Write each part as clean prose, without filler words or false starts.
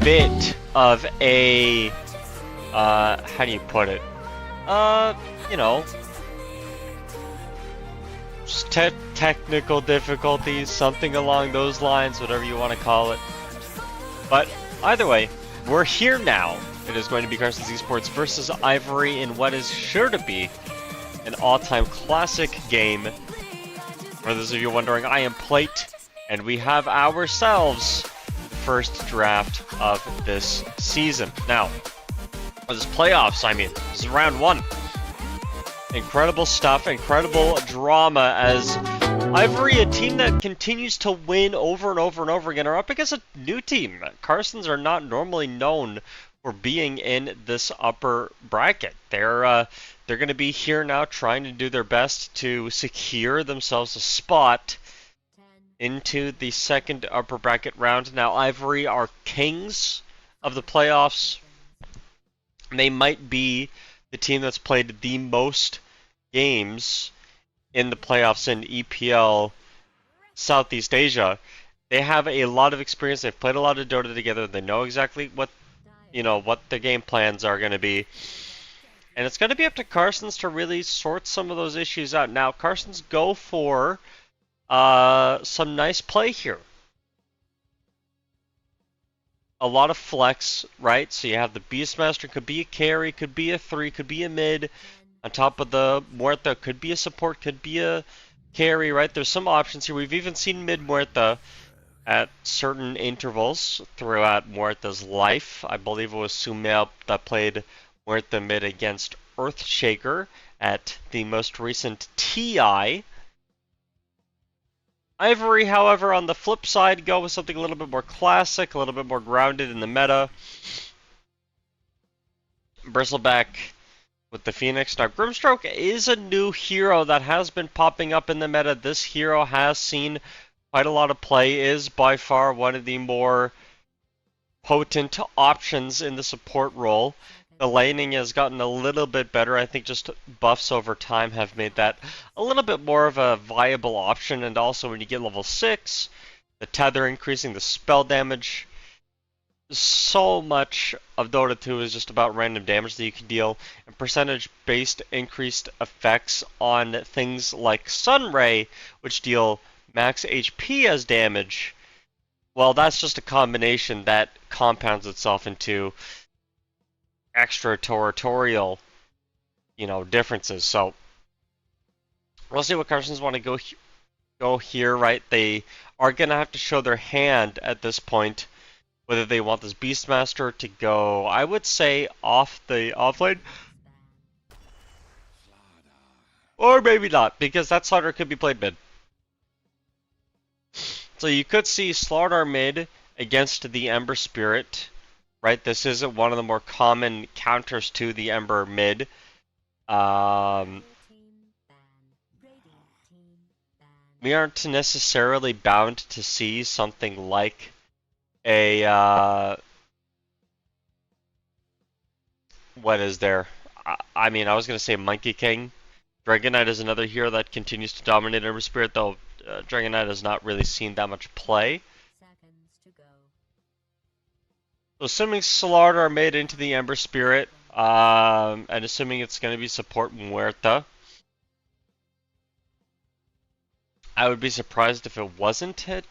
bit of a, how do you put it? You know, just technical difficulties, something along those lines, whatever you want to call it. But either way, we're here now. It is going to be Carson's Esports versus Ivory in what is sure to be an all-time classic game. For those of you wondering, I am Plate, and we have ourselves the first draft of this season. Now, this is playoffs, this is round one. Incredible stuff, incredible drama as Ivory, a team that continues to win over and over and over again, are up against a new team. Carsons are not normally known for being in this upper bracket. They're going to be here now trying to do their best to secure themselves a spot into the second upper bracket round. Now, Ivory are kings of the playoffs. They might be the team that's played the most games in the playoffs in EPL Southeast Asia. They have a lot of experience. They've played a lot of Dota together. They know exactly what their game plans are going to be. And it's going to be up to Carsons to really sort some of those issues out. Now, Carsons go for some nice play here. A lot of flex, right? So you have the Beastmaster, could be a carry, could be a 3, could be a mid. On top of the Muerta, could be a support, could be a carry, right? There's some options here. We've even seen mid Muerta at certain intervals throughout Muerta's life. I believe it was Sumail that played Muerta mid against Earthshaker at the most recent TI. Ivory, however, on the flip side, go with something a little bit more classic, a little bit more grounded in the meta. Bristleback with the Phoenix. Now, Grimstroke is a new hero that has been popping up in the meta. This hero has seen quite a lot of play, is by far one of the more potent options in the support role. The laning has gotten a little bit better. I think just buffs over time have made that a little bit more of a viable option. And also when you get level 6, the tether increasing, the spell damage. So much of Dota 2 is just about random damage that you can deal, and percentage-based increased effects on things like Sunray, which deal max HP as damage. Well, that's just a combination that compounds itself into extraterritorial, differences. So we'll see what Carsons want to go here, right? They are gonna have to show their hand at this point. Whether they want this Beastmaster to go, I would say, off the offlane. Or maybe not, because that Slaughter could be played mid. So you could see Slaughter mid against the Ember Spirit, right? This isn't one of the more common counters to the Ember mid. We aren't necessarily bound to see something like what is there? I was going to say Monkey King. Dragon Knight is another hero that continues to dominate Ember Spirit, though Dragon Knight has not really seen that much play. So assuming Slaughter are made into the Ember Spirit, and assuming it's going to be support Muerta, I would be surprised if it wasn't hit.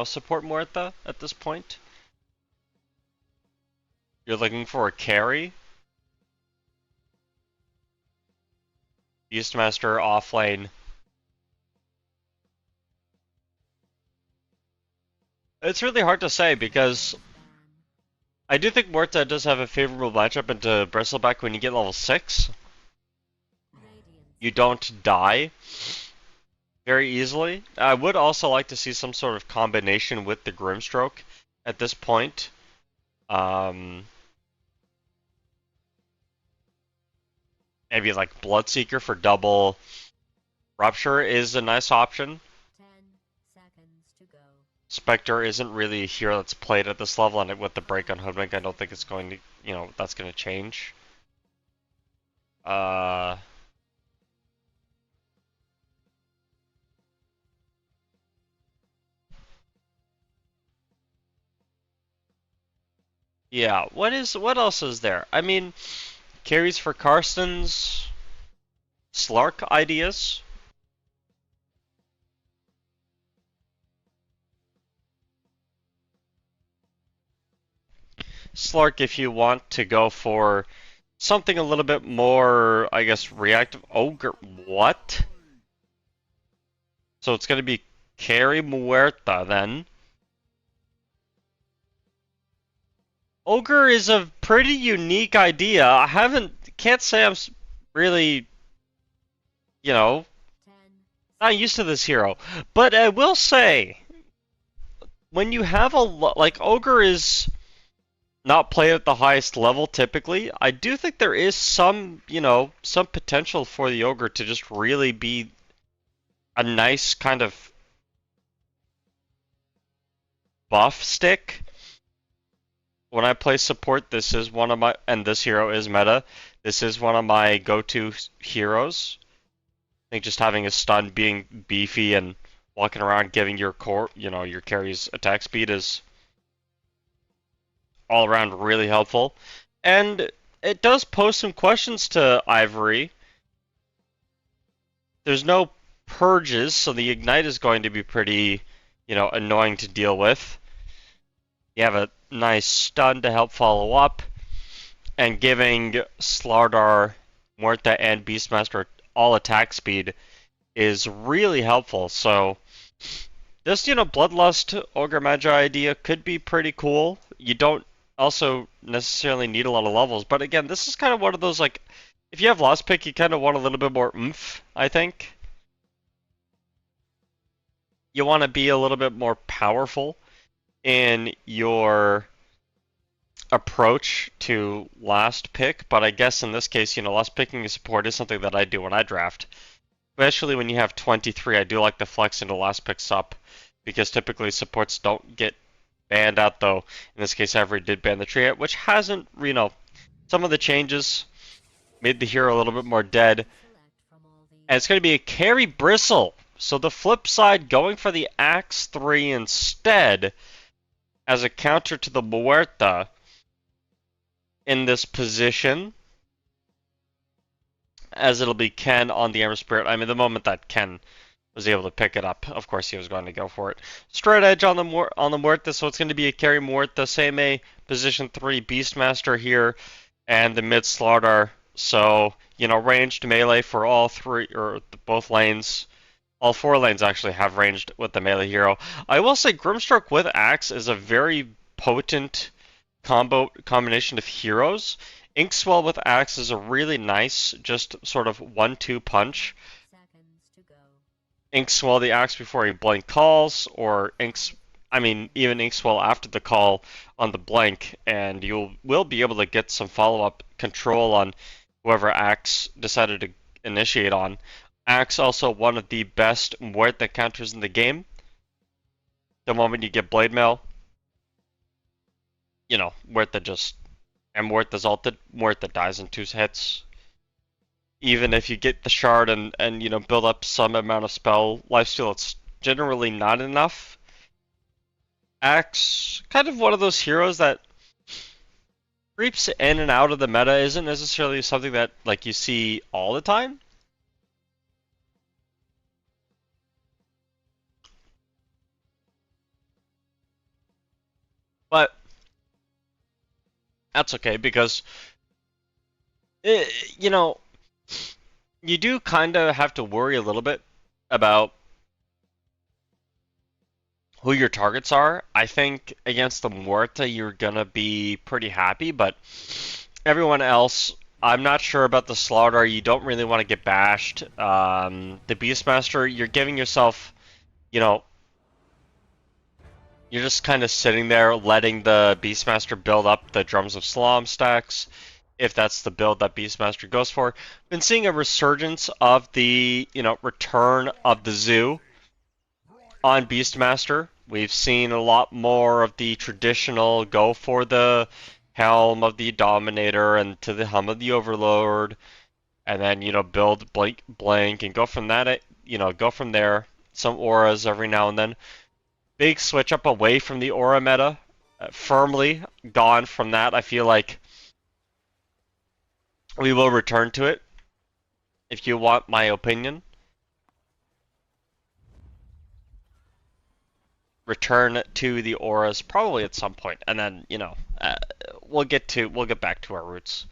Support Muerta at this point. You're looking for a carry. Beastmaster offlane. It's really hard to say because I do think Muerta does have a favorable matchup into Bristleback when you get level 6. You don't die very easily. I would also like to see some sort of combination with the Grimstroke at this point. Maybe like Bloodseeker for double Rupture is a nice option. 10 seconds to go. Spectre isn't really a hero that's played at this level, and with the break on Hoodwink, I don't think it's going to, that's going to change. Yeah, what else is there? I mean, carries for Karsten's Slark ideas. Slark if you want to go for something a little bit more, I guess, reactive. Ogre, what? So it's going to be carry Muerta then. Ogre is a pretty unique idea. Can't say I'm really, you know, 10 not used to this hero. But I will say, when you have like Ogre is not played at the highest level typically, I do think there is some, some potential for the Ogre to just really be a nice kind of buff stick. When I play support, this is one of my, and this hero is meta, this is one of my go-to heroes. I think just having a stun, being beefy, and walking around giving your core, your carries attack speed is all around really helpful. And it does pose some questions to Ivory. There's no purges, so the ignite is going to be pretty, annoying to deal with. You have a nice stun to help follow up, and giving Slardar, Muerta, and Beastmaster all attack speed is really helpful. So this, Bloodlust Ogre Magi idea could be pretty cool. You don't also necessarily need a lot of levels, but again, this is kind of one of those, like, if you have Lost Pick, you kind of want a little bit more oomph, I think. You want to be a little bit more powerful in your approach to last pick, but I guess in this case, last picking support is something that I do when I draft. Especially when you have 23, I do like to flex into last picks up, because typically supports don't get banned out, though in this case Ivory did ban the tree, which hasn't, some of the changes made the hero a little bit more dead. And it's going to be a carry Bristle. So the flip side, going for the Axe 3 instead as a counter to the Muerta in this position, as it'll be Ken on the Ember Spirit. I mean, the moment that Ken was able to pick it up, of course he was going to go for it. Straight edge on the Muerta, so it's going to be a carry Muerta, same A, position 3 Beastmaster here, and the mid Slardar. So, ranged melee for all three, or both lanes. All 4 lanes actually have ranged with the melee hero. I will say Grimstroke with Axe is a very potent combination of heroes. Inkswell with Axe is a really nice, just sort of 1-2 punch. seconds to go. Inkswell the Axe before he blank calls, or even Inkswell after the call on the blank, and you will be able to get some follow-up control on whoever Axe decided to initiate on. Axe also one of the best Muerta counters in the game. The moment you get Blade Mail, Muerta just, and Muerta's ulted, Muerta dies in 2 hits. Even if you get the shard and build up some amount of spell lifesteal, it's generally not enough. Axe, kind of one of those heroes that creeps in and out of the meta, isn't necessarily something that like you see all the time. But that's okay, because you do kind of have to worry a little bit about who your targets are. I think against the Muerta you're gonna be pretty happy, but everyone else, I'm not sure about the Slaughter. You don't really want to get bashed. The Beastmaster, you're giving yourself, you're just kind of sitting there letting the Beastmaster build up the Drums of Shalom stacks, if that's the build that Beastmaster goes for. Been seeing a resurgence of the, return of the Zoo on Beastmaster. We've seen a lot more of the traditional go for the helm of the Dominator and to the helm of the Overlord, and then, build blank and go from that, go from there. Some auras every now and then. Big switch up away from the aura meta, firmly gone from that. I feel like we will return to it, if you want my opinion. Return to the auras probably at some point, and then we'll get back to our roots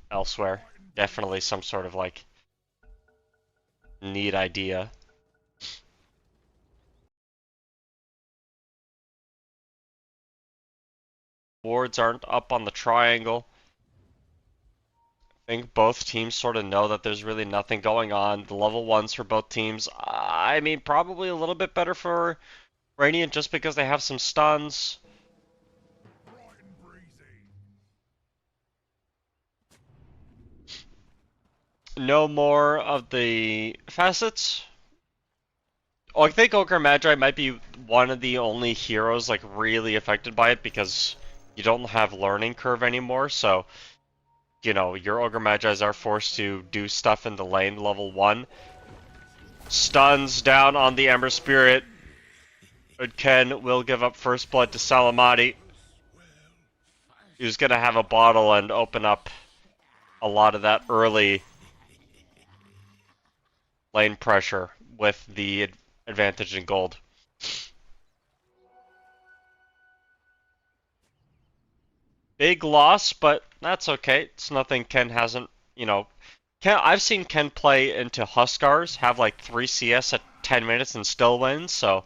elsewhere. Definitely some sort of like neat idea. Wards aren't up on the triangle. I think both teams sort of know that there's really nothing going on. The level ones for both teams, I mean, probably a little bit better for Radiant just because they have some stuns. No more of the facets. Oh, I think Ogre Magi might be one of the only heroes like really affected by it because you don't have learning curve anymore, so your Ogre Magi's are forced to do stuff in the lane level 1. Stuns down on the Ember Spirit. But Ken will give up first blood to Salamati. He's going to have a bottle and open up a lot of that early lane pressure with the advantage in gold. Big loss, but that's okay. It's nothing Ken hasn't, I've seen Ken play into Huskars, have like 3 CS at 10 minutes and still win, so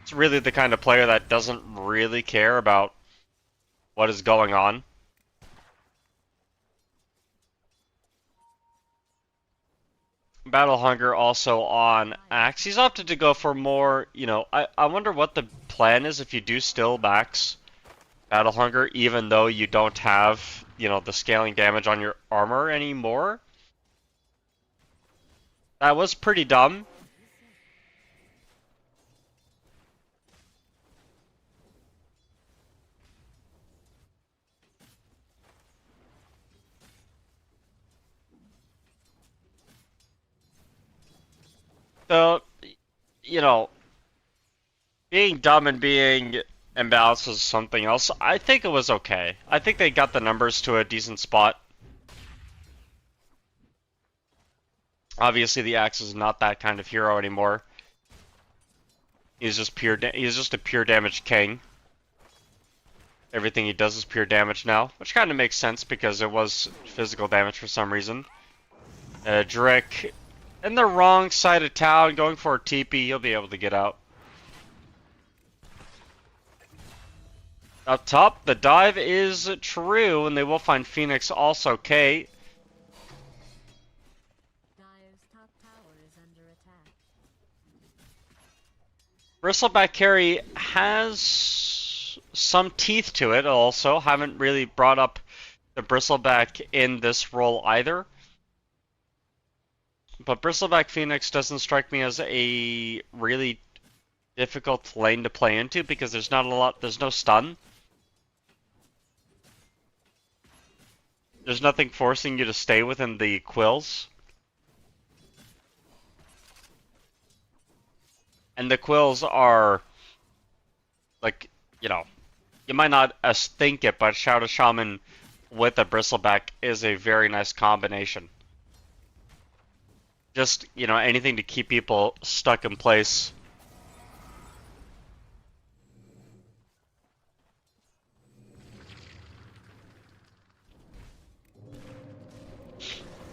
it's really the kind of player that doesn't really care about what is going on. Battle Hunger also on Axe. He's opted to go for more, I wonder what the plan is if you do still max Battle Hunger, even though you don't have, the scaling damage on your armor anymore. That was pretty dumb. So, being dumb and being imbalanced was something else. I think it was okay. I think they got the numbers to a decent spot. Obviously, the Axe is not that kind of hero anymore. He's just a pure damage king. Everything he does is pure damage now, which kind of makes sense because it was physical damage for some reason. Drake in the wrong side of town, going for a TP. He'll be able to get out. Up top, the dive is true, and they will find Phoenix also. K. Dire's top tower is under attack. Bristleback carry has some teeth to it also. Haven't really brought up the Bristleback in this role either. But Bristleback Phoenix doesn't strike me as a really difficult lane to play into because there's no stun. There's nothing forcing you to stay within the quills. And the quills are, like, you might not think it, but Shadow Shaman with a Bristleback is a very nice combination. Just, anything to keep people stuck in place.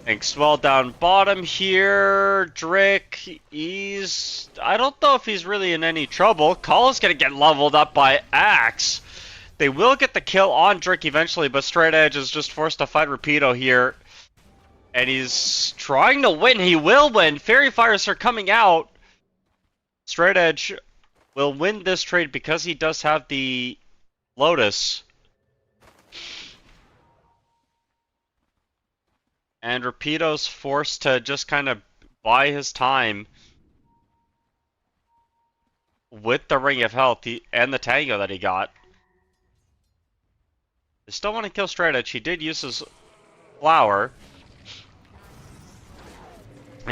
Thanks. Well, down bottom here, Drake, I don't know if he's really in any trouble. Call's gonna get leveled up by Axe. They will get the kill on Drake eventually, but Straight Edge is just forced to fight Rapido here. And he's trying to win. He will win. Fairy Fires are coming out. Straight Edge will win this trade because he does have the Lotus. And Rapido's forced to just kind of buy his time with the Ring of Health and the Tango that he got. They still want to kill Straight Edge. He did use his flower.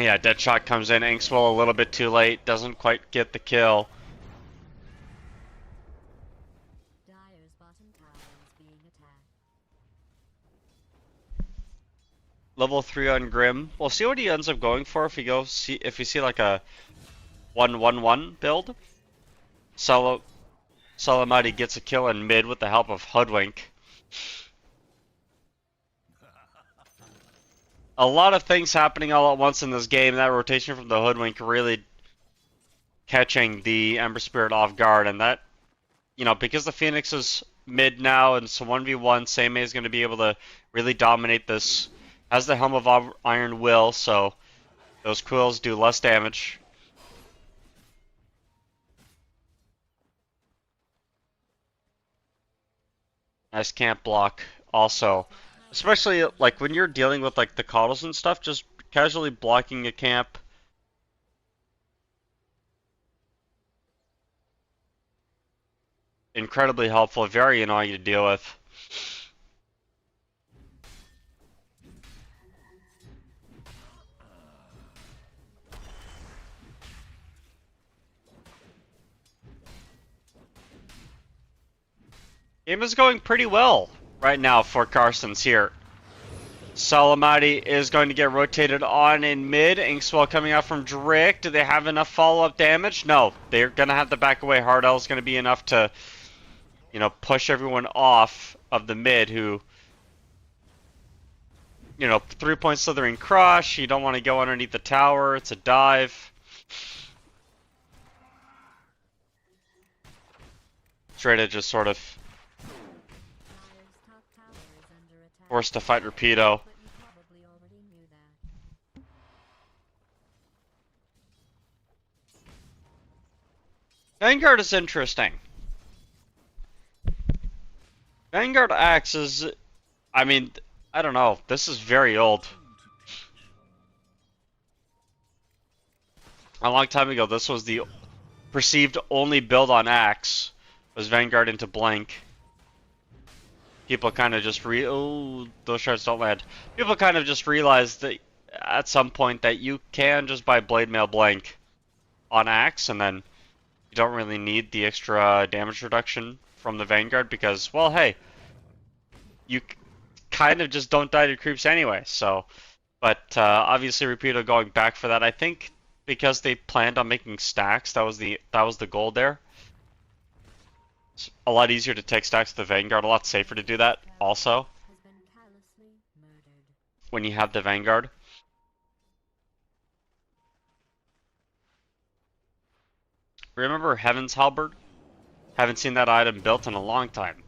Yeah, Deadshot comes in, Inkswell a little bit too late, doesn't quite get the kill. Dyer's bottom tower is being attacked. Level 3 on Grim. We'll see what he ends up going for if we see like a 1-1-1 build. Salamati gets a kill in mid with the help of Hoodwink. A lot of things happening all at once in this game. That rotation from the Hoodwink really catching the Ember Spirit off guard, and that, you know, because the Phoenix is mid now and it's a 1v1, Seimei is going to be able to really dominate this. Has the Helm of Iron Will, so those quills do less damage. Nice camp block also. Especially like when you're dealing with like the coddles and stuff, just casually blocking a camp. Incredibly helpful, very annoying to deal with. Game is going pretty well right now for Carson's here. Salamati is going to get rotated on in mid. Inkswell coming out from Drake. Do they have enough follow-up damage? No. They're going to have to back away. Hardell is going to be enough to, you know, push everyone off of the mid who, you know, 3-point slithering crush. You don't want to go underneath the tower. It's a dive. Try to just sort of forced to fight Rapido. Vanguard is interesting. Vanguard Axe is, I mean, I don't know. This is very old. A long time ago, this was the perceived only build on Axe. Was Vanguard into Blank. People kind of just oh, those shards don't land. People kind of just realized that at some point that you can just buy Blade Mail Blank on Axe, and then you don't really need the extra damage reduction from the Vanguard because, well, hey, you kind of just don't die to creeps anyway. So, but obviously, Rapido going back for that. I think because they planned on making stacks, that was the goal there. A lot easier to take stacks to the Vanguard, a lot safer to do that also when you have the Vanguard. Remember Heaven's Halberd? Haven't seen that item built in a long time.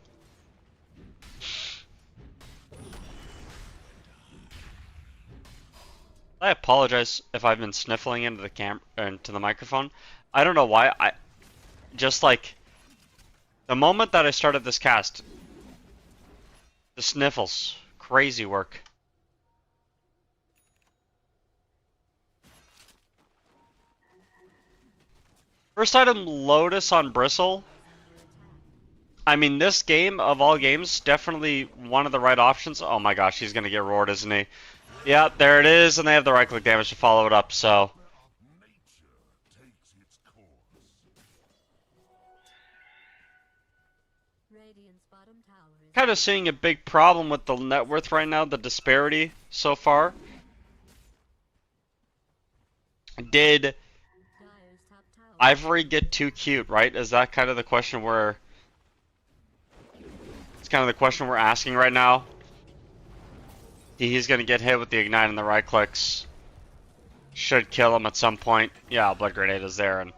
I apologize if I've been sniffling into the microphone. I don't know why. I just like the moment that I started this cast, the sniffles, crazy work. First item, Lotus on Bristle. I mean, this game, of all games, definitely one of the right options. Oh my gosh, he's gonna get roared, isn't he? Yeah, there it is, and they have the right-click damage to follow it up, so. Kind of seeing a big problem with the net worth right now, the disparity so far. Did Ivory get too cute, right? Is that kind of the question we're... It's kind of the question we're asking right now. He's going to get hit with the Ignite and the right clicks. Should kill him at some point. Yeah, Blood Grenade is there, and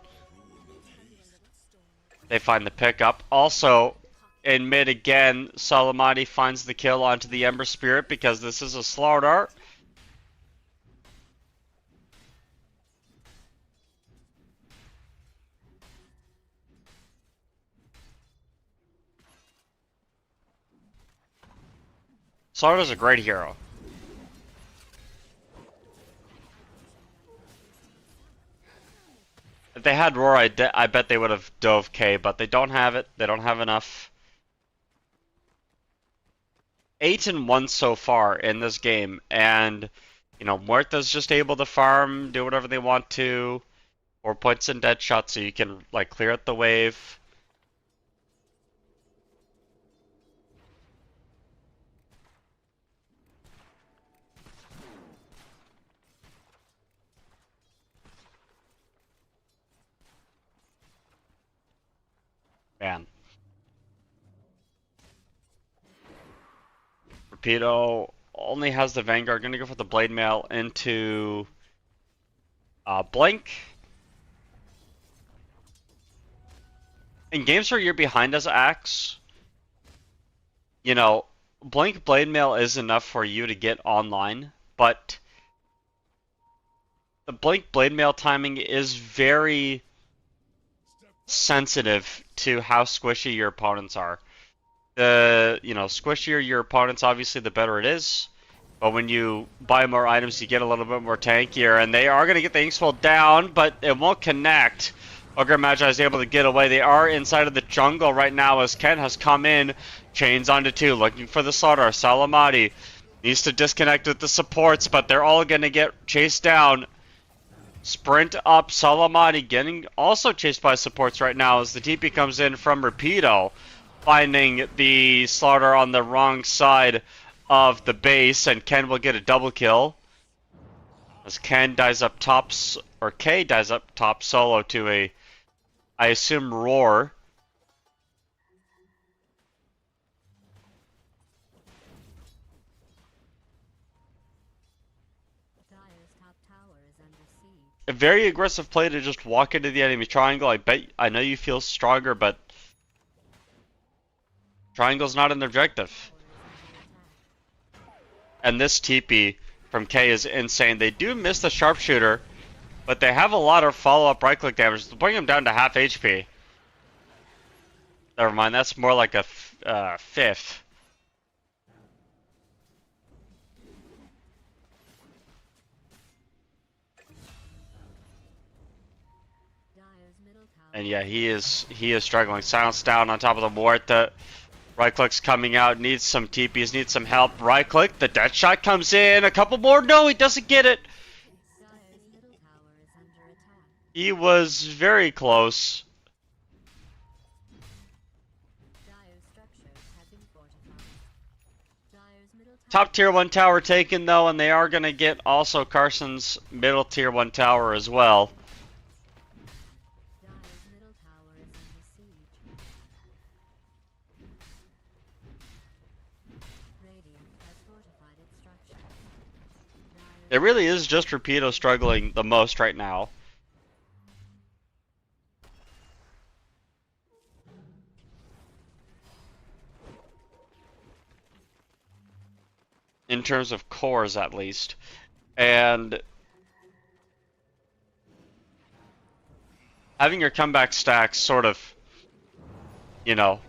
they find the pickup. Also, in mid again, Salamati finds the kill onto the Ember Spirit because this is a slaughter. Slaughter's a great hero. If they had Roar, I bet they would have dove K, but they don't have it. They don't have enough. 8-1 so far in this game, and You know, Muerta's just able to farm, do whatever they want to. 4 points in dead shot, so you can, like, clear out the wave. Man. Rapido only has the Vanguard. Gonna go for the Blade Mail into Blink. In games where you're behind as Axe, you know, Blink Blade Mail is enough for you to get online, but the Blink Blade Mail timing is very sensitive to how squishy your opponents are. The, you know, squishier your opponents, obviously, the better it is. But when you buy more items, you get a little bit more tankier, and they are going to get the Inkswell down, but it won't connect. Ogre Magi is able to get away. They are inside of the jungle right now as Ken has come in. Chains onto 2, looking for the slaughter. Salamati needs to disconnect with the supports, but they're all going to get chased down. Sprint up, Salamati getting also chased by supports right now as the TP comes in from Rapido, finding the slaughter on the wrong side of the base, and Ken will get a double kill as Ken dies up top, or K dies up top solo to a, I assume, roar. Dire's top tower is under siege. A very aggressive play to just walk into the enemy triangle. I know you feel stronger, but triangle's not an objective. And this TP from K is insane. They do miss the sharpshooter, but they have a lot of follow-up right-click damage to bring him down to half HP. Never mind, that's more like a fifth. Dire's middle tower. And yeah, he is struggling. Silence down on top of the ward. The right click's coming out. Needs some TPs. Needs some help. Right click. The death shot comes in. A couple more. No, he doesn't get it. Dire's middle tower is under attack. He was very close. Dire's structures have been fortified. Dire's middle tower. Top tier 1 tower taken though, and they are gonna get also Carson's middle tier 1 tower as well. Dire's middle tower is under siege. Radiant has fortified its structure. It really is just Rapido struggling the most right now. In terms of cores, at least. And having your comeback stacks sort of, you know,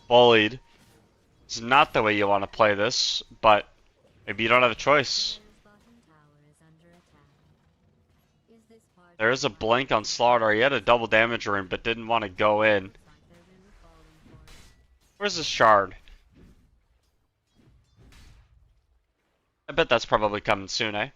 bullied is not the way you want to play this, but maybe you don't have a choice. Dire's bottom tower is under attack. Is this part There is a blink on Slaughter. He had a double damage rune, but didn't want to go in. looks like they're really falling for it. Where's his shard? I bet that's probably coming soon, eh?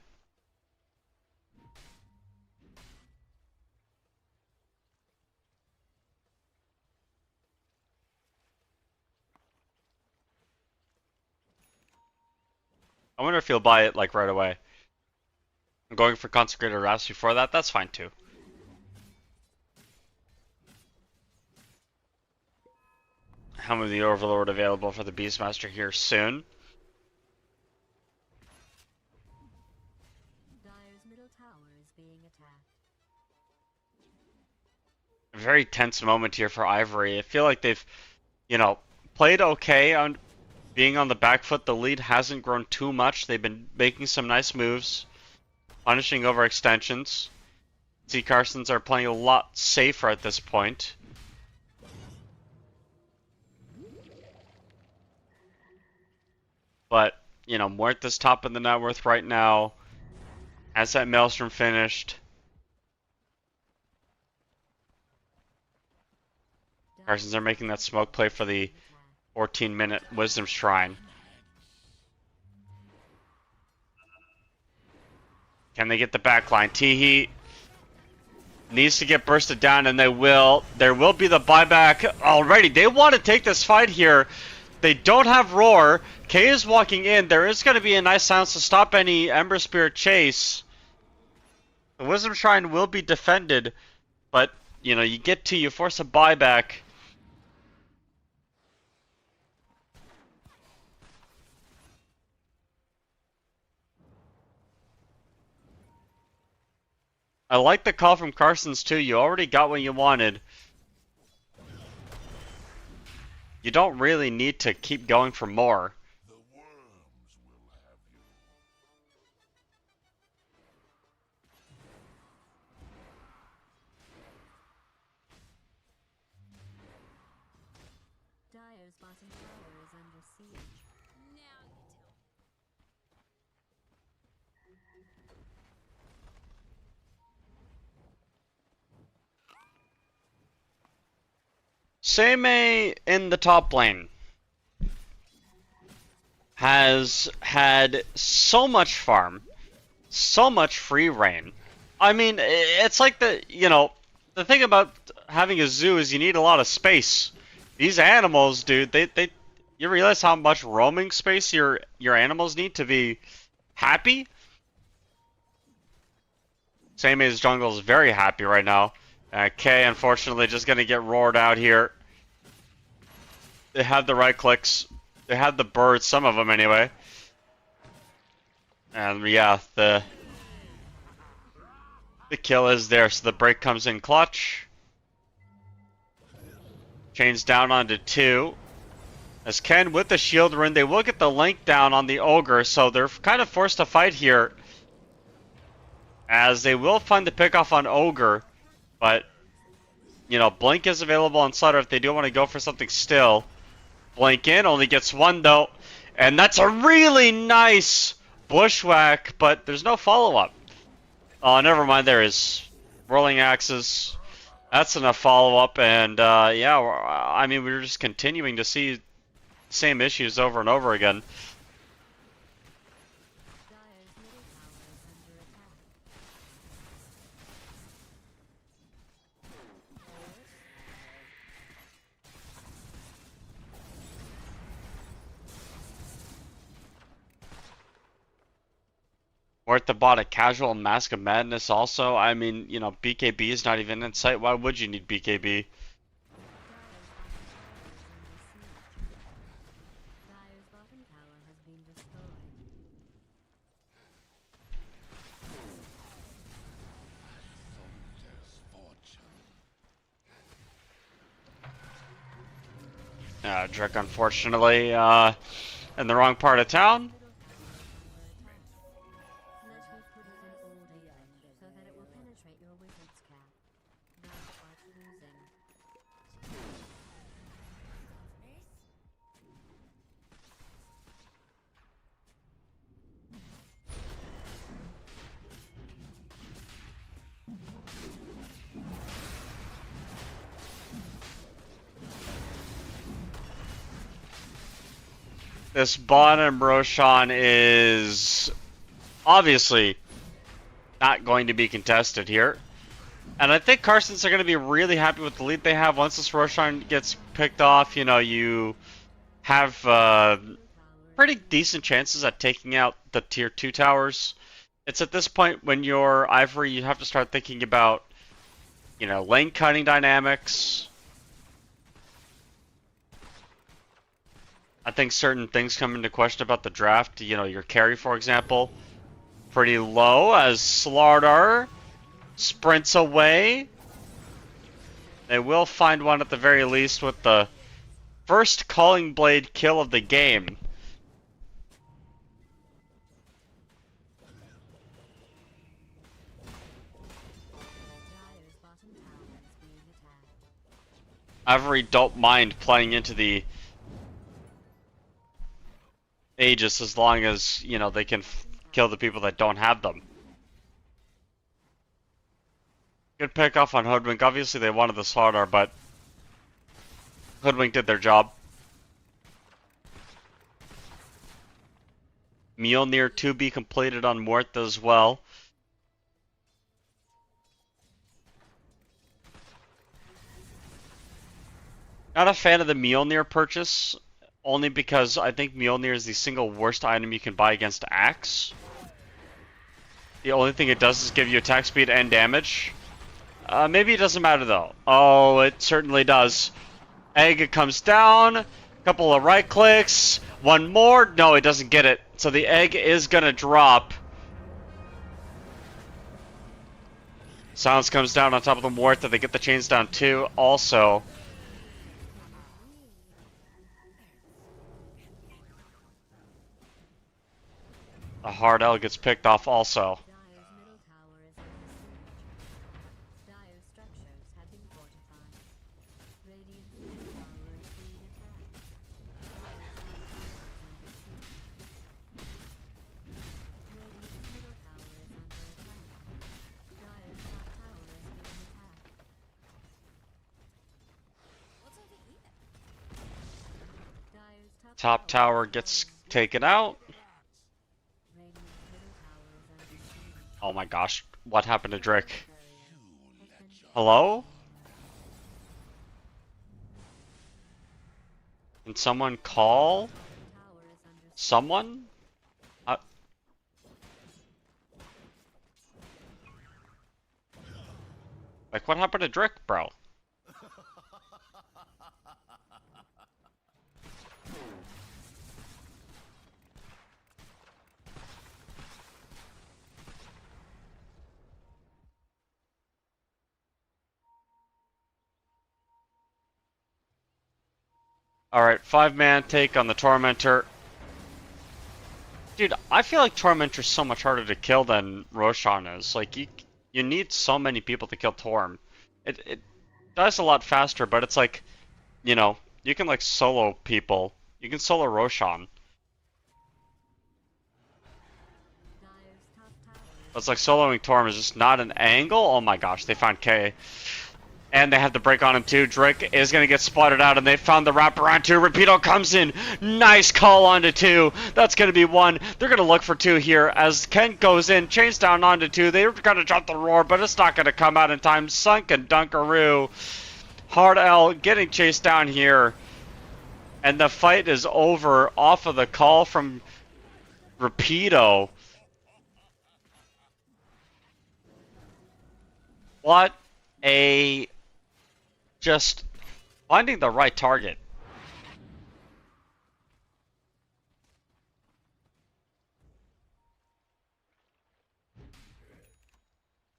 I wonder if he'll buy it, like, right away. I'm going for Consecrated Wraps before that. That's fine, too. Helm of the Overlord available for the Beastmaster here soon. Dire's middle tower is being attacked. A very tense moment here for Ivory. I feel like they've, you know, played okay on being on the back foot. The lead hasn't grown too much. They've been making some nice moves, punishing overextensions. Z Carsons are playing a lot safer at this point. But, you know, Muerta's top of the net worth right now. Has that Maelstrom finished. Carsons are making that smoke play for the 14-minute Wisdom Shrine. Can they get the backline? Teehee needs to get bursted down, and they will. There will be the buyback already. They want to take this fight here. They don't have Roar. K is walking in. There is going to be a nice silence to stop any Ember Spirit chase. The Wisdom Shrine will be defended, but, you know, you force a buyback. I like the call from Carson's too. You already got what you wanted. You don't really need to keep going for more. Dire's bottom tower is under siege. Now you tell. Seimei in the top lane has had so much farm, so much free reign. I mean, it's like the thing about having a zoo is you need a lot of space. These animals, dude, you realize how much roaming space your animals need to be happy? Seimei's jungle is very happy right now. K, unfortunately, just gonna get roared out here. They have the right clicks. They have the birds, some of them anyway. And yeah, the kill is there, so the break comes in clutch. Chains down onto 2. As Ken with the shield rune, they will get the link down on the Ogre, so they're kind of forced to fight here. As they will find the pickoff on Ogre, but, you know, Blink is available on Sutter if they do want to go for something still. Blink in, only gets 1 though, and that's a really nice bushwhack, but there's no follow-up. Oh, never mind, there is. Rolling axes. That's enough follow-up, and yeah, I mean, we're just continuing to see the same issues over and over again. Dire's middle tower is under attack. Worth the bot a casual Mask of Madness also. I mean, you know, BKB is not even in sight. Why would you need BKB? Dire's bottom tower has been destroyed. Drake, unfortunately, in the wrong part of town. Let me put it in old again, so that it will penetrate your wizard's cap. Thou art losing. This bottom Roshan is obviously not going to be contested here. And I think Carsons are going to be really happy with the lead they have. Once this Roshan gets picked off, you know, you have pretty decent chances at taking out the tier 2 towers. It's at this point when you're Ivory, you have to start thinking about, you know, lane cutting dynamics. I think certain things come into question about the draft. You know, your carry, for example, pretty low as Slardar sprints away. They will find one at the very least with the first Calling Blade kill of the game. Dire's bottom tower is being attacked. Ivory don't mind playing into the Aegis as long as, you know, they can kill the people that don't have them. Good pick off on Hoodwink. Obviously they wanted the Slardar, but Hoodwink did their job. Mjolnir to be completed on Muerta as well. Not a fan of the Mjolnir purchase, only because I think Mjolnir is the single worst item you can buy against Axe. The only thing it does is give you attack speed and damage. Maybe it doesn't matter though. Oh, it certainly does. Egg comes down, couple of right clicks, one more. No, it doesn't get it. So the egg is gonna drop. Silence comes down on top of the wart that they get the chains down too. Also, the hard L gets picked off also. Dyer's middle tower is under siege. Dyer's structures have been fortified. Radiant's middle tower is being attacked. Dyer's top tower is under attack. Radiant's middle tower is being attacked. Dyer's Top tower gets taken out. Radiant's middle tower is under siege. Oh my gosh, what happened to Drake? Hello? Can someone call? Tower is under Someone? Like, what happened to Drake, bro? Alright, 5-man take on the Tormentor. Dude, I feel like Tormentor's so much harder to kill than Roshan is. Like, you need so many people to kill Torm. It dies a lot faster, but it's like, you know, you can like solo people. You can solo Roshan. Dyer's top tower is But it's like soloing Torm is just not an angle. Oh my gosh, they found K. And they have the break on him too. Drake is going to get spotted out, and they found the wraparound too. Rapido comes in. Nice call onto 2. That's going to be 1. They're going to look for 2 here as Kent goes in. Chains down onto 2. They're going to drop the roar, but it's not going to come out in time. Sunken Dunkaroo. Hard L getting chased down here. And the fight is over off of the call from Rapido. What a... just finding the right target.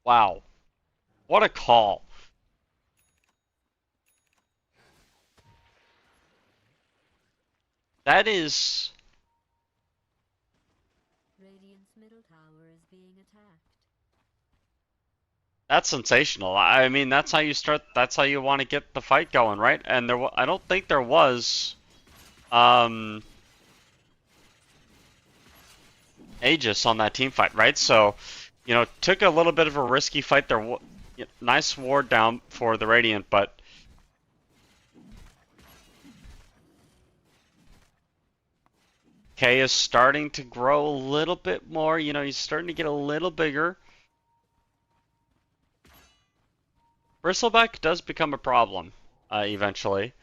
Wow. What a call. That is... Radiant's middle tower is being attacked. that's sensational. I mean, that's how you start, that's how you want to get the fight going, right? And I don't think there was Aegis on that team fight, right? So, you know, took a little bit of a risky fight there. Nice ward down for the Radiant, but K is starting to grow a little bit more. You know, he's starting to get a little bigger. Bristleback does become a problem eventually.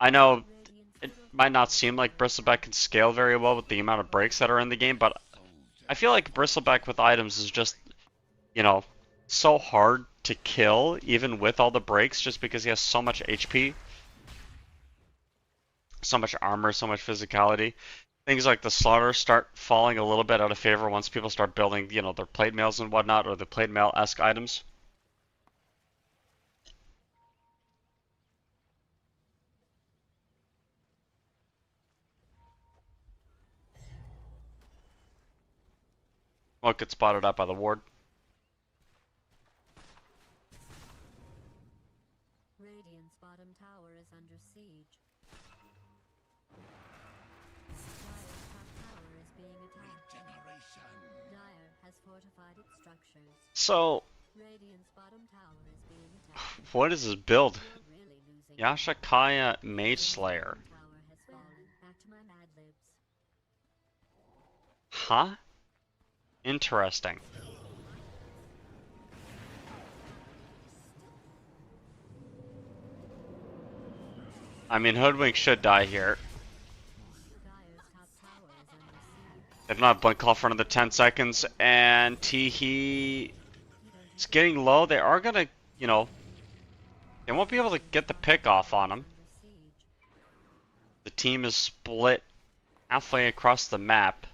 I know it might not seem like Bristleback can scale very well with the amount of breaks that are in the game, but I feel like Bristleback with items is just, you know, so hard to kill even with all the breaks just because he has so much HP. So much armor, so much physicality. Things like the slaughter start falling a little bit out of favor once people start building, you know, their plate mails and whatnot, or the plate mail-esque items. Won't get spotted out by the ward. Radiant's bottom tower is under siege. Dyer's top tower is being attacked. Dyer has fortified its structures. So, Radiant's bottom tower is being attacked. what is his build? We're really losing. Yashakaya Mage Slayer. Tower has fallen. Back to my Mad Libs. Huh? Interesting. I mean, Hoodwink should die here. Dire's top tower is under siege. They don't have blink call for another 10 seconds, and Teehee is getting low. They are gonna, you know, they won't be able to get the pick off on him. Under siege. The team is split halfway across the map.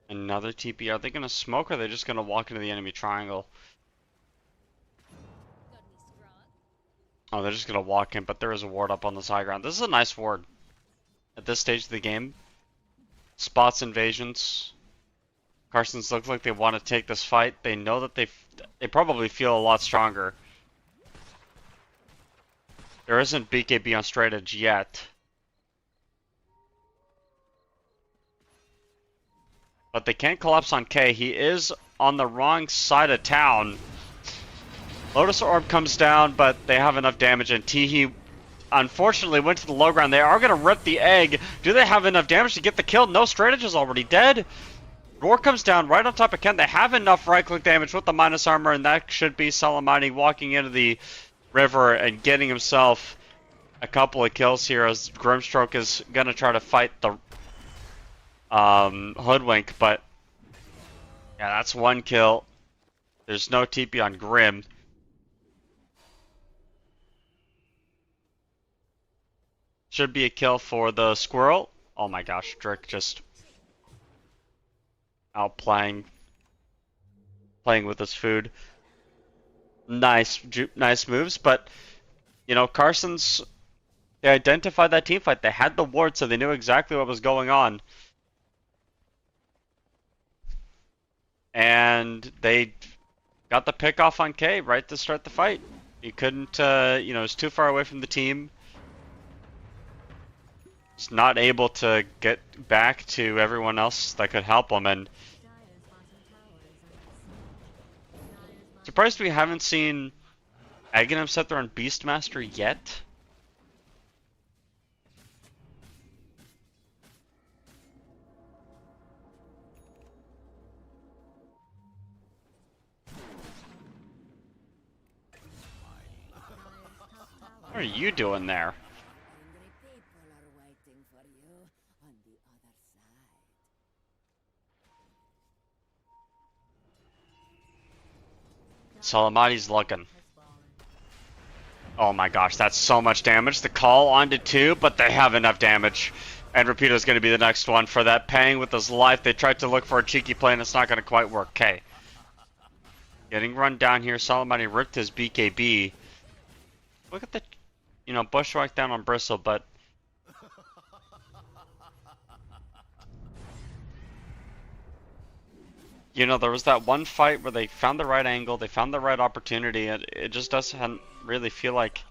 Another TP. Are they gonna smoke or are they just gonna walk into the enemy triangle? Oh, they're just gonna walk in, but there is a ward up on the high ground. This is a nice ward at this stage of the game. Spots invasions. Carsons look like they want to take this fight. They know that they probably feel a lot stronger. There isn't BKB on straight edge yet. But they can't collapse on K. He is on the wrong side of town. Lotus Orb comes down, but they have enough damage, and Teehee unfortunately went to the low ground. They are going to rip the egg. Do they have enough damage to get the kill? No, straight edge is already dead. Roar comes down right on top of Ken. They have enough right-click damage with the minus armor, and that should be Salamani walking into the river and getting himself a couple of kills here, as Grimstroke is going to try to fight the Hoodwink, but yeah, that's one kill. There's no TP on Grim. Should be a kill for the Squirrel. Oh my gosh, Drake just out playing with his food. Nice moves, but you know, Carson's, they identified that team fight. They had the ward, so they knew exactly what was going on. And they got the pick off on K right to start the fight. He couldn't, you know, it was too far away from the team. He's not able to get back to everyone else that could help him, and Dire's bottom tower is under siege. Dire's surprised we haven't seen Aghanim set there on Beastmaster yet. What are you doing there? Angry people are waiting for you on the other side. Salamati's looking. has fallen. Oh my gosh, that's so much damage. The call onto 2, but they have enough damage. And Rapido's going to be the next one for that. Paying with his life. They tried to look for a cheeky play, and it's not going to quite work. Okay. Getting run down here. Salamati ripped his BKB. Look at the, you know, bushwhack down on Bristle, but you know, there was that one fight where they found the right angle, they found the right opportunity, and it just doesn't really feel like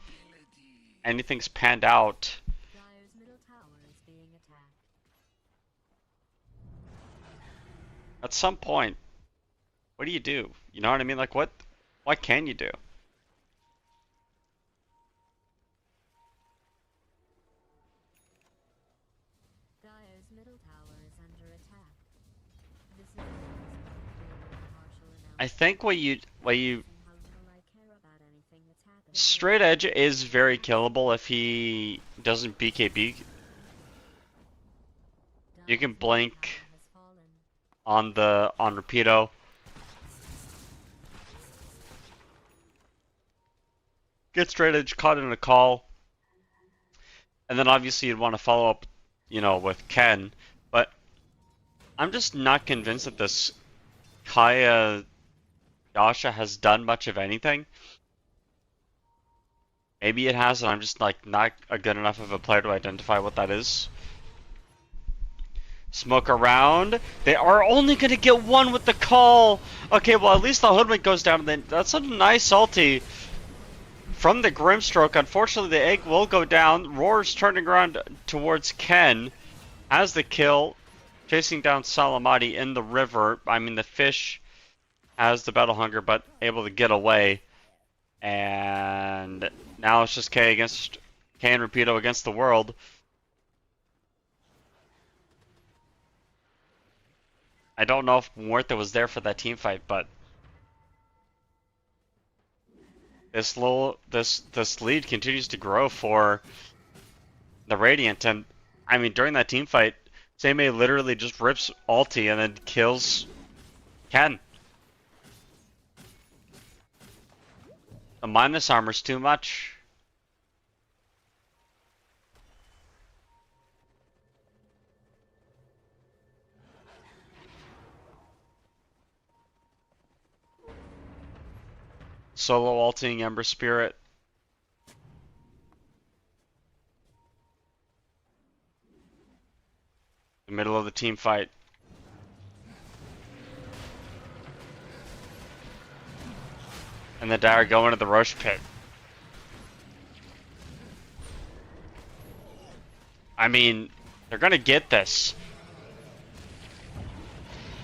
anything's panned out. Dire's middle tower is being attacked. At some point, what do you do? You know what I mean? Like, what can you do? Dire's middle tower is under attack. This is the most partial I analysis think what you how little I care about anything that's happening. straight edge is very killable if he doesn't BKB. You can Dire's blink tower has fallen. on Rapido. Get straight edge caught in a call. And then obviously you'd want to follow up, you know, with Ken. But I'm just not convinced that this Kaya Yasha has done much of anything. Maybe it has, and I'm just like not a good enough of a player to identify what that is. Smoke around. They are only going to get one with the call. Okay, well at least the Hoodwink goes down, and then that's a nice ulti from the Grimstroke. Unfortunately, the egg will go down. Roar's turning around towards Ken. Has the kill. Chasing down Salamati in the river. I mean, the fish has the battle hunger, but able to get away. And now it's just K and Rapido against the world. I don't know if Muerta was there for that team fight, but this lead continues to grow for the Radiant, and I mean during that team fight, Seimei literally just rips ulti and then kills Ken. The minus armor's too much. Solo ulting Ember Spirit. The middle of the team fight. And the Dire go into the Roche pit. I mean, they're gonna get this.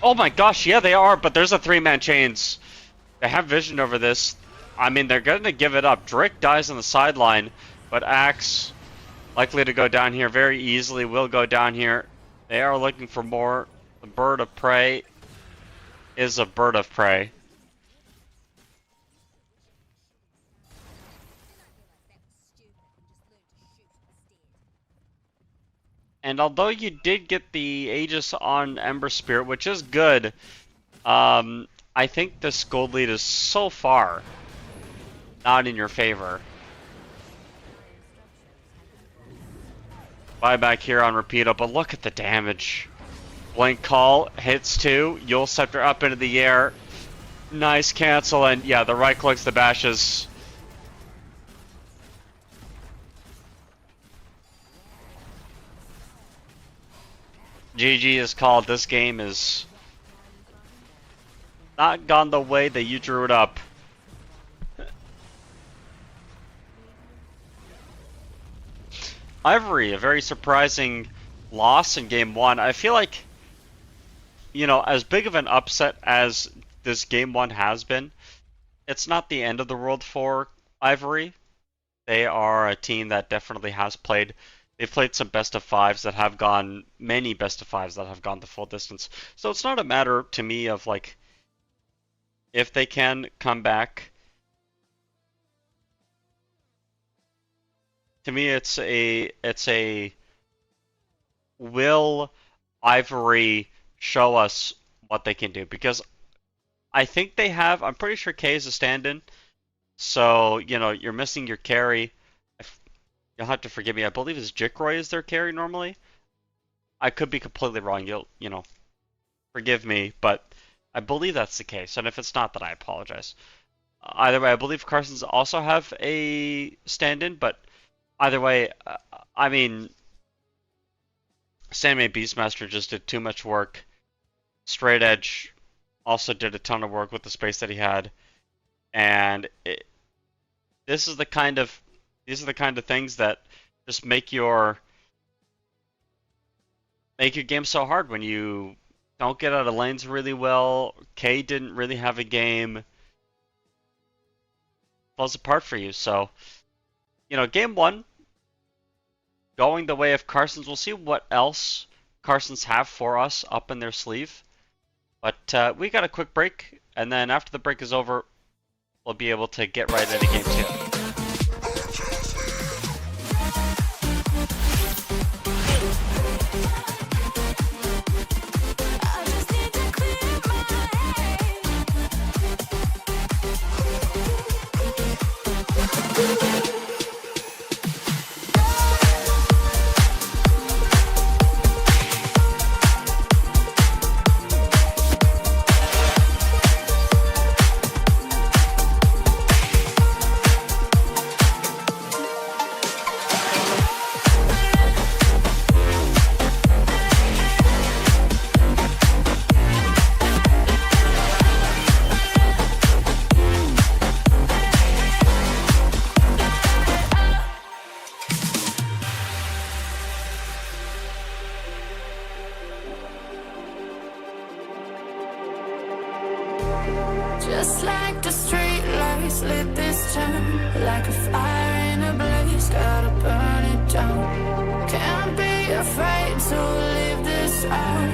Oh my gosh, yeah they are, but there's a 3-man chains. They have vision over this. I mean, they're gonna give it up. Drake dies on the sideline, but Axe likely to go down here very easily, will go down here. They are looking for more. The bird of prey is a bird of prey. And although you did get the Aegis on Ember Spirit, which is good, I think this gold lead is so far not in your favor. Buyback here on Rapido, but look at the damage. Blink Call hits 2, Yule Scepter up into the air. Nice cancel, and yeah, the right clicks the bashes. GG is called. This game is not gone the way that you drew it up. Ivory, a very surprising loss in game 1. I feel like, you know, as big of an upset as this game 1 has been, it's not the end of the world for Ivory. They are a team that definitely has played. They've played some best of 5s that have gone, many best of 5s that have gone the full distance. So it's not a matter to me of like, if they can come back. To me, it's a will Ivory show us what they can do, because I think they have. I'm pretty sure K is a stand-in, so you know you're missing your carry. You'll have to forgive me. I believe it's Jikroy is their carry normally. I could be completely wrong. You know, forgive me, but I believe that's the case. And if it's not, then I apologize. Either way, I believe Carson's also have a stand-in, but either way, I mean, Sammy Beastmaster just did too much work. Straight Edge also did a ton of work with the space that he had, and these are the kind of things that just make your game so hard when you don't get out of lanes really well. K didn't really have a game. Falls apart for you. So, you know, game 1 going the way of Carson's. We'll see what else Carson's have for us up in their sleeve. But we got a quick break, and then after the break is over, we'll be able to get right into game 2. Just like the street lights face, lit this town like a fire in a blaze, gotta burn it down. Can't be afraid to leave this out.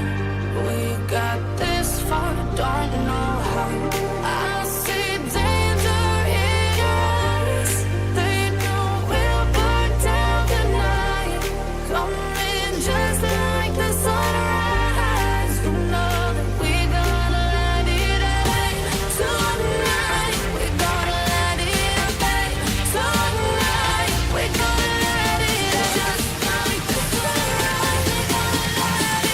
We got this far, don't know how. I see danger in your eyes. They know we'll burn down the night. Coming just like the sunrise. You know that we're gonna light it up tonight. We're gonna light it up tonight. We're gonna light it up just like the sunrise. We're gonna light it up.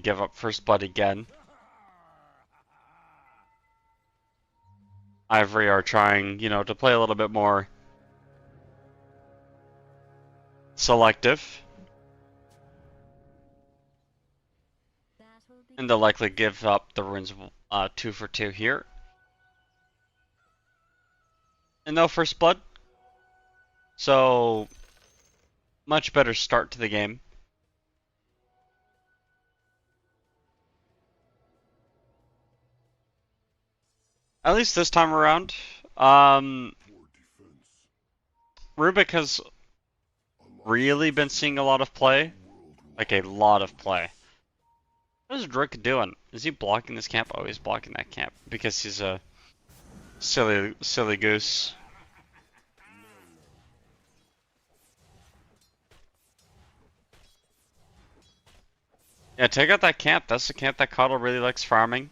give up first blood again. Ivory are trying, you know, to play a little bit more selective. And they'll likely give up the runes 2 for 2 here. And no first blood. So, much better start to the game. At least this time around. Rubik has really been seeing a lot of play. Like a lot of play. What is Drake doing? Is he blocking this camp? Oh, he's blocking that camp because he's a silly goose. Yeah, take out that camp. That's the camp that Coddle really likes farming.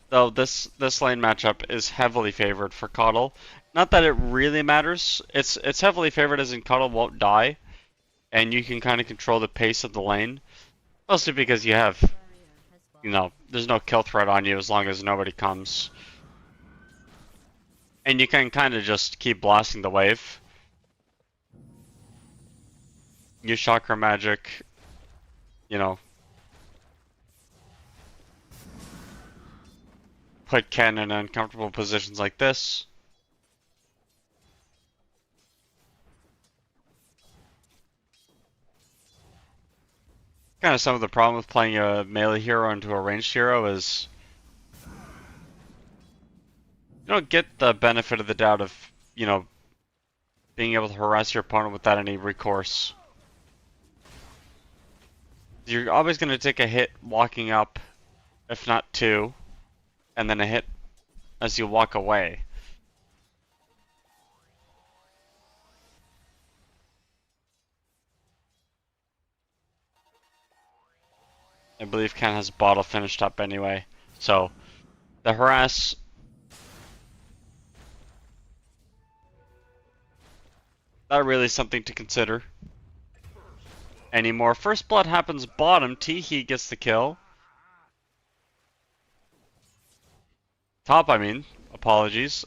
Though this lane matchup is heavily favored for Coddle. Not that it really matters. It's heavily favored as in Coddle won't die, and you can kind of control the pace of the lane. Mostly because you have, you know, there's no kill threat on you as long as nobody comes. And you can kind of just keep blasting the wave. Use chakra magic, you know. Put Ken in uncomfortable positions like this. Kind of some of the problem with playing a melee hero into a ranged hero is you don't get the benefit of the doubt of, you know, being able to harass your opponent without any recourse. You're always going to take a hit walking up, if not two, and then a hit as you walk away. I believe Ken has bottle finished up anyway. So, the harass... Not really something to consider anymore. First blood happens bottom. Teehee gets the kill. Top, I mean. Apologies.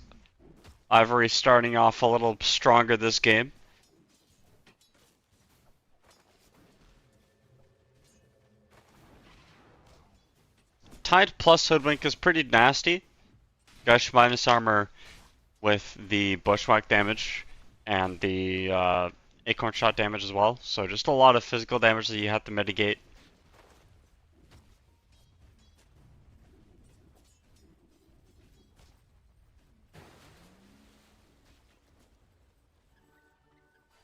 Ivory starting off a little stronger this game. Tide plus Hoodwink is pretty nasty. Gush minus armor with the bushwhack damage and the acorn shot damage as well. So just a lot of physical damage that you have to mitigate.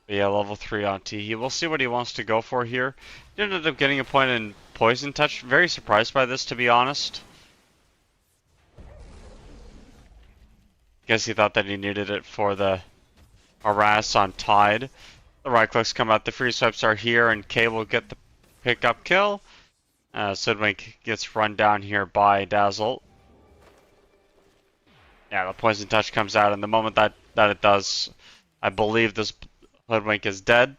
But yeah, level 3 on Teehee. We'll see what he wants to go for here. He ended up getting a point in Poison Touch. Very surprised by this, to be honest. Guess he thought that he needed it for the harass on Tide. The right clicks come out. The free swipes are here, and K will get the pickup kill. Sidwink gets run down here by Dazzle. Yeah, the Poison Touch comes out, and the moment that it does, I believe this Hoodwink is dead.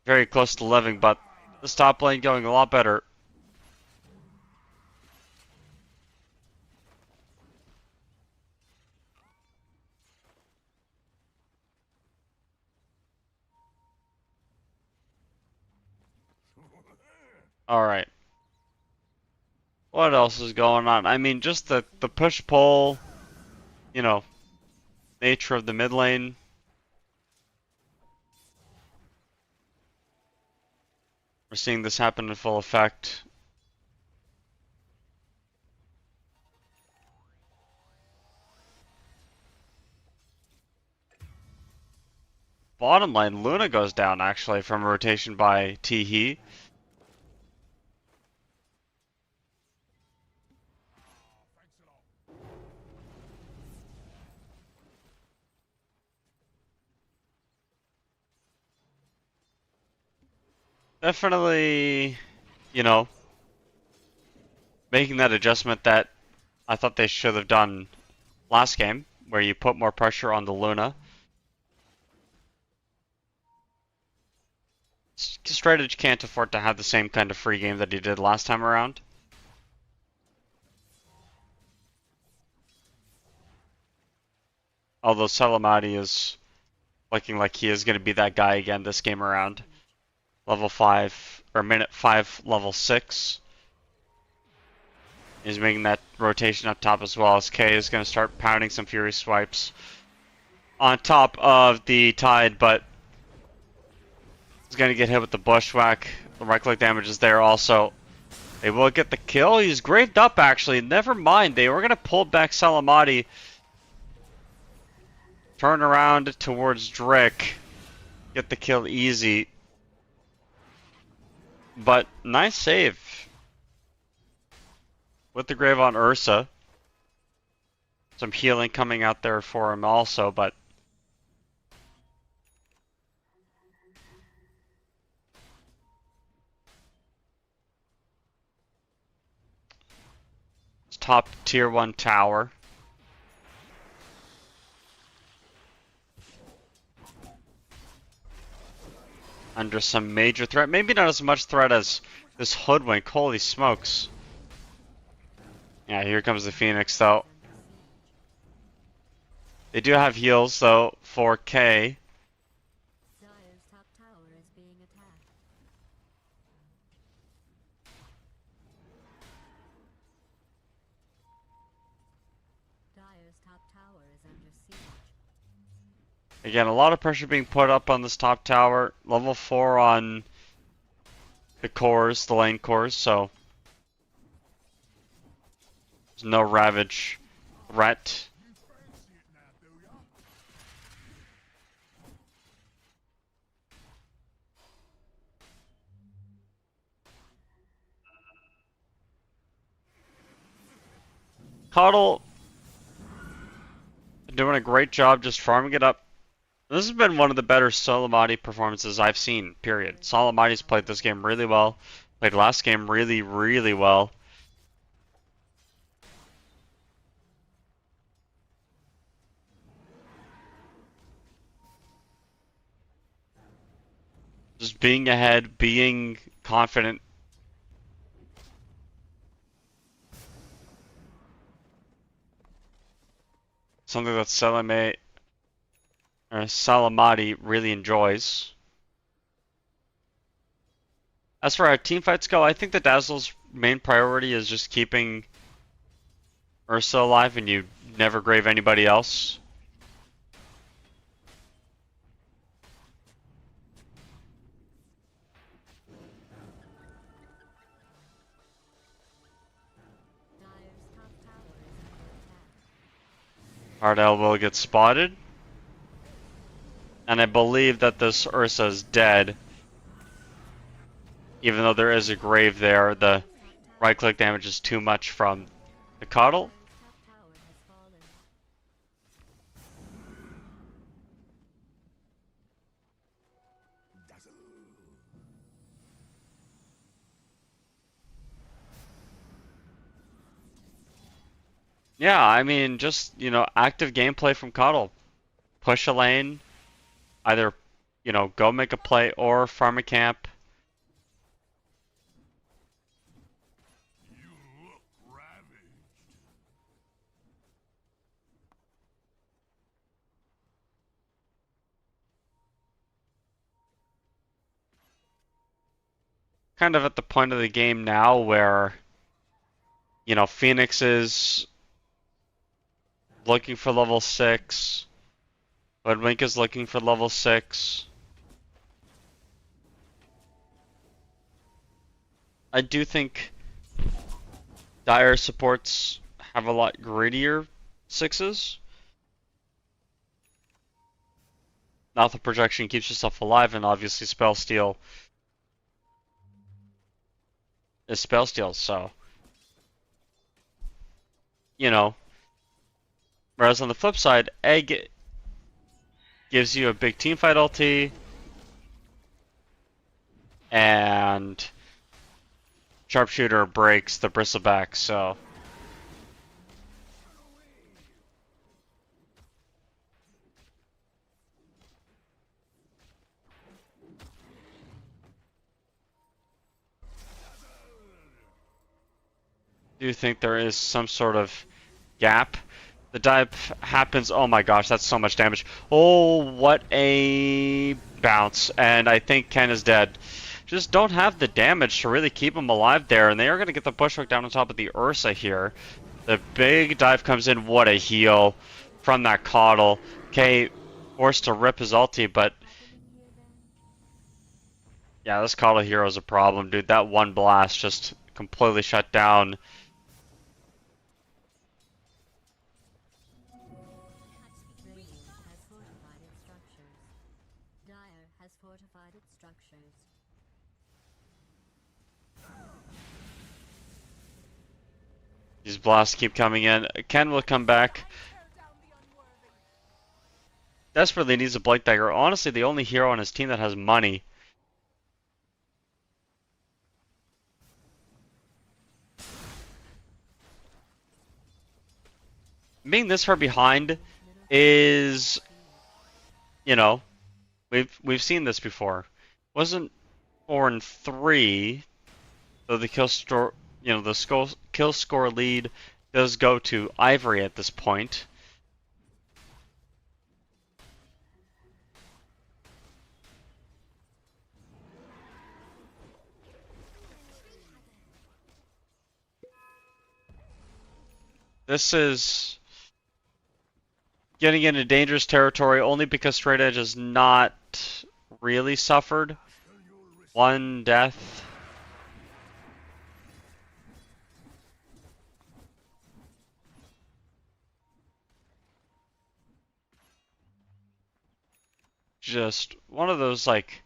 Very close to living, but this top lane going a lot better. Alright. What else is going on? I mean, just the push-pull, you know, nature of the mid lane. We're seeing this happen in full effect. Bottom lane, Luna goes down actually from a rotation by Teehee. Definitely, you know, making that adjustment that I thought they should have done last game, where you put more pressure on the Luna Straight Edge can't afford to have the same kind of free game that he did last time around. Although Salamati is looking like he is going to be that guy again this game around. Level 5, or minute 5, level 6. He's making that rotation up top as well as K is going to start pounding some Fury Swipes on top of the Tide, but he's going to get hit with the Bushwhack. The right-click damage is there also. They will get the kill. He's graved up, actually. Never mind. They were going to pull back Salamati. Turn around towards Drick. Get the kill easy. But nice save. With the grave on Ursa. Some healing coming out there for him also, but it's top tier 1 tower. Under some major threat. Maybe not as much threat as this Hoodwink. Holy smokes. Yeah, here comes the Phoenix though. They do have heals though for K. Dire's top tower is being attacked. Dire's top tower is under siege. Again, a lot of pressure being put up on this top tower. Level 4 on the cores, the lane cores, so there's no Ravage threat. Coddle doing a great job just farming it up. This has been one of the better Salamati performances I've seen, period. Salamati's played this game really well. Played last game really, really well. Just being ahead, being confident. Something that Salamati really enjoys. As for how teamfights go, I think the Dazzle's main priority is just keeping Ursa alive and you never grave anybody else. Dire's top tower is under attack. Ardell will get spotted. And I believe that this Ursa is dead. Even though there is a grave there, the right click damage is too much from the Coddle. Dire's top tower has fallen. Yeah, I mean, just, you know, active gameplay from Coddle. Push a lane, either, you know, go make a play or farm a camp. Kind of at the point of the game now where, you know, Phoenix is looking for level 6. Hoodwink is looking for level 6. I do think Dire supports have a lot greedier 6s. Now the projection keeps yourself alive, and obviously Spell Steal is Spell Steal, so you know. Whereas on the flip side, Egg gives you a big teamfight ulti, and Sharpshooter breaks the Bristleback, so do think there is some sort of gap. The dive happens. Oh my gosh, that's so much damage. Oh, what a bounce. And I think Ken is dead. Just don't have the damage to really keep him alive there. And they are going to get the bushhook down on top of the Ursa here. The big dive comes in. What a heal from that Coddle. Okay, forced to rip his ulti, but yeah, this Coddle hero is a problem, dude. That one blast just completely shut down. Radiant has fortified its structures. Dire has fortified its structures. These blasts keep coming in. Ken will come back. Desperately needs a Blake Dagger. Honestly, the only hero on his team that has money. Being this far behind is, you know, we've seen this before. Wasn't 4 and 3, though the kill score lead does go to Ivory at this point. This is getting into dangerous territory only because Straight Edge has not really suffered. One death. Just one of those, like,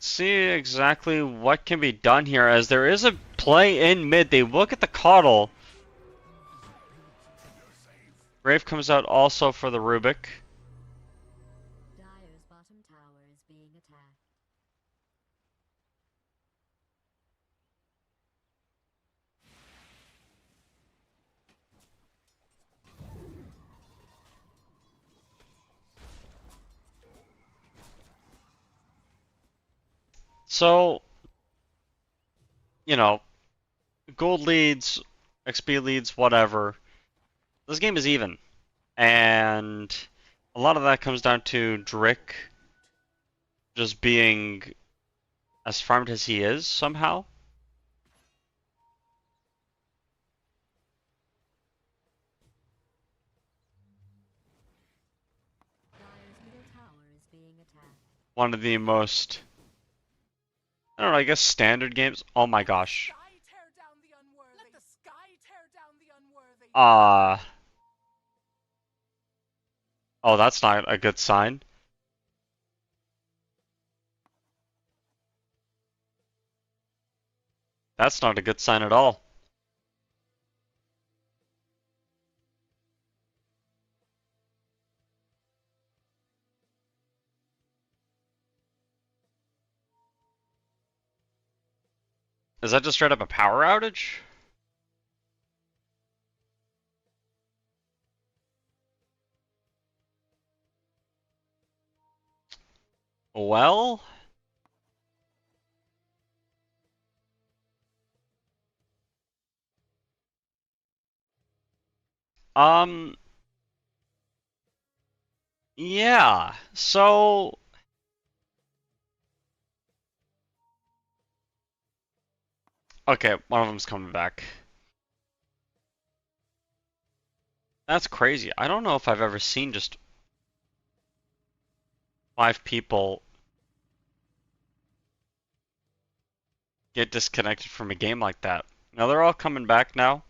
see exactly what can be done here, as there is a play in mid. They look at the Coddle. Grave comes out also for the Rubik. Dire's bottom tower is being attacked. So, you know, gold leads, XP leads, whatever. This game is even. And a lot of that comes down to Drick just being as farmed as he is somehow. Dire's middle tower is being attacked. One of the most, I don't know, I guess standard games. Oh my gosh. Oh, that's not a good sign. That's not a good sign at all. Is that just straight up a power outage? Well, um, yeah. So, okay, one of them's coming back. That's crazy. I don't know if I've ever seen just 5 people get disconnected from a game like that. Now they're all coming back now.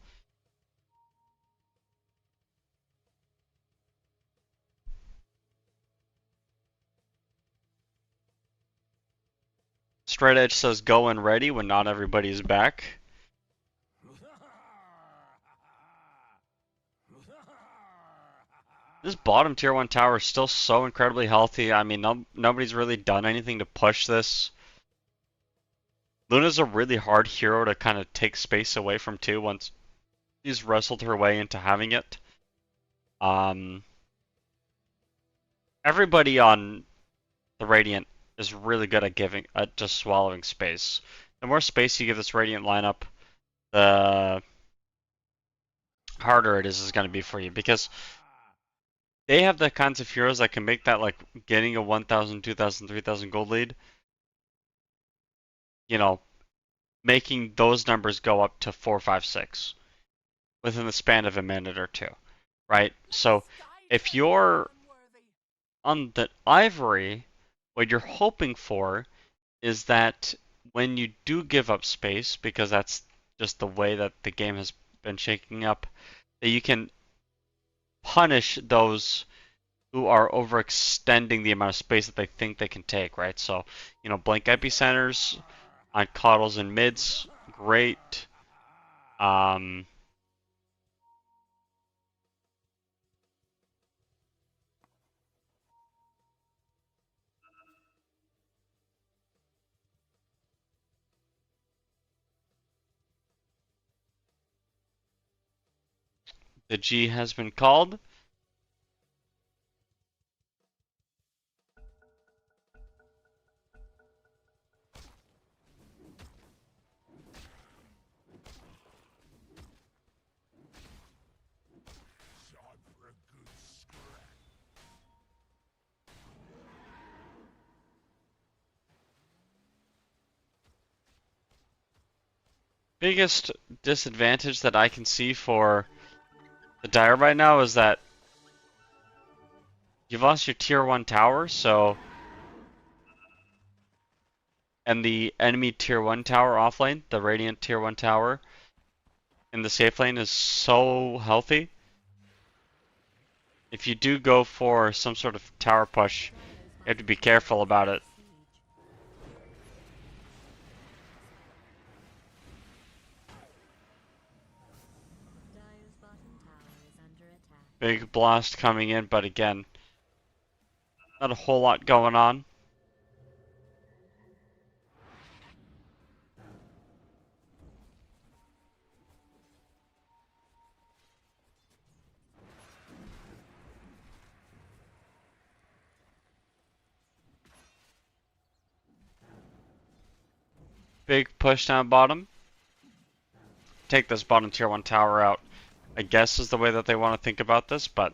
Straight Edge says go and ready when not everybody's back. This bottom tier 1 tower is still so incredibly healthy. I mean, nobody's really done anything to push this. Luna's a really hard hero to kind of take space away from too once She's wrestled her way into having it. Everybody on the Radiant is really good at just swallowing space. The more space you give this Radiant lineup, the harder it is going to be for you, because they have the kinds of heroes that can make that, like, getting a 1,000, 2,000, 3,000 gold lead, you know, making those numbers go up to 4, 5, 6 within the span of a minute or two, right? So if you're on the Ivory, what you're hoping for is that when you do give up space, because that's just the way that the game has been shaking up, that you can punish those who are overextending the amount of space that they think they can take, right? So, you know, blank epicenters on coddles and mids, great. The G has been called. Biggest disadvantage that I can see for the Dire right now is that you've lost your tier 1 tower, so, and the enemy tier 1 tower offlane, the Radiant tier 1 tower in the safe lane is so healthy. If you do go for some sort of tower push, you have to be careful about it. Dire's bottom tower is under attack. Big blast coming in, but again, not a whole lot going on. Big push down bottom. Take this bottom tier 1 tower out, I guess, is the way that they want to think about this, but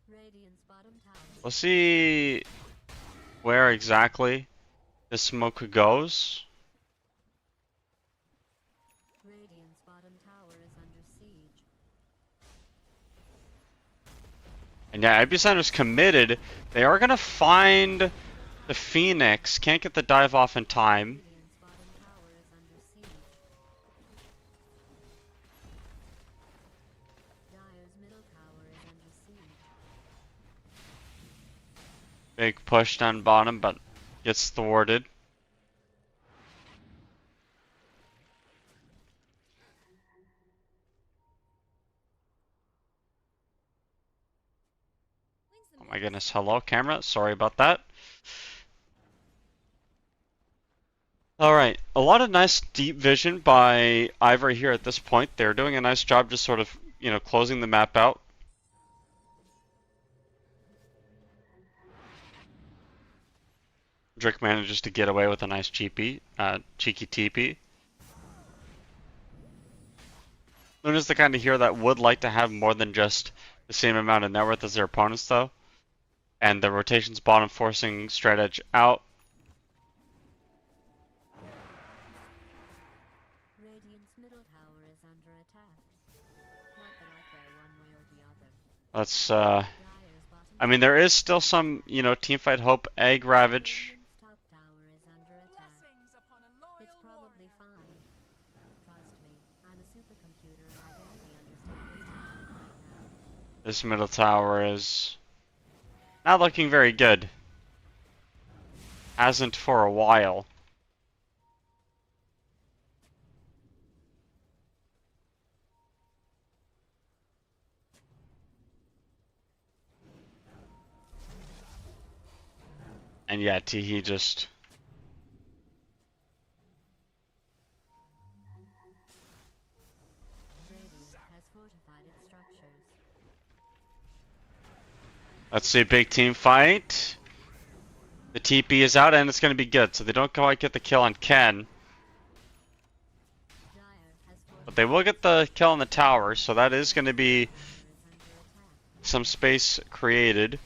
Radiant's bottom tower. we'll see where exactly this smoke goes. Radiant's bottom tower is under siege. And yeah, Epicenter's committed. They are going to find the Phoenix. Can't get the dive off in time. Radiant's bottom tower is under siege. Dire's middle tower is under siege. Big push down bottom, but gets thwarted. Oh my goodness, hello camera, sorry about that. Alright, a lot of nice deep vision by Ivory here at this point. They're doing a nice job just sort of, you know, closing the map out. Drake manages to get away with a nice cheeky TP. Luna's the kind of hero that would like to have more than just the same amount of net worth as their opponents, though. And the rotation's bottom forcing straight edge out. Radiant's middle tower is under attack. Not that I care one way or the other. Let's, Dire's bottom I mean, there is still some, you know, teamfight hope. Egg Ravage. Radiant's top tower is under attack. It's probably fine. Trust me, I'm a supercomputer and I barely understand what's happening right now. This middle tower is not looking very good. Hasn't for a while. And yeah, he just... Radiant has fortified its structures. Let's see, big team fight. The TP is out and it's going to be good, so they don't quite get the kill on Ken. Dire has But they will get the kill on the tower, so that is going to be fortified is under attack. some space created.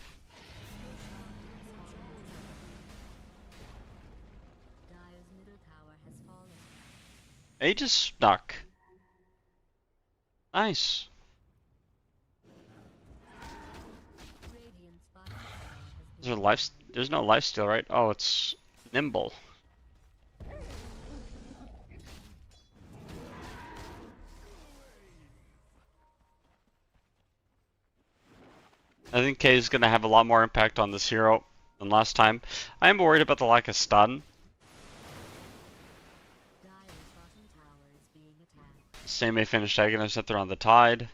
Dire's middle tower has fallen. He just snuck. Nice. Radiant's bottom tower has Is there been life? There's no life steal, right? Oh, it's nimble. I think K is going to have a lot more impact on this hero than last time. I am worried about the lack of stun. Dire's bottom tower is being attacked. Same may finish Agonist if they're on the tide.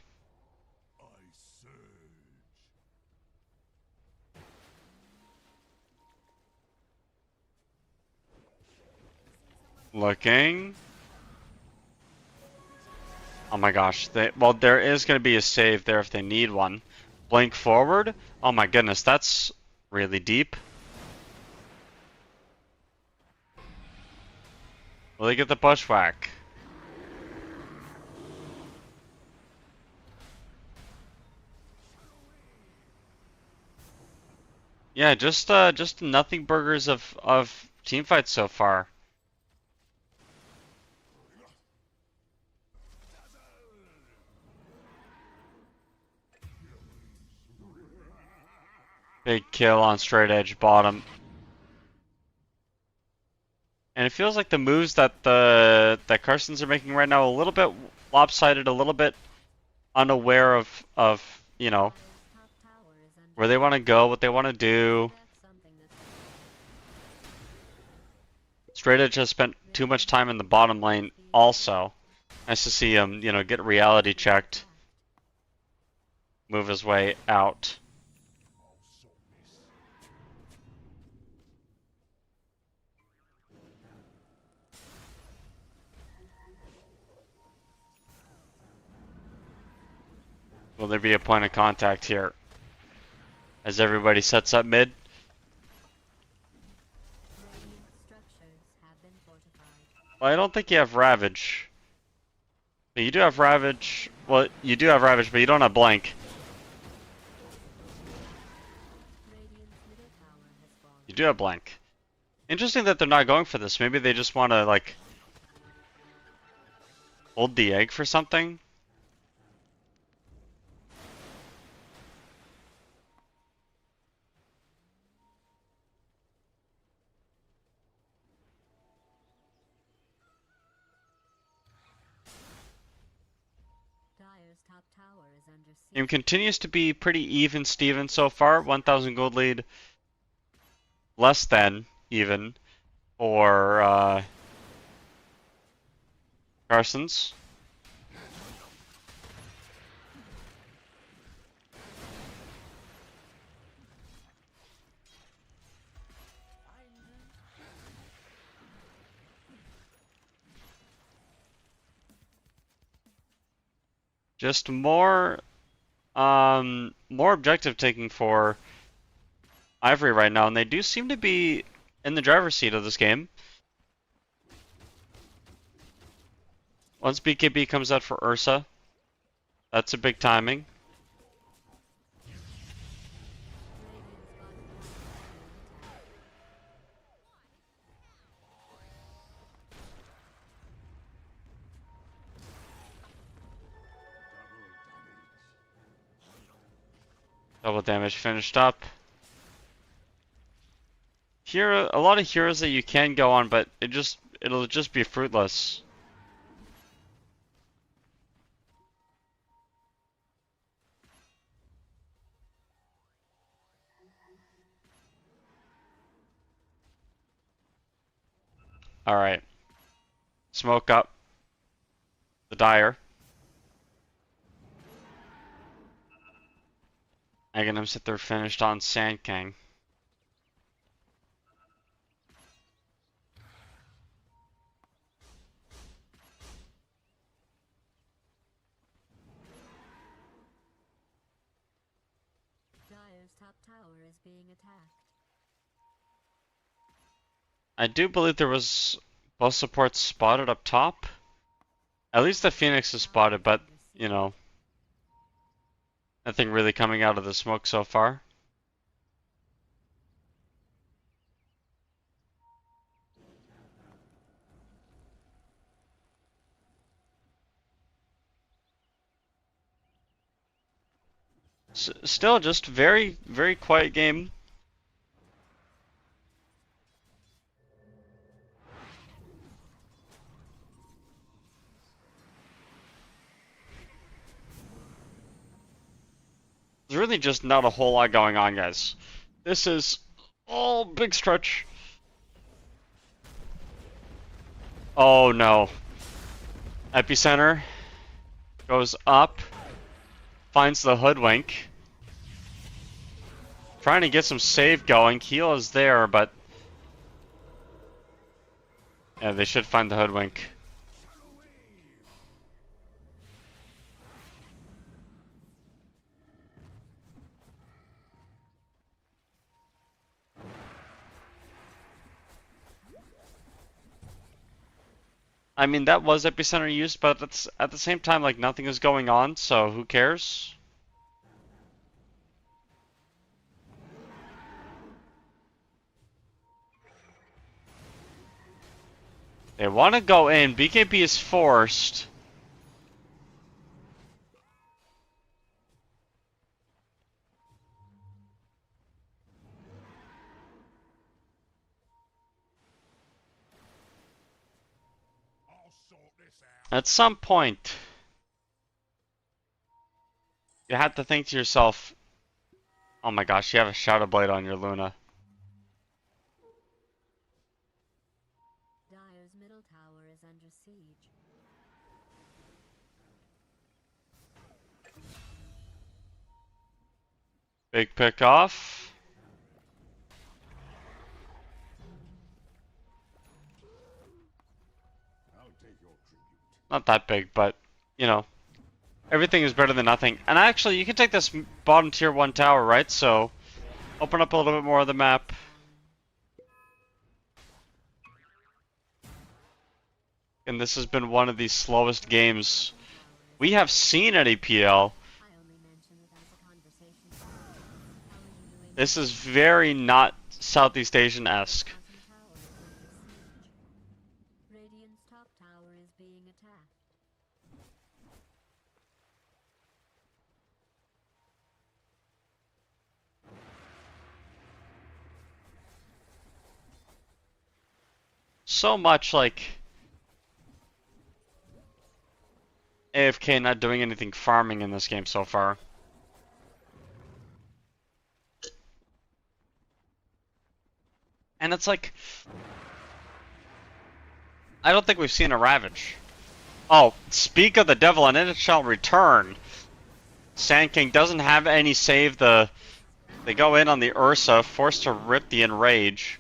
Looking. Oh my gosh. Well, there is going to be a save there if they need one. Blink forward. Oh my goodness, that's really deep. Will they get the bushwhack? Yeah, just nothing burgers of team fights so far. Big kill on straight edge bottom. And it feels like the moves that that Carsons are making right now a little bit lopsided, a little bit unaware of you know, Dire's top tower is under where they want to go, what they want to do. That's something that's Straight edge has spent too much time in the bottom lane also. Nice to see him, you know, get reality checked, move his way out. Will there be a point of contact here? As everybody sets up mid? radiant structures have been fortified. Well, I don't think you have Ravage. But you do have Ravage. Well, you do have Ravage, but you don't have Blank. Radiant's middle tower has fallen. You do have Blank. Interesting that they're not going for this. Maybe they just want to, like, hold the egg for something? Dire's top tower is under siege. Game continues to be pretty even Steven so far. 1,000 gold lead. Less than even for Carsons. Just more objective taking for Ivory right now, and they do seem to be in the driver's seat of this game. Once BKB comes out for Ursa, that's a big timing. Double damage finished up. Here, a lot of heroes that you can go on, but it'll just be fruitless. All right, smoke up the Dire. Aghanim's sit there finished on Sand King. Dire's top tower is being attacked. I do believe there was both supports spotted up top. At least the Phoenix is spotted, but, you know, nothing really coming out of the smoke so far. Still just very, very quiet game. There's really just not a whole lot going on, guys. This is all big stretch. Oh no. Epicenter goes up, finds the hoodwink. Trying to get some save going. Keel is there, but yeah, they should find the hoodwink. I mean, that was Epicenter used, but it's, at the same time, like, nothing is going on, so who cares? They want to go in. BKB is forced. At some point, you have to think to yourself, oh my gosh, you have a Shadow Blade on your Luna. Dire's middle tower is under siege. Big pick off. Not that big, but, you know, everything is better than nothing. And actually, you can take this bottom tier 1 tower, right? So, open up a little bit more of the map. And this has been one of the slowest games we have seen at EPL. I only mentioned it as a conversation. How are you doing? This is very not Southeast Asian-esque. Bottom tower is under siege. Radiant's top tower is being attacked. So much like AFK not doing anything farming in this game so far. And it's like, I don't think we've seen a Ravage. Oh, speak of the devil, and it shall return. Sand King doesn't have any save. They go in on the Ursa, forced to rip the Enrage.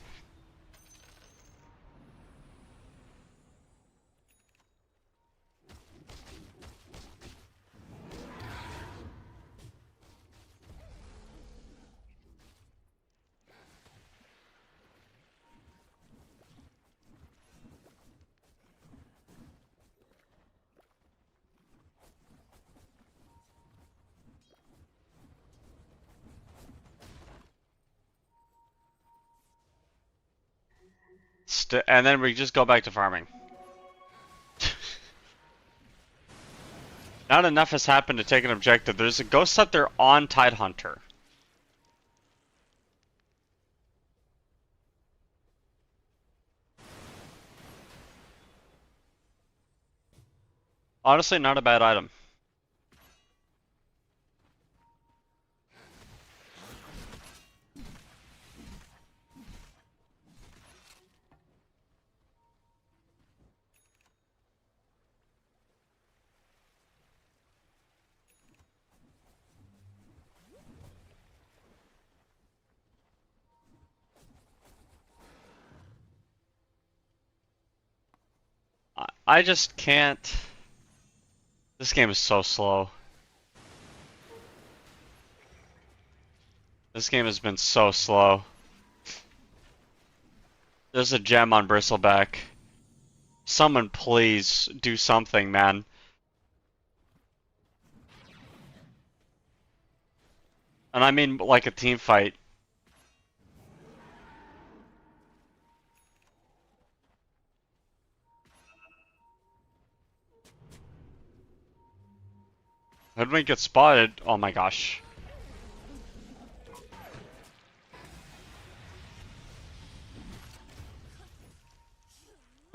And then we just go back to farming. Not enough has happened to take an objective. There's a ghost up there on Tidehunter. Honestly, not a bad item. I just can't. This game is so slow. This game has been so slow. There's a gem on Bristleback. Someone please do something, man. And I mean like a team fight. Hoodwink gets spotted. Oh my gosh.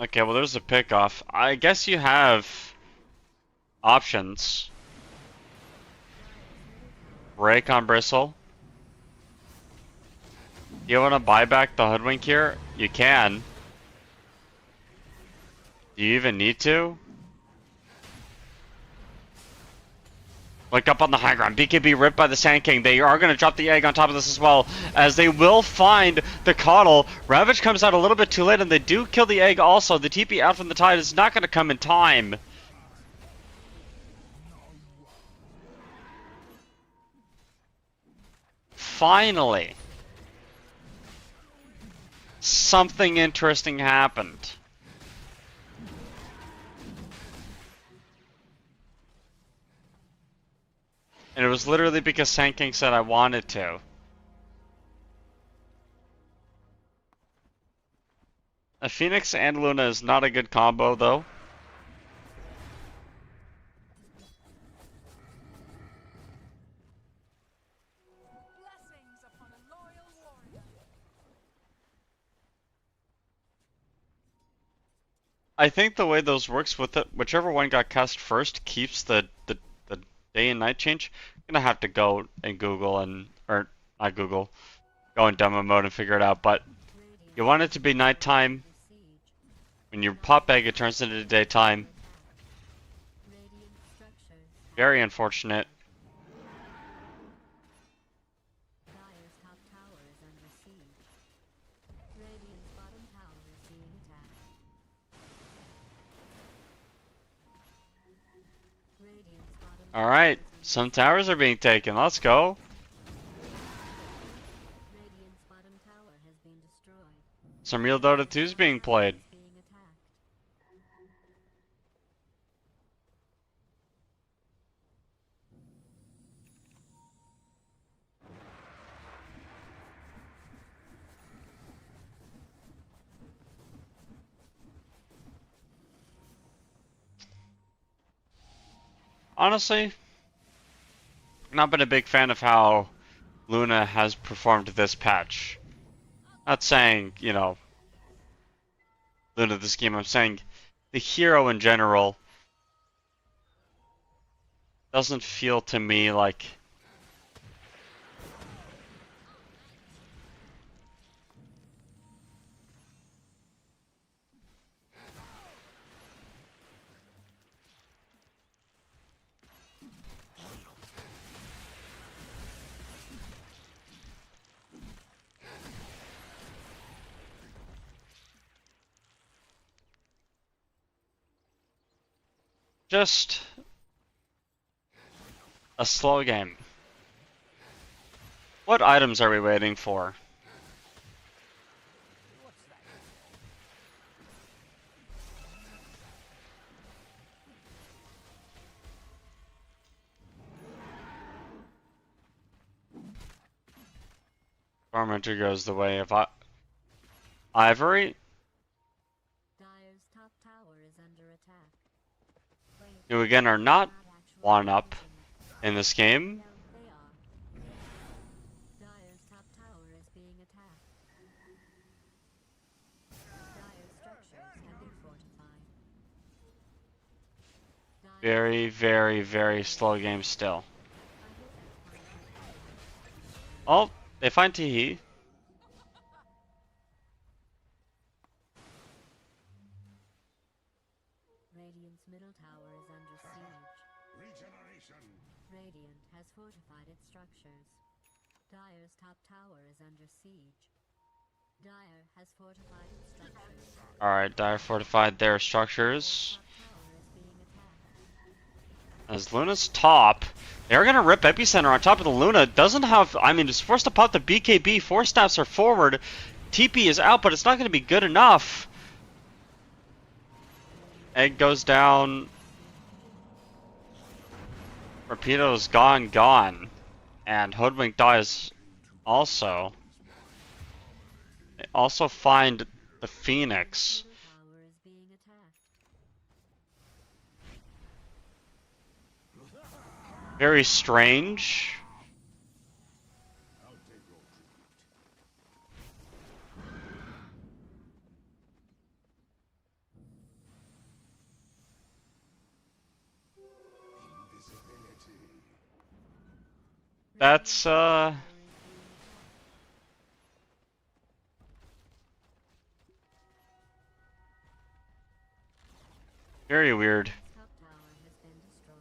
Okay, well there's a pickoff. I guess you have options. Rake on Bristle. You want to buy back the Hoodwink here? You can. Do you even need to? Look up on the high ground. BKB ripped by the Sand King. They are going to drop the egg on top of this as well, as they will find the Coddle. Ravage comes out a little bit too late, and they do kill the egg also. The TP out from the Tide is not going to come in time. Finally, something interesting happened. And it was literally because Sand King said I wanted to. A Phoenix and Luna is not a good combo, though. I think the way those works with it, whichever one got cast first keeps the day and night change. I'm gonna have to go and Google or not Google, go in demo mode and figure it out. But you want it to be nighttime. When you pop egg, it turns into daytime. Very unfortunate. Dire's top tower is under siege. Radiant's bottom tower is being attacked. Radiant's bottom All right, some towers are being taken. Let's go. Radiant's bottom tower has been destroyed. Some real Dota 2 is being played. Is being attacked. Honestly, not been a big fan of how Luna has performed this patch. Not saying, you know, Luna this game, I'm saying the hero in general doesn't feel to me like just a slow game. What items are we waiting for? Tormentor goes the way of Ivory, Dire's top tower is under attack. who again are not 1-up in this game. They are. Dire's top tower is being attacked. Dire's structures have been fortified. Very, very, very slow game still. Oh, they find Teehee. Radiant's middle tower is under siege. Radiant has fortified its structures. Dire's top tower is under siege. Dire has fortified its structures. Alright, Dire fortified their structures. Top tower is being attacked. As Luna's top They're gonna rip Epicenter on top of the Luna. Doesn't have, I mean, it's forced to pop the BKB. 4 snaps are forward. TP is out, but it's not gonna be good enough. Egg goes down. Rapido's gone. And Hoodwink dies also. They also find the Phoenix. Middle tower is being attacked. Very strange. That's very weird Top tower has been destroyed.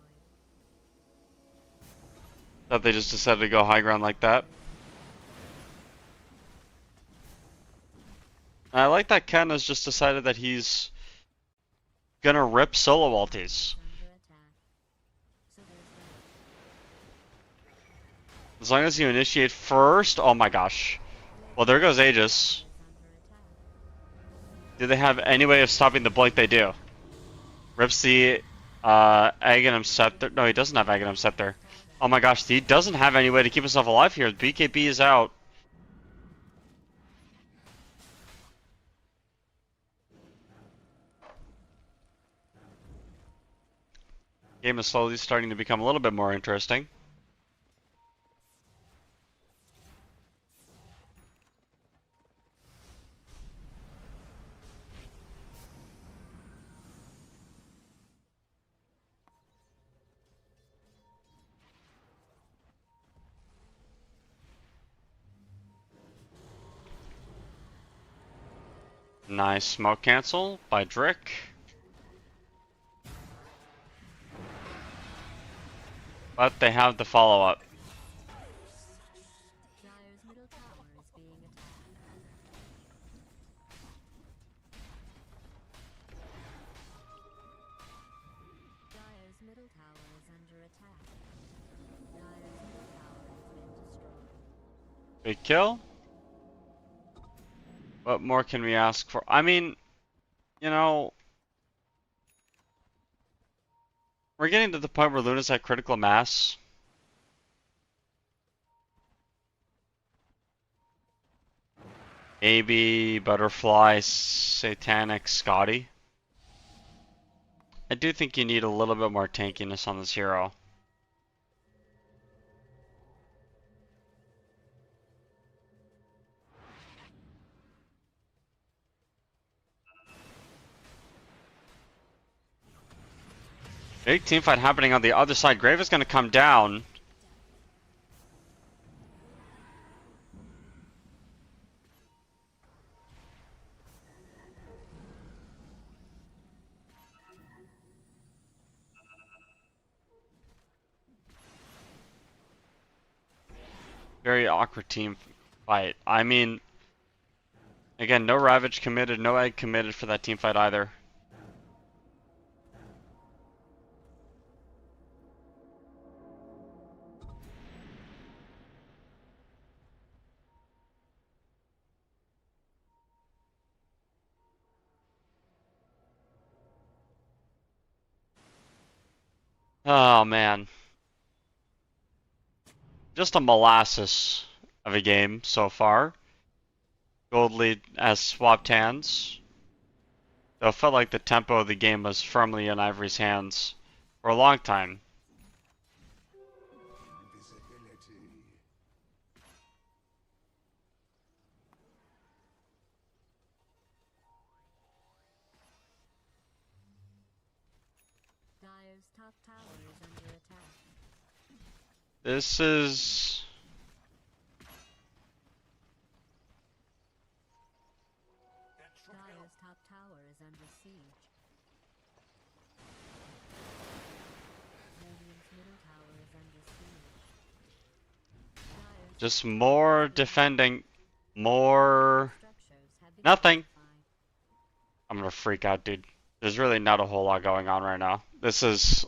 that they just decided to go high ground like that. And I like that Ken has just decided that he's gonna rip solo ultis. Under attack. So there's that. As long as you initiate first. Oh my gosh. Well, there goes Aegis. Under attack. Do they have any way of stopping the blink? They do. Rips the Aghanim Scepter. No, he doesn't have Aghanim Scepter. Oh my gosh, he doesn't have any way to keep himself alive here. BKB is out. Game is slowly starting to become a little bit more interesting. Nice smoke cancel by Drick. But they have the follow-up. Dyer's middle tower is being attacked. Dyer's middle tower is under attack. Dyer's middle tower has been destroyed. Big kill. What more can we ask for? I mean, you know, we're getting to the point where Luna's at critical mass. Maybe Butterfly, Satanic, Scotty. I do think you need a little bit more tankiness on this hero. Big team fight happening on the other side. Grave is going to come down. Very awkward team fight. I mean, again, no Ravage committed, no Egg committed for that team fight either. Oh man. Just a molasses of a game so far. Gold lead has swapped hands. Though it felt like the tempo of the game was firmly in Ivory's hands for a long time. Dyer's top tower is under attack. This is... Dyer's top tower is under siege. Radiant's middle tower is under siege. Dyer's just more defending, more... structures have been Nothing. fortified. I'm gonna freak out, dude. There's really not a whole lot going on right now. This is...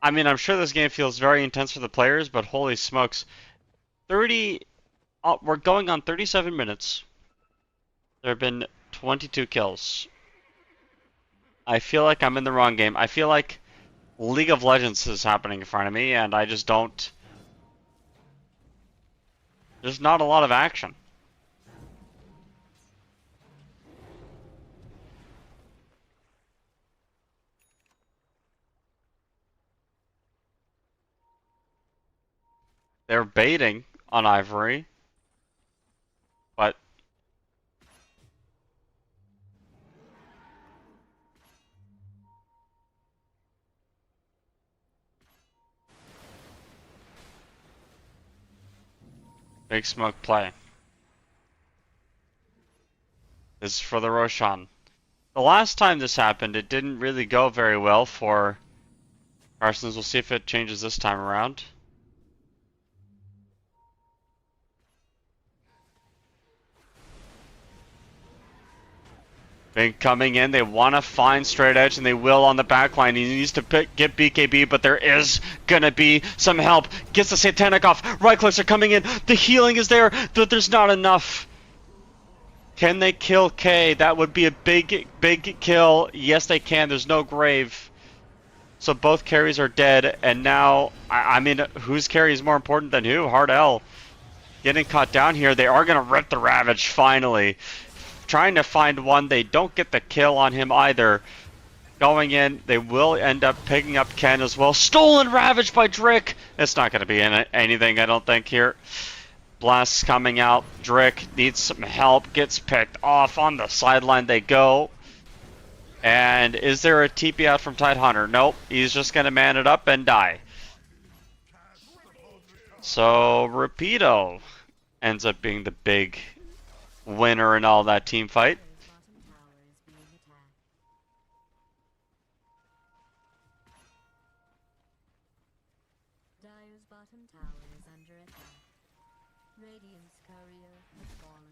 I mean, I'm sure this game feels very intense for the players, but holy smokes. 30... we're going on 37 minutes. There have been 22 kills. I feel like I'm in the wrong game. I feel like League of Legends is happening in front of me, and I just don't... There's not a lot of action. They're baiting on Ivory, but big smoke play. This is for the Roshan. The last time this happened, it didn't really go very well for Parsons. We'll see if it changes this time around. Big coming in, they want to find straight edge, and they will on the back line. He needs to get BKB, but there is gonna be some help. Gets the Satanic off. Right clicks are coming in. The healing is there, but there's not enough. Can they kill K? That would be a big kill. Yes, they can. There's no grave. So both carries are dead, and now, I mean, whose carry is more important than who? Hard L. Getting caught down here. They are gonna rip the Ravage, finally. Trying to find one, they don't get the kill on him either. Going in, they will end up picking up Ken as well. Stolen Ravage by Drick! It's not going to be anything, I don't think, here. Blasts coming out. Drick needs some help, gets picked off. On the sideline they go. And is there a TP out from Tidehunter? Nope, he's just going to man it up and die. So, Rapido ends up being the big winner in all that team fight. Dire's bottom tower is under attack. Radiant's courier has fallen.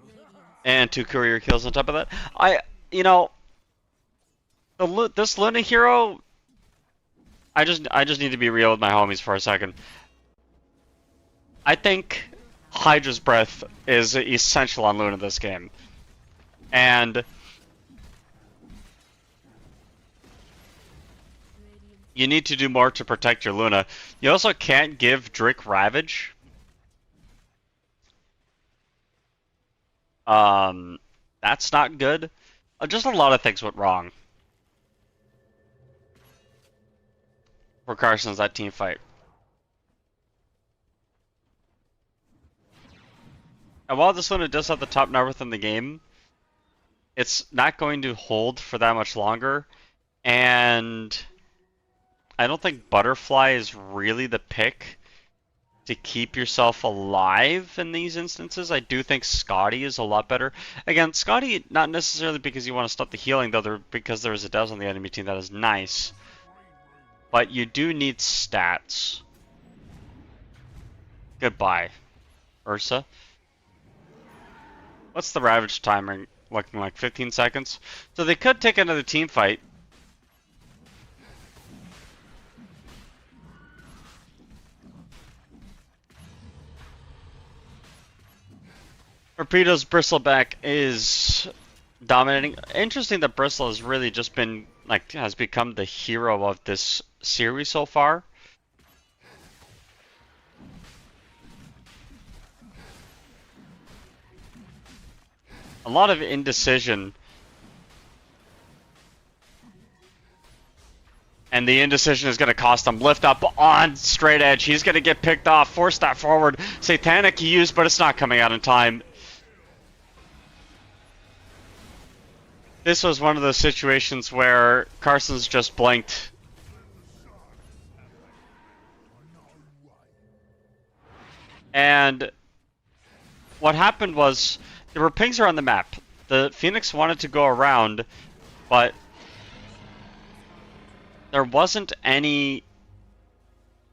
Radiant's And 2 courier kills on top of that. You know, this Luna hero, I just need to be real with my homies for a second. I think Hydra's Breath is essential on Luna this game. And you need to do more to protect your Luna. You also can't give Drick Ravage. That's not good. Just a lot of things went wrong for Carson's that team fight. And while this one does have the top number within the game, it's not going to hold for that much longer. And I don't think Butterfly is really the pick to keep yourself alive in these instances. I do think Scotty is a lot better. Again, Scotty, not necessarily because you want to stop the healing, though, because there is a Dez on the enemy team. That is nice. But you do need stats. Goodbye, Ursa. What's the Ravage timer looking like? 15 seconds? So they could take another team fight. Rapido's Bristleback is dominating. Interesting that Bristle has really just been, like, has become the hero of this series so far. A lot of indecision. And the indecision is going to cost him. Lift up on straight edge. He's going to get picked off. Force that forward. Satanic he used, but it's not coming out in time. This was one of those situations where Carson's just blinked. And what happened was, there were pings around the map. The Phoenix wanted to go around, but there wasn't any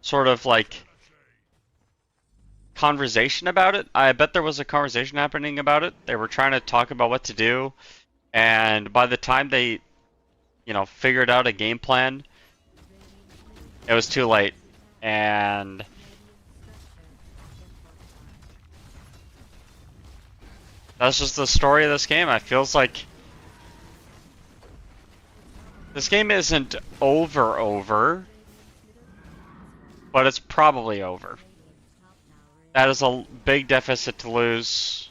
sort of like conversation about it. I bet there was a conversation happening about it. They were trying to talk about what to do, and by the time they, you know, figured out a game plan, It was too late. And that's just the story of this game. It feels like this game isn't over, but it's probably over. That is a big deficit to lose.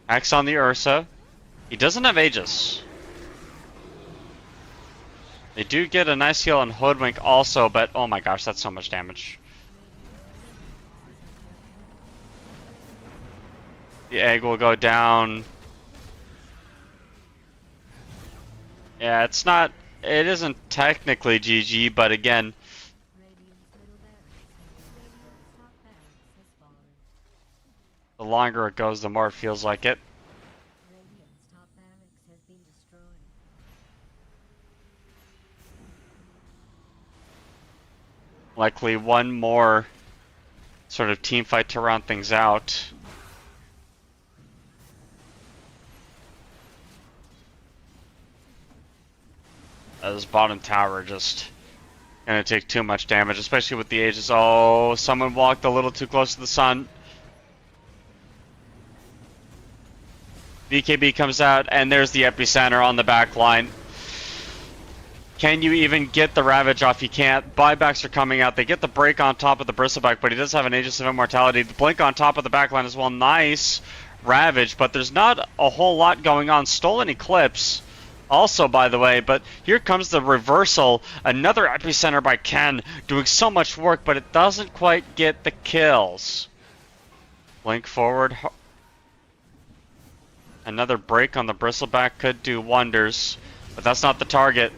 Axe on the Ursa. He doesn't have Aegis. They do get a nice heal on Hoodwink also, but oh my gosh, that's so much damage. The egg will go down. Yeah, it isn't technically GG, but again, the longer it goes, the more it feels like it. Likely one more sort of team fight to round things out. This bottom tower just gonna take too much damage, especially with the Aegis. Oh, someone walked a little too close to the sun. BKB comes out, and there's the epicenter on the back line. Can you even get the Ravage off? You can't. Buybacks are coming out. They get the break on top of the Bristleback, but he does have an Aegis of Immortality. The blink on top of the backline as well. Nice Ravage, but there's not a whole lot going on. Stolen Eclipse also, by the way, but here comes the reversal. Another epicenter by Ken, doing so much work, but it doesn't quite get the kills. Blink forward. Another break on the Bristleback could do wonders, but that's not the target.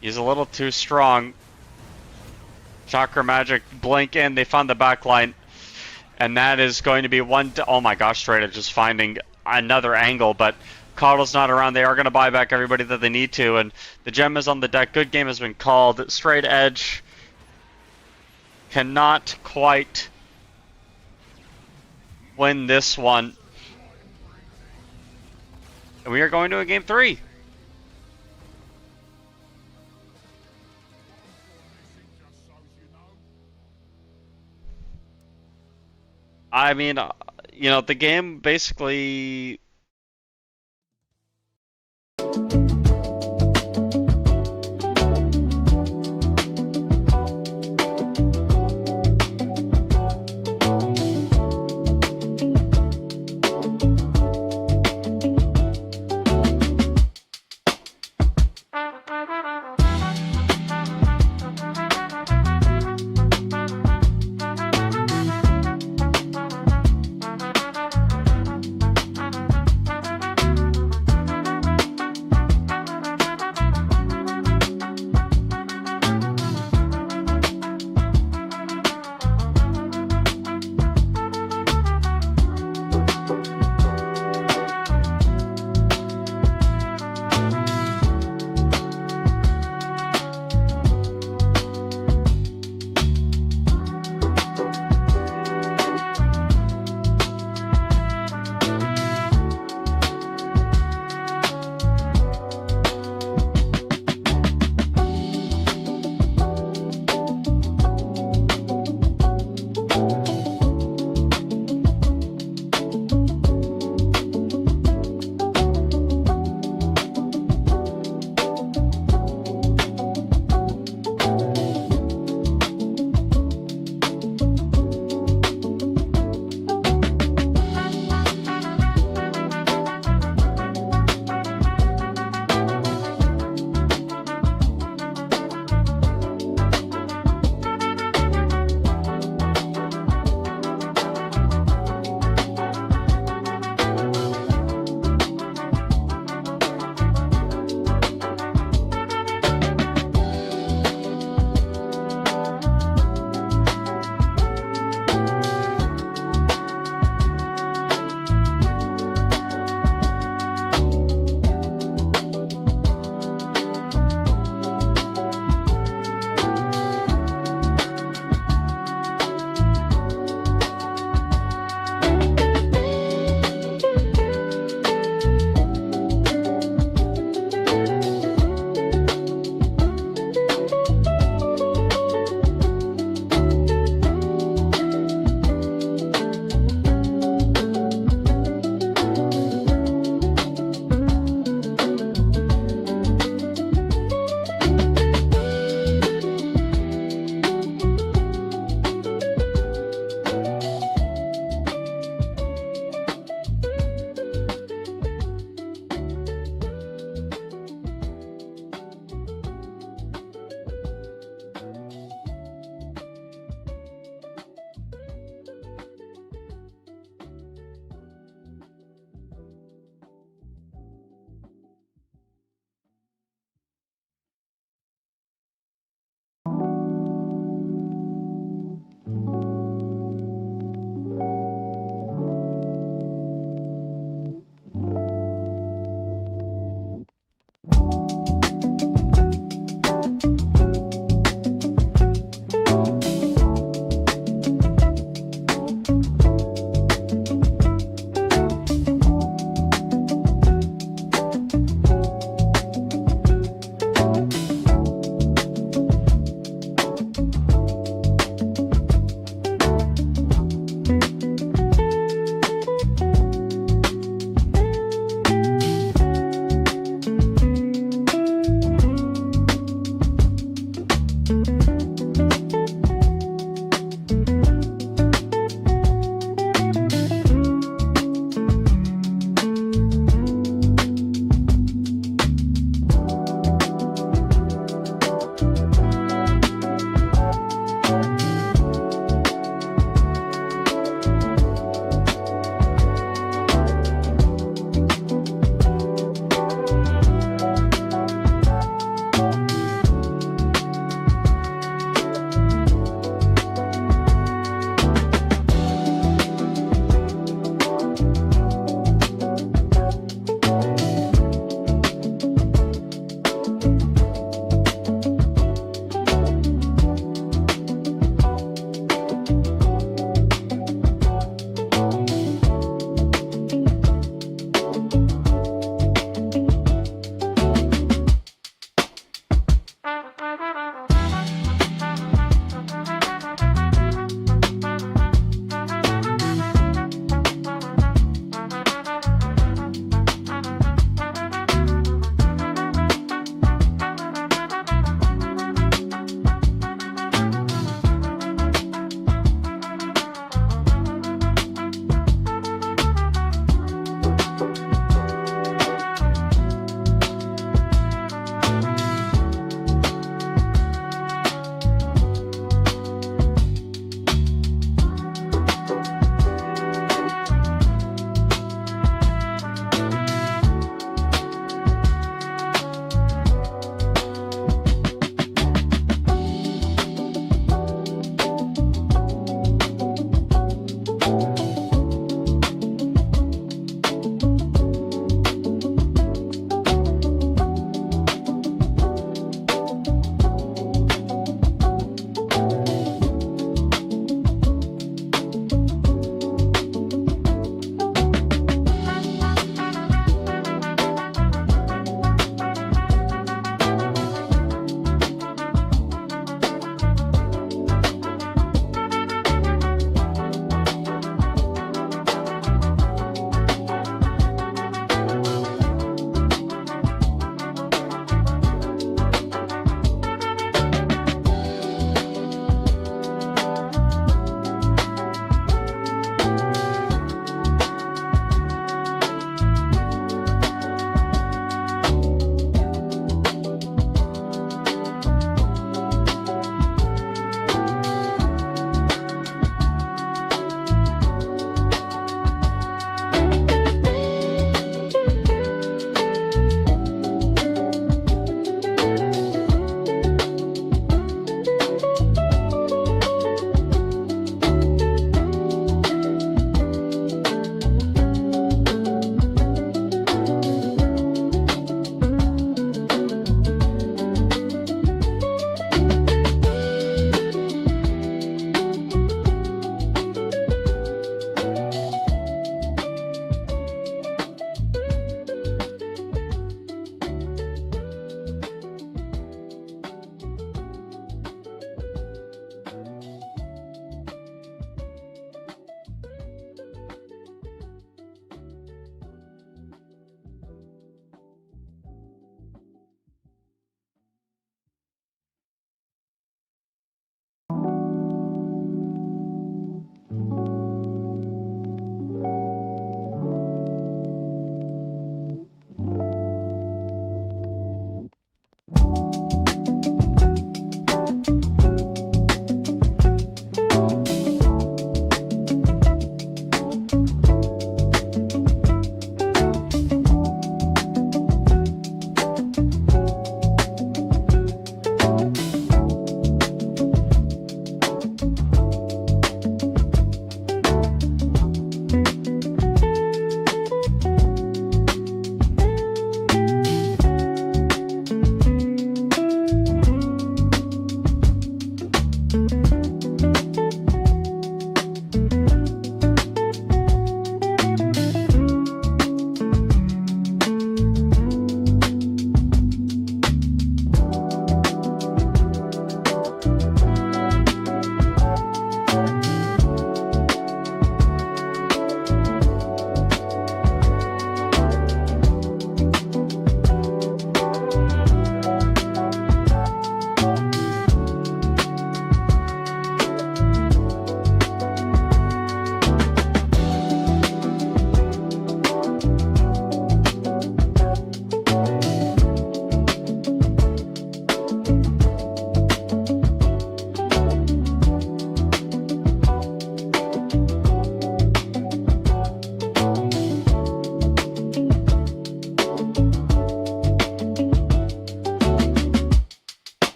He's a little too strong. Chakra Magic, blink in, they found the backline. And that is going to be one, oh my gosh, Strata just finding another angle, but Coddle's not around. They are going to buy back everybody that they need to, and the gem is on the deck. Good game has been called. Straight Edge cannot quite win this one. And we are going to a game 3. I mean, you know, the game basically...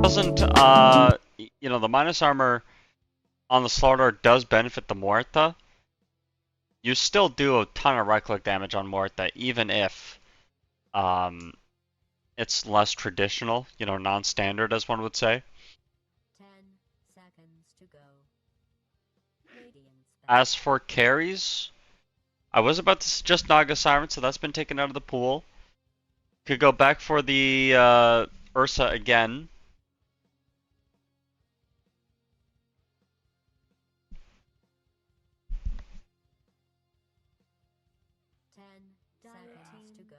doesn't, you know, the minus armor on the Slaughter does benefit the Muerta. You still do a ton of right-click damage on Muerta, even if it's less traditional, you know, non-standard, as one would say. 10 seconds to go. Radiance As for carries, I was about to suggest Naga Siren, so that's been taken out of the pool. Could go back for the Ursa again. seconds to go.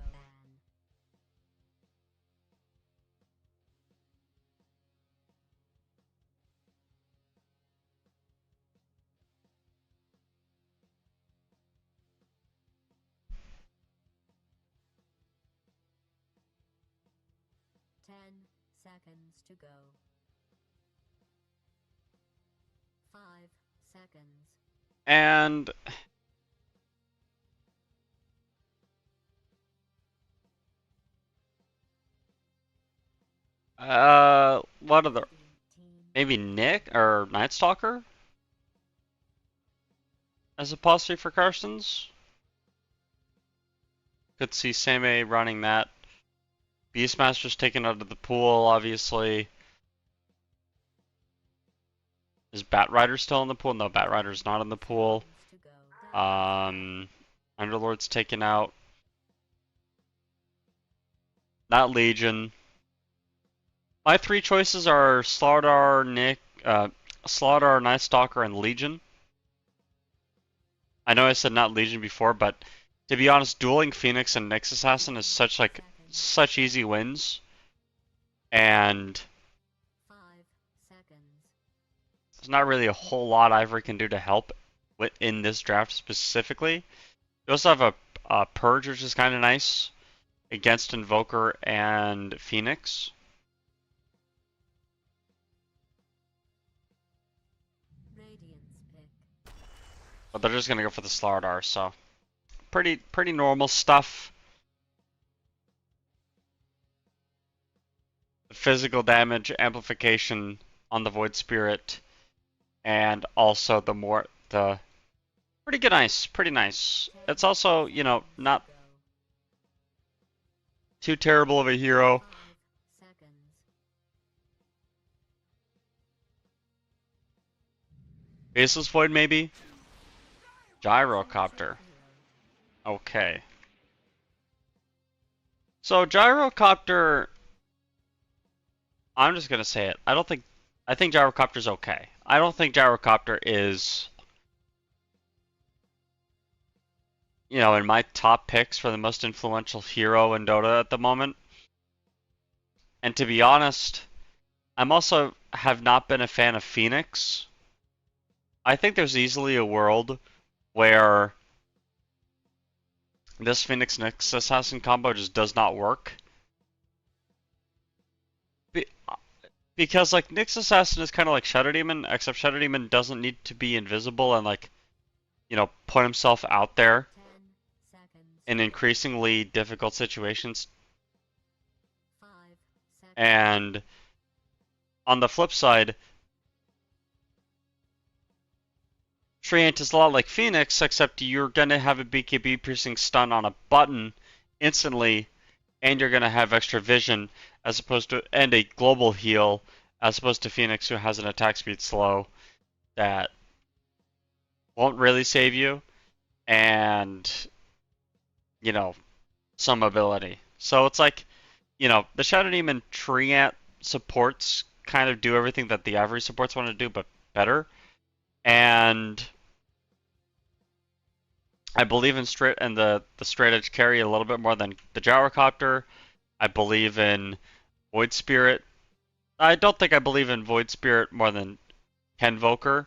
Ban. Seconds to go. 5 seconds. And what other? 15. Maybe Nick or Night Stalker as a possibility for Carstens. Could see Same running that. Beastmaster's taken out of the pool, obviously. Is Batrider still in the pool? No, Batrider's not in the pool. Seconds to go. Underlord's taken out. Not Legion. My three choices are Slardar, Nick, Slardar, Night Stalker, and Legion. I know I said not Legion before, but to be honest, dueling Phoenix and Nyx Assassin is such easy wins, and 5 seconds. there's not really a whole lot Ivory can do to help in this draft specifically. You also have a Purge, which is kind of nice against Invoker and Phoenix. Radiance pick. But they're just gonna go for the Slardar, so pretty normal stuff. The physical damage amplification on the Void Spirit, and also the pretty nice. It's also, you know, not Go. too terrible of a hero. 5 seconds. Baseless Void maybe. Gyrocopter. Hero. Okay. So Gyrocopter, I'm just gonna say it. I think Gyrocopter's okay. I don't think Gyrocopter is, you know, in my top picks for the most influential hero in Dota at the moment. And to be honest, I'm also have not been a fan of Phoenix. I think there's easily a world where this Phoenix Nyx Assassin combo just does not work. Because like Nyx Assassin is kind of like Shadow Demon, except Shadow Demon doesn't need to be invisible and like, you know, put himself out there 10 seconds. in increasingly difficult situations. 5 seconds. And on the flip side, Treant is a lot like Phoenix, except you're gonna have a BKB piercing stun on a button instantly, and you're gonna have extra vision as opposed to, and a global heal as opposed to Phoenix, who has an attack speed slow that won't really save you, and, you know, some ability. So it's like, you know, the Shadow Demon Treant supports kind of do everything that the Ivory supports want to do, but better. And I believe in the straight edge carry a little bit more than the Gyrocopter. I believe in Void Spirit. I don't think I believe in Void Spirit more than Kenvoker.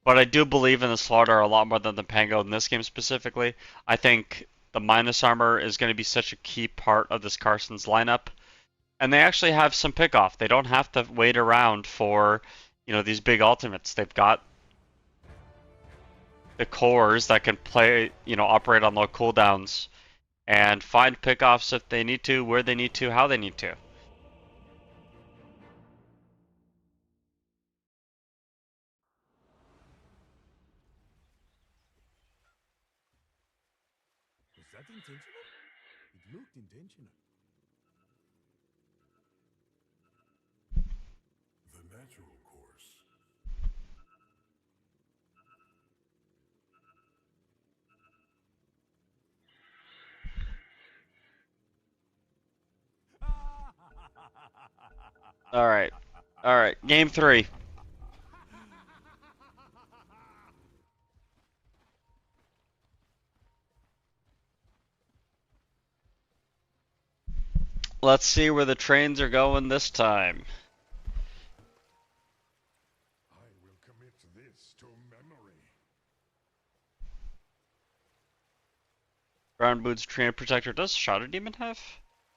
But I do believe in the Slaughter a lot more than the Pango in this game specifically. I think the minus armor is going to be such a key part of this Carson's lineup. And they actually have some pickoff. They don't have to wait around for, you know, these big ultimates. They've got the cores that can play, you know, operate on low cooldowns and find pickoffs if they need to, where they need to, how they need to. The natural course. Alright. Alright, game 3. Let's see where the trains are going this time. I will commit this to memory. Brown Boots Train Protector. Does Shadow Demon have?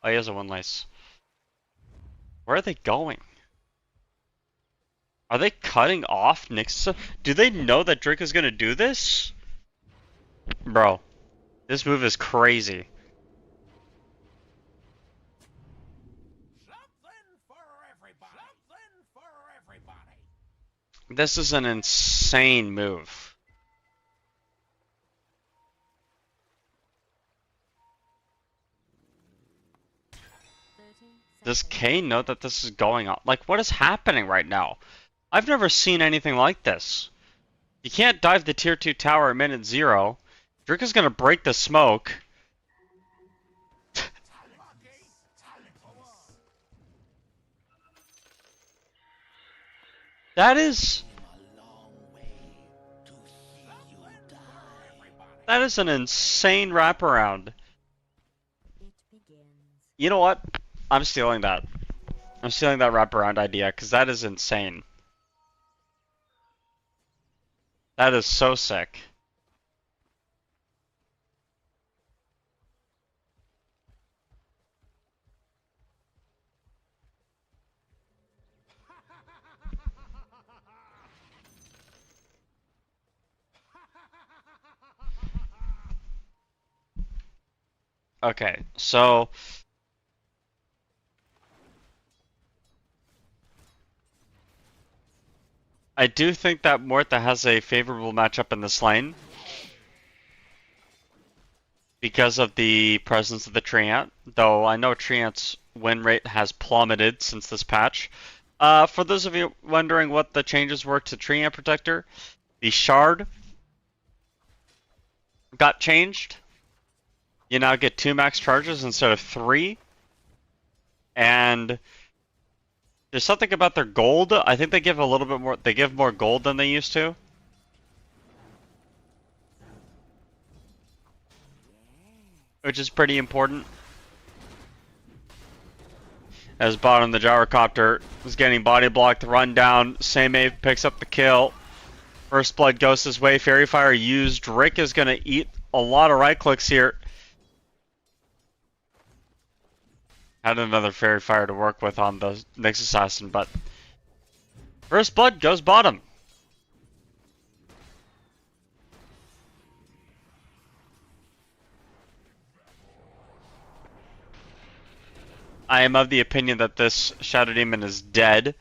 Oh, he has a one lace. Where are they going? Are they cutting off Nyx? Do they know that Drake is gonna do this? Bro, this move is crazy. This is an insane move. 30 Does seconds. Kane know that this is going on? Like, what is happening right now? I've never seen anything like this. You can't dive the tier 2 tower at minute 0. Drake is gonna break the smoke. That is an insane wraparound. It begins. You know what? I'm stealing that. I'm stealing that wraparound idea because that is insane. That is so sick. Okay, so I do think that Morta has a favorable matchup in this lane because of the presence of the Treant, though I know Treant's win rate has plummeted since this patch. For those of you wondering what the changes were to Treant Protector, the Shard got changed. You now get 2 max charges instead of 3. And there's something about their gold. I think they give a little bit more. They give more gold than they used to. Which is pretty important. As bottom, the gyrocopter is getting body blocked, run down. Same picks up the kill. First blood goes his way. Fairy Fire used. Rick is going to eat a lot of right clicks here. Had another Fairy Fire to work with on the Nyx Assassin, but first blood goes bottom. I am of the opinion that this Shadow Demon is dead.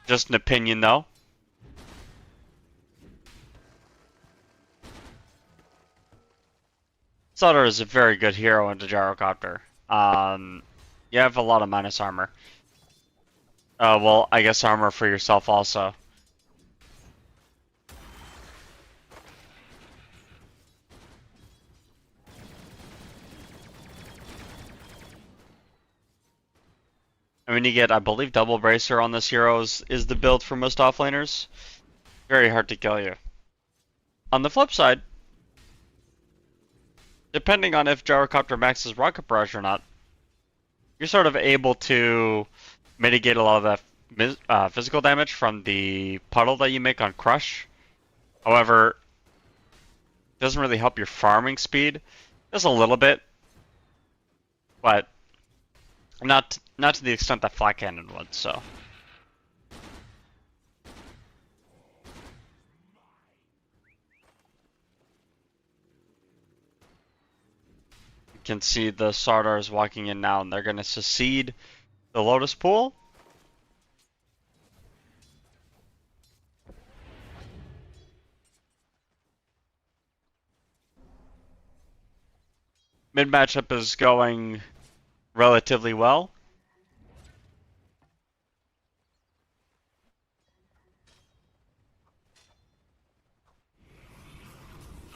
Just an opinion, though. Sutter is a very good hero into Gyrocopter. You have a lot of minus armor. Well, I guess armor for yourself also. I mean, you get, I believe, double bracer on this hero is the build for most offlaners. Very hard to kill you. On the flip side, depending on if Gyrocopter maxes Rocket Barrage or not, you're sort of able to mitigate a lot of that physical damage from the puddle that you make on Crush. However, it doesn't really help your farming speed. Just a little bit, but not to the extent that Flat Cannon would, so. You can see the Sardars walking in now, and they're going to secede the Lotus Pool. Mid matchup is going relatively well.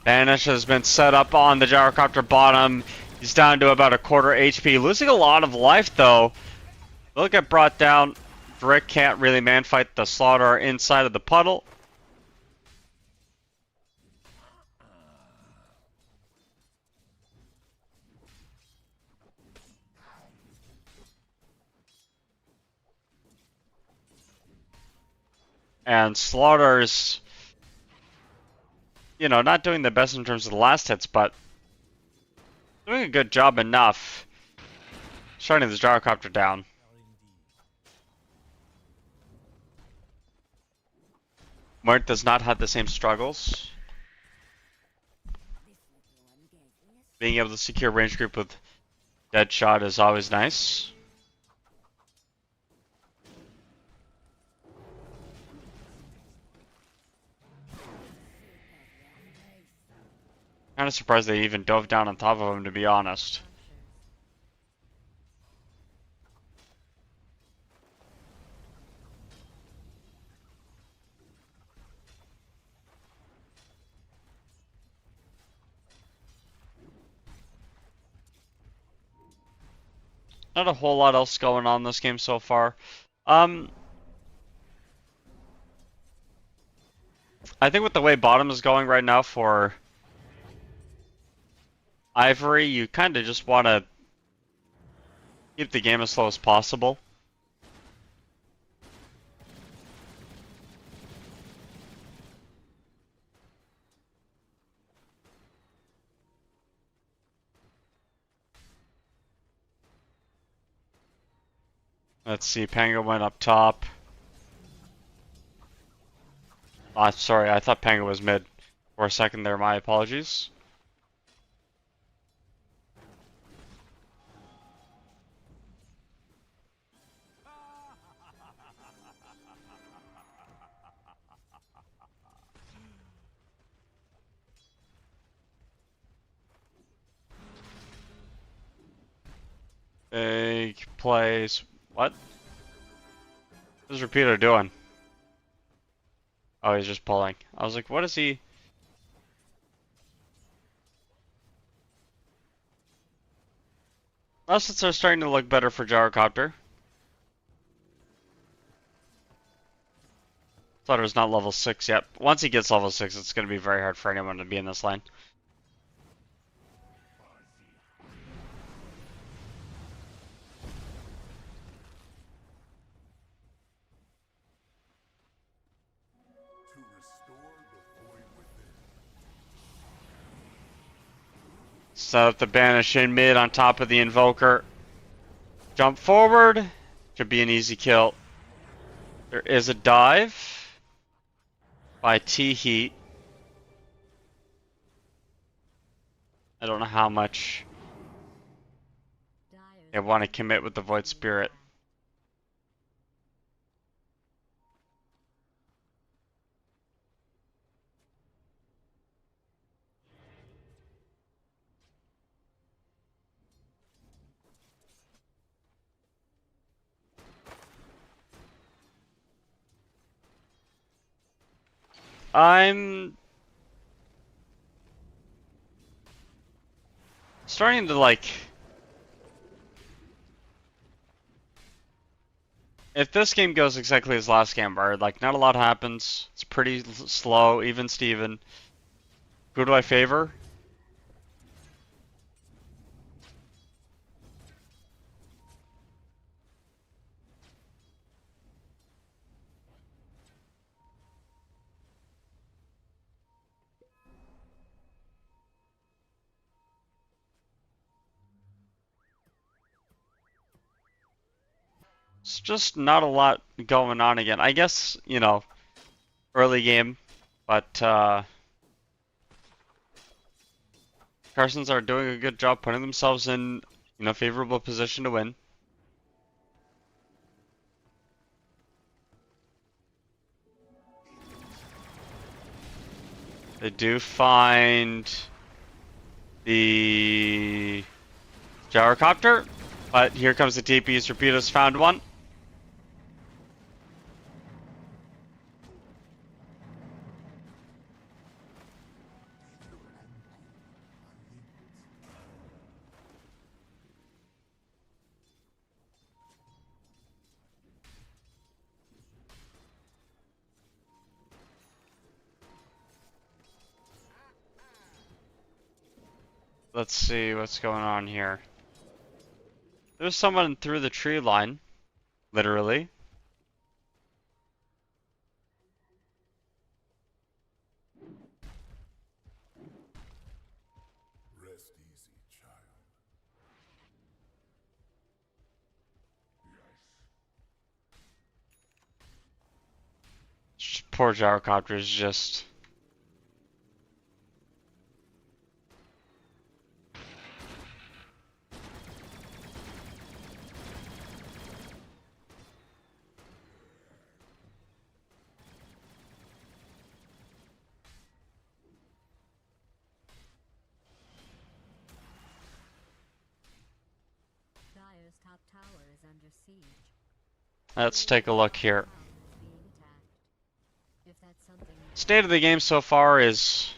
Banish has been set up on the gyrocopter bottom. He's down to about a quarter HP, losing a lot of life though. They'll get brought down. Brick can't really man-fight the Slaughter inside of the puddle. And Slaughter's, you know, not doing the best in terms of the last hits, but doing a good job enough shutting the gyrocopter down. Mort does not have the same struggles. Being able to secure range group with dead shot is always nice. Kind of surprised they even dove down on top of him, to be honest. Not a whole lot else going on in this game so far. I think with the way bottom is going right now for Ivory, you kind of just want to keep the game as slow as possible. Let's see, Pango went up top. Sorry, I thought Pango was mid for a second there, my apologies. Big plays. What? What is Repeater doing? Oh, he's just pulling. I was like, what is he? Assets are starting to look better for Gyrocopter. Thought it was not level 6 yet. Once he gets level 6, it's going to be very hard for anyone to be in this lane. Set up the Banish in mid on top of the Invoker. Jump forward. Should be an easy kill. There is a dive by T-Heat. I don't know how much they want to commit with the Void Spirit. I'm starting to like, if this game goes exactly as last game, where like not a lot happens, it's pretty slow, even Steven. Who do I favor? It's just not a lot going on again. I guess, you know, early game, but Carsons are doing a good job putting themselves in, you know, favorable position to win. They do find the gyrocopter, but here comes the TP's torpedoes. Found one. Let's see what's going on here. There's someone through the tree line, literally. Rest easy, child. Poor gyrocopter is just... Dyer's top tower is under siege. Let's take a look here. Tower is being attacked. If that's something you State of the game so far is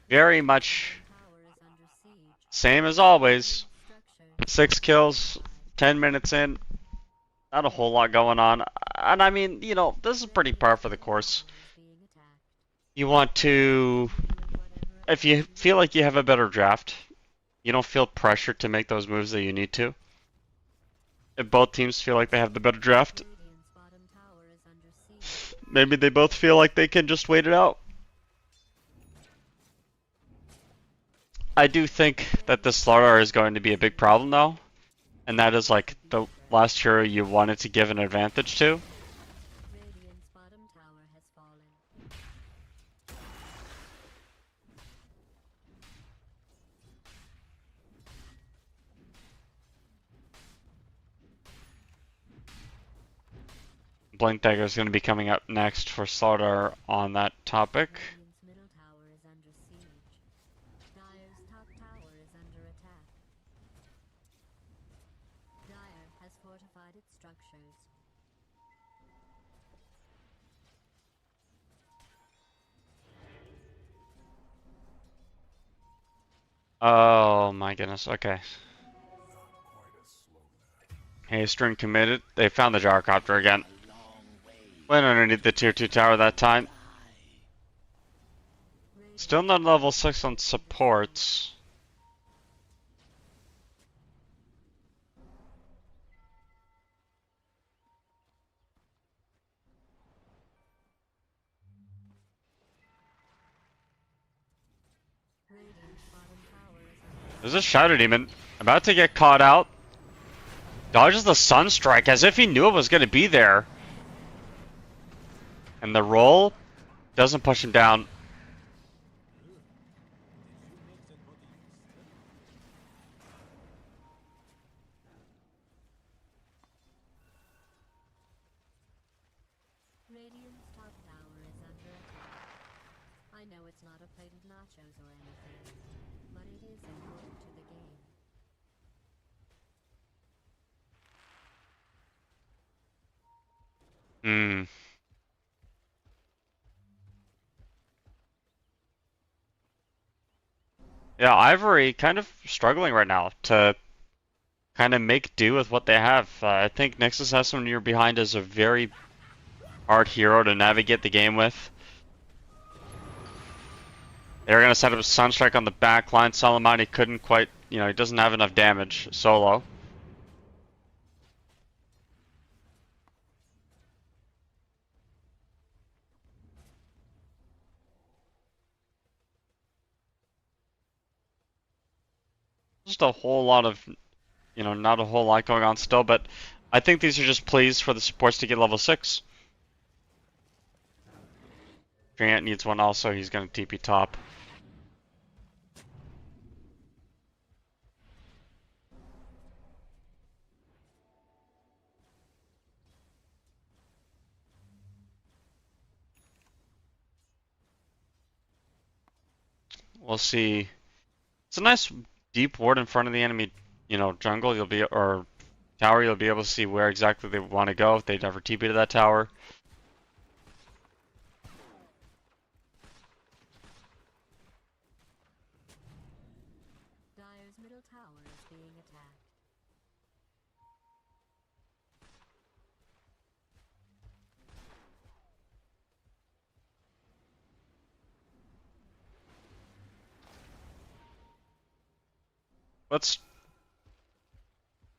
very much tower is under siege. same as always. Structure 6 kills, 10 minutes in. Not a whole lot going on. And I mean, you know, this is pretty par for the course. tower is being attacked. You want to, Doing whatever if you feel like you have a better draft, you don't feel pressured to make those moves that you need to. If both teams feel like they have the better draft, Radiant's bottom tower is under siege. maybe they both feel like they can just wait it out. I do think that the slaughter is going to be a big problem though. And that is like the last hero you wanted to give an advantage to. Radiant's bottom tower has fallen. Blink Dagger is going to be coming up next for slaughter on that topic. Radiant's middle tower is under siege. Dyer's top tower is under attack. Dyer has fortified its structures. Oh my goodness, okay. Hey, string committed. They found the gyrocopter again. Went underneath the tier 2 tower that time. Still not level 6 on supports. Radiant's bottom tower is under There's a Shadow Demon about to get caught out. Dodges the Sunstrike as if he knew it was going to be there. And the roll doesn't push him down. Radiant's top tower is under attack. I know it's not a plate of nachos or anything, but it is important to the game. Hmm. Yeah, Ivory kind of struggling right now to kind of make do with what they have. I think Nexus has someone you're behind is a very hard hero to navigate the game with. They're going to set up a Sunstrike on the back line. Salamani couldn't quite, you know, he doesn't have enough damage solo. Just a whole lot of, you know, not a whole lot going on still, but I think these are just plays for the supports to get level 6. Grant needs one also, he's going to TP top. We'll see. It's a nice deep ward in front of the enemy, you know, jungle, you'll be, or tower, you'll be able to see where exactly they want to go if they never TP to that tower. Dire's middle tower is being attacked.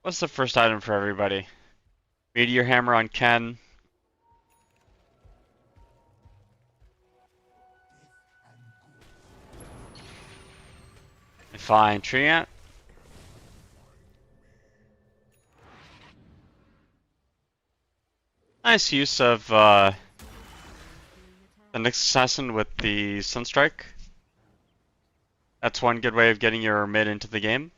What's the first item for everybody? Meteor hammer on Ken. Fine, Treant. Nice use of the next assassin with the Sunstrike. That's one good way of getting your mid into the game.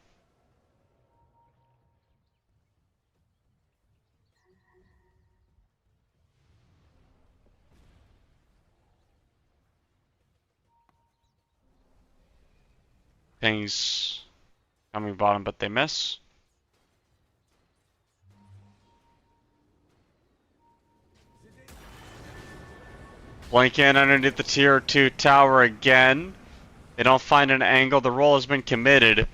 Pings coming bottom, but they miss. Blink in underneath the tier 2 tower again. They don't find an angle. The roll has been committed.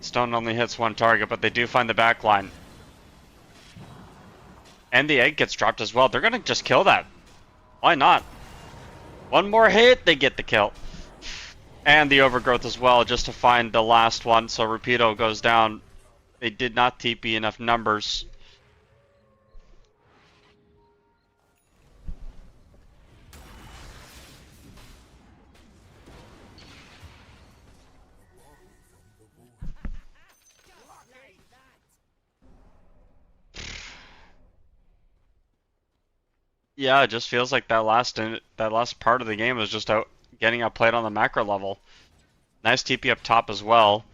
Stone only hits one target, but they do find the backline. And the egg gets dropped as well. They're gonna just kill that. Why not? One more hit, they get the kill. And the overgrowth as well, just to find the last one. So Rapido goes down. They did not TP enough numbers. Yeah, it just feels like that last part of the game was just getting outplayed on the macro level. Nice TP up top as well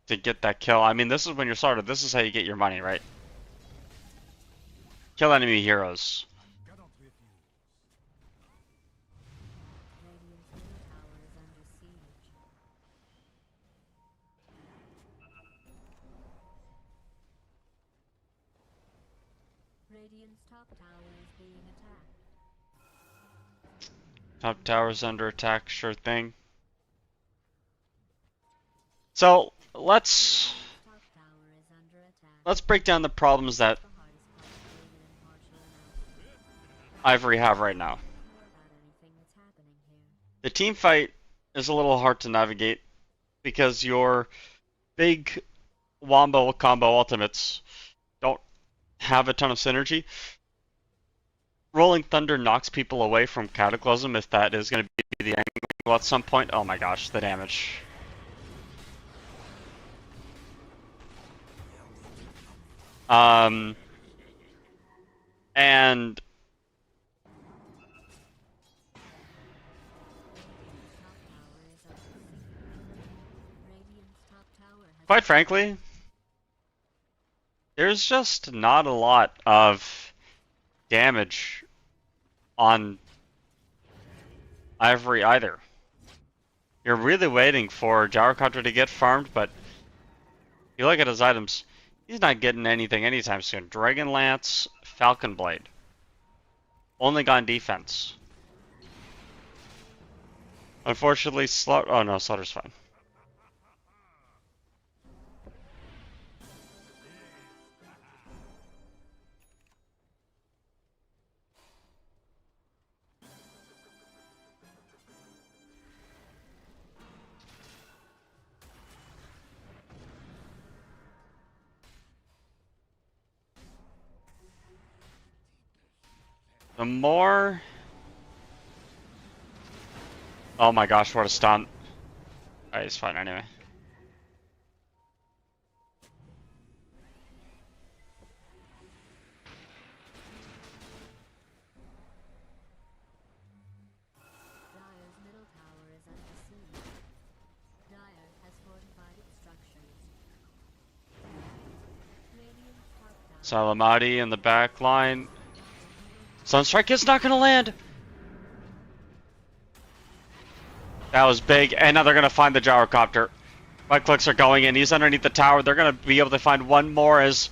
to get that kill. I mean, this is when you're started. This is how you get your money, right? Kill enemy heroes. Radiant's middle tower is under siege. Radiant's top tower is being attacked. Top tower's under attack, sure thing. So let's Top tower is under attack. break down the problems that The hardest part of being an impartial analysis. Ivory have right now. More about anything that's happening here. The team fight is a little hard to navigate because your big wombo combo ultimates don't have a ton of synergy. Rolling Thunder knocks people away from Cataclysm if that is going to be the angle at some point. Oh my gosh, the damage. And Top tower is under siege. Radiant's top tower has quite frankly, there's just not a lot of damage on Ivory either. You're really waiting for Gyrocopter to get farmed, but if you look at his items, he's not getting anything anytime soon. Dragon Lance, Falcon Blade. Only gone defense. Unfortunately, Slaughter. Oh no, Slaughter's fine. The more... Oh my gosh, what a stunt. Alright, it's fine anyway. Dire's middle tower is under siege. Dire has fortified its structures. Radiant's top tower. Salamati in the back line. Sunstrike is not gonna land! That was big, and now they're gonna find the gyrocopter. Right clicks are going in. He's underneath the tower. They're gonna be able to find one more as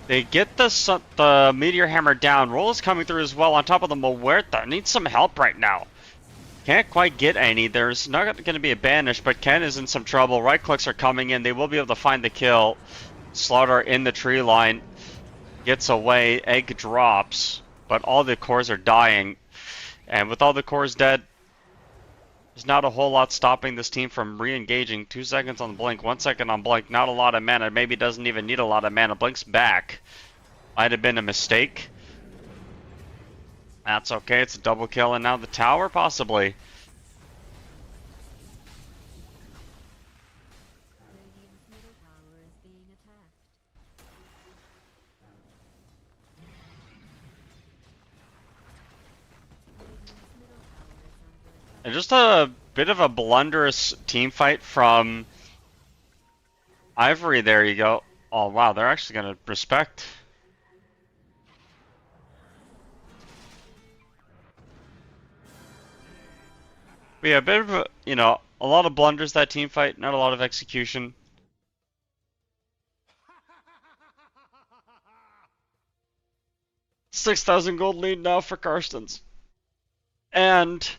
they get the meteor hammer down. Roll is coming through as well on top of the Muerta. Needs some help right now. Can't quite get any. There's not going to be a banish, but Ken is in some trouble. Right clicks are coming in. They will be able to find the kill. Slaughter in the tree line. Gets away. Egg drops. But all the cores are dying. And with all the cores dead, there's not a whole lot stopping this team from re-engaging. 2 seconds on blink, 1 second on blink. Not a lot of mana. Maybe doesn't even need a lot of mana. Blink's back. Might have been a mistake. That's okay. It's a double kill. And now the tower, possibly. Radiant's middle tower is being attacked. Radiant's middle tower is under attack. And just a bit of a blunderous team fight from Ivory. There you go. Oh, wow. They're actually going to respect. But yeah, a bit of a, a lot of blunders that team fight, not a lot of execution. 6,000 gold lead now for Karstens. And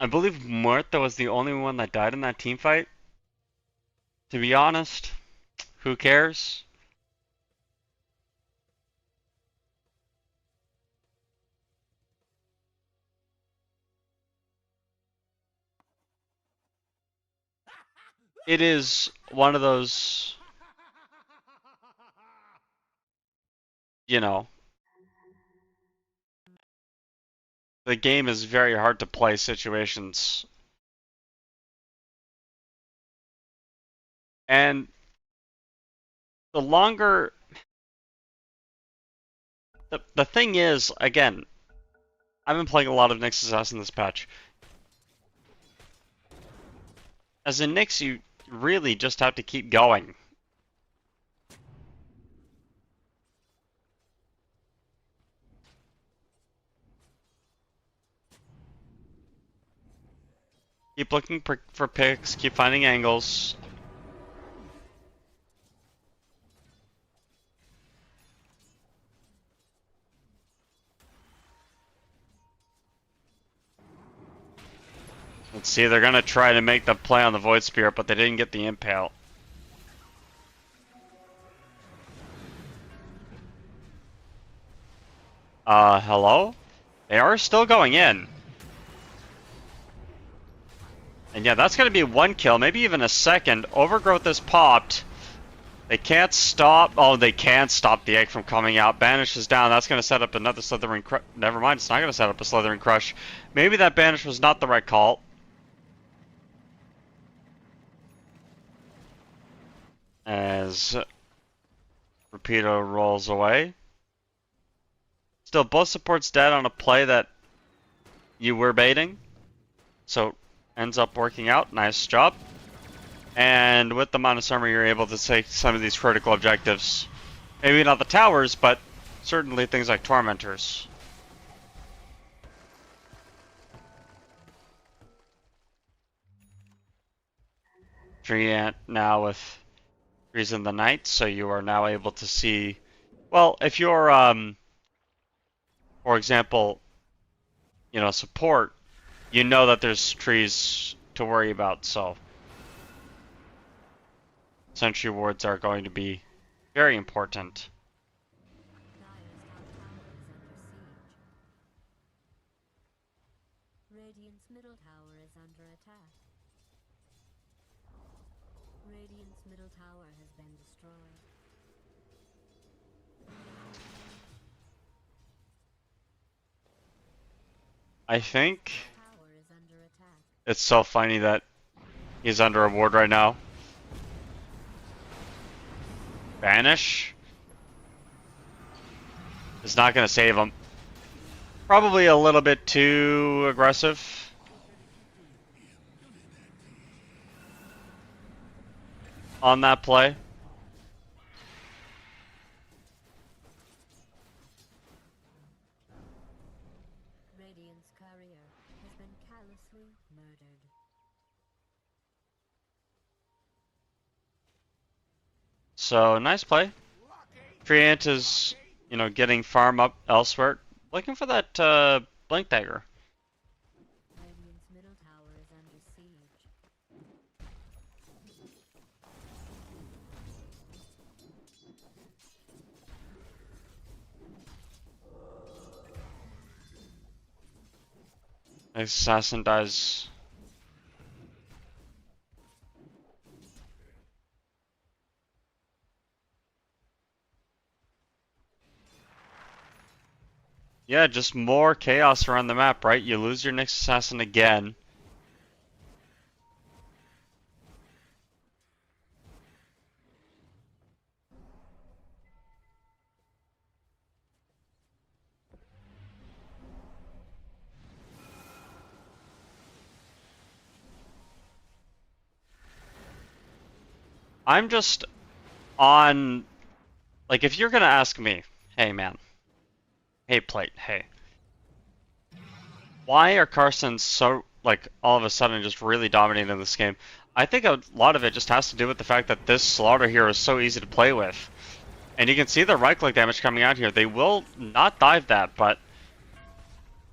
I believe Muerta was the only one that died in that team fight. To be honest, who cares? It is one of those, the game is very hard to play situations. And the longer, the thing is, again, I've been playing a lot of Nyx Assassin this patch. As a Nyx, you really just have to keep going. Keep looking for picks, keep finding angles. Let's see, they're gonna try to make the play on the Void Spirit, but they didn't get the impale. Hello? They are still going in. And yeah, that's gonna be one kill, maybe even a second. Overgrowth is popped. They can't stop. Oh, they can stop the egg from coming out. Banish is down. That's gonna set up another Slithering Crush. Never mind, it's not gonna set up a Slithering Crush. Maybe that Banish was not the right call. As Rapido rolls away. Still, both supports dead on a play that you were baiting. So, ends up working out. Nice job. And with the Mana Summer, you're able to take some of these critical objectives. Maybe not the towers, but certainly things like Tormentors. Treant now with Trees in the Night, so you are now able to see. Well, if you're, for example, support, you know that there's trees to worry about, so sentry wards are going to be very important. Radiant's middle tower is under attack. Radiant's middle tower has been destroyed. I think Tower is under attack. it's so funny that he's under a ward right now. Banish is not going to save him. Probably a little bit too aggressive. On that play. Mercilessly murdered. So, nice play. Free Ant is, you know, getting farm up elsewhere. Looking for that Blink Dagger. Radiant's middle tower is under siege. Nice assassin dies. Yeah, just more chaos around the map, right? You lose your next assassin again. I'm just on, like, if you're gonna ask me, hey man, hey Plate, hey, why are Carsons so, like, all of a sudden just really dominating in this game? I think a lot of it just has to do with the fact that this Slaughter here is so easy to play with. And you can see the right-click damage coming out here. They will not dive that, but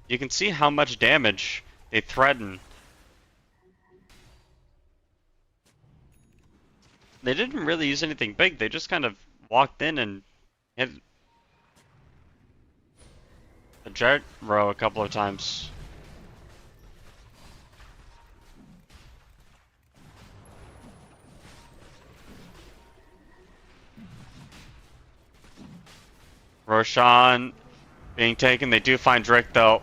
you can see how much damage they threaten. They didn't really use anything big. They just kind of walked in and hit a jet row a couple of times. Roshan being taken. They do find Drake though.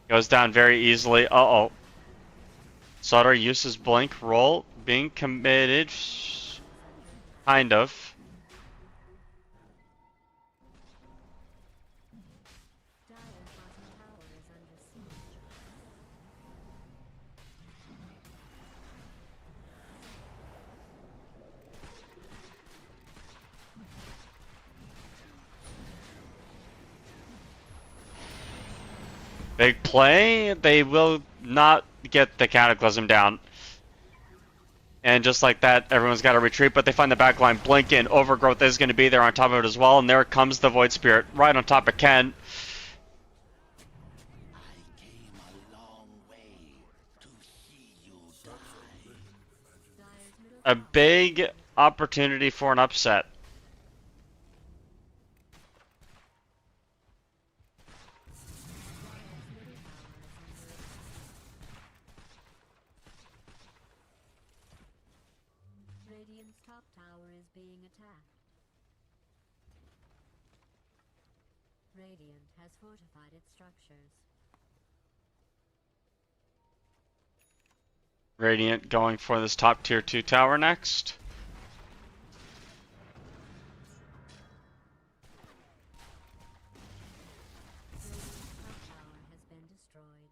Goes down very easily. Uh-oh. Sutter uses Blink roll. Being committed. Kind of. Dire's bottom tower is under siege. Big play. They will not get the Cataclysm down. And just like that, everyone's got to retreat, but they find the backline. Blink in. Overgrowth is going to be there on top of it as well, and there comes the Void Spirit right on top of Ken. I came a long way to see you die. Dire's middle A big opportunity for an upset. Radiant's top tower is being attacked. Radiant has fortified its structures. Radiant going for this top tier 2 tower next. Radiant's top tower has been destroyed.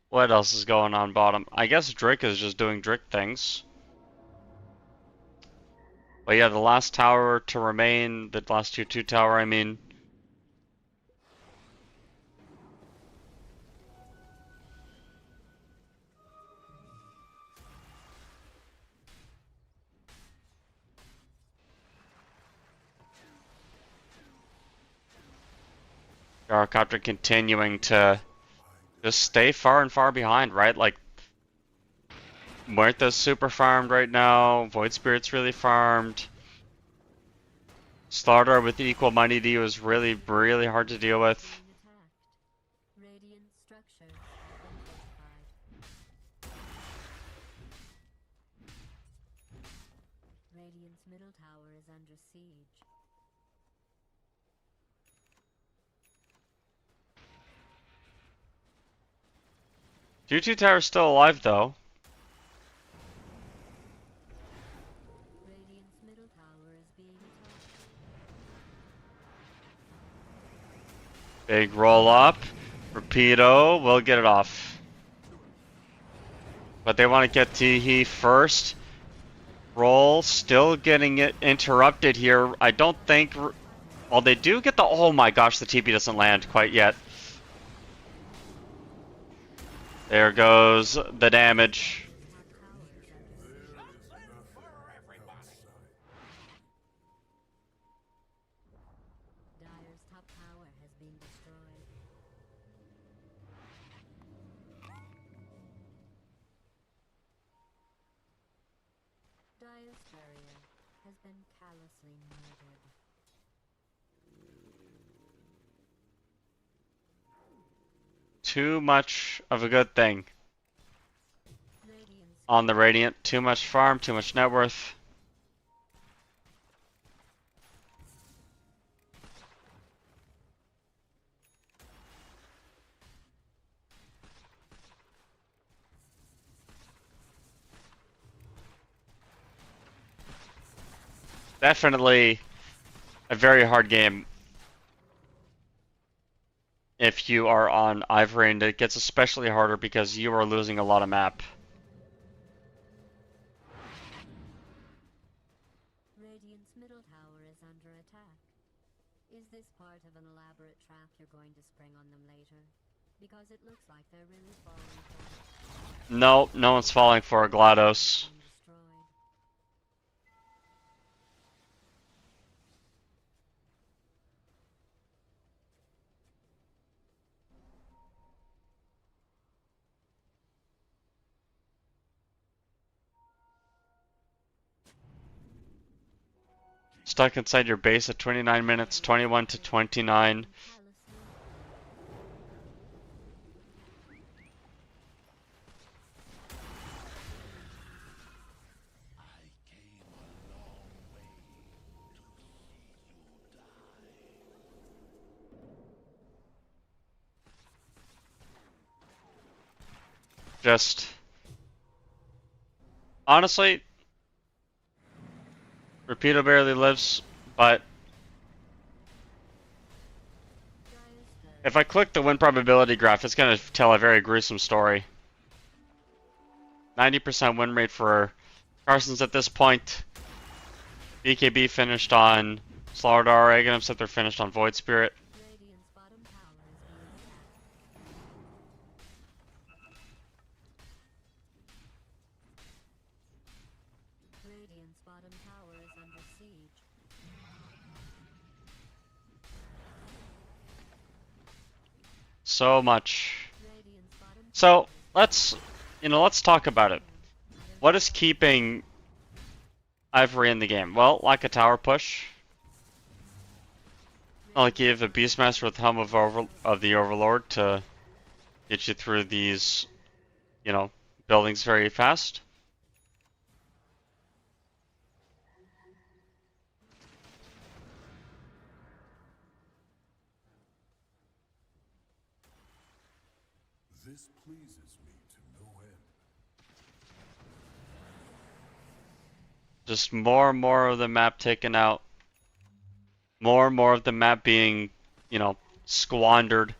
What else is going on bottom? I guess Drake is just doing Drake things. But yeah, the last tower to remain, the last tier 2 tower, I mean. Gyrocopter continuing to just stay far and far behind, right? Like, Muerta's super farmed right now. Void Spirit's really farmed. Slaughter with equal money to you is really, really hard to deal with. Being attacked. Radiant structures have been fortified. Radiant's middle tower is under siege. Tier 2 tower's still alive though. Radiant's middle tower is being attacked. Big roll up. Rapido will get it off. But they want to get Teehee first. Roll still getting it interrupted here. I don't think. Well, they do get the. Oh my gosh, the TP doesn't land quite yet. There goes the damage. Dyer's top tower has been destroyed. Dyer's barrier has been callously murdered. Too much of a good thing Radiant's on the Radiant. Too much farm, too much net worth. Definitely a very hard game if you are on Ivory, and it gets especially harder because you are losing a lot of map. Radiant's middle tower is under attack. Is this part of an elaborate trap you're going to spring on them later? Because it looks like they're really falling for it. No, no one's falling for a GLaDOS. Been destroyed. Stuck inside your base at 29 minutes, 21 to 29. I came a long way to see you die. Just honestly, Rapido barely lives, but if I click the win probability graph, it's going to tell a very gruesome story. 90% win rate for Carson's at this point. BKB finished on Slardar. Aghanim said they're finished on Void Spirit. Radiant's bottom tower is being attacked. Radiant's bottom tower is under siege. So much. Radiant's bottom So let's talk about it. What is keeping Ivory in the game? Well, like a tower push. Like you have a Beastmaster with Helm of the Overlord to get you through these, buildings very fast. This pleases me to no end. Just more and more of the map taken out. More and more of the map being, squandered.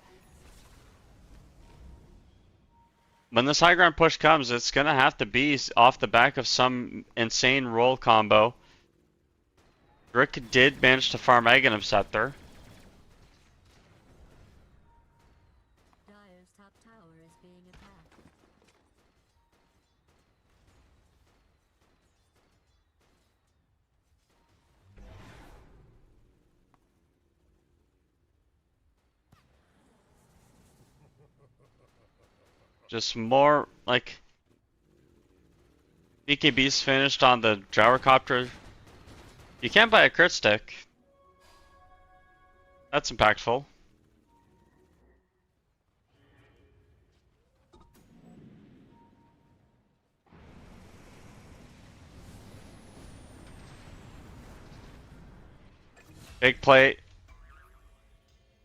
When this high ground push comes, it's going to have to be off the back of some insane roll combo. Rick did manage to farm Aghanim Scepter. Dyer's top tower is being attacked. Just more, BKB's finished on the Gyrocopter. You can't buy a crit stick. That's impactful. Big play.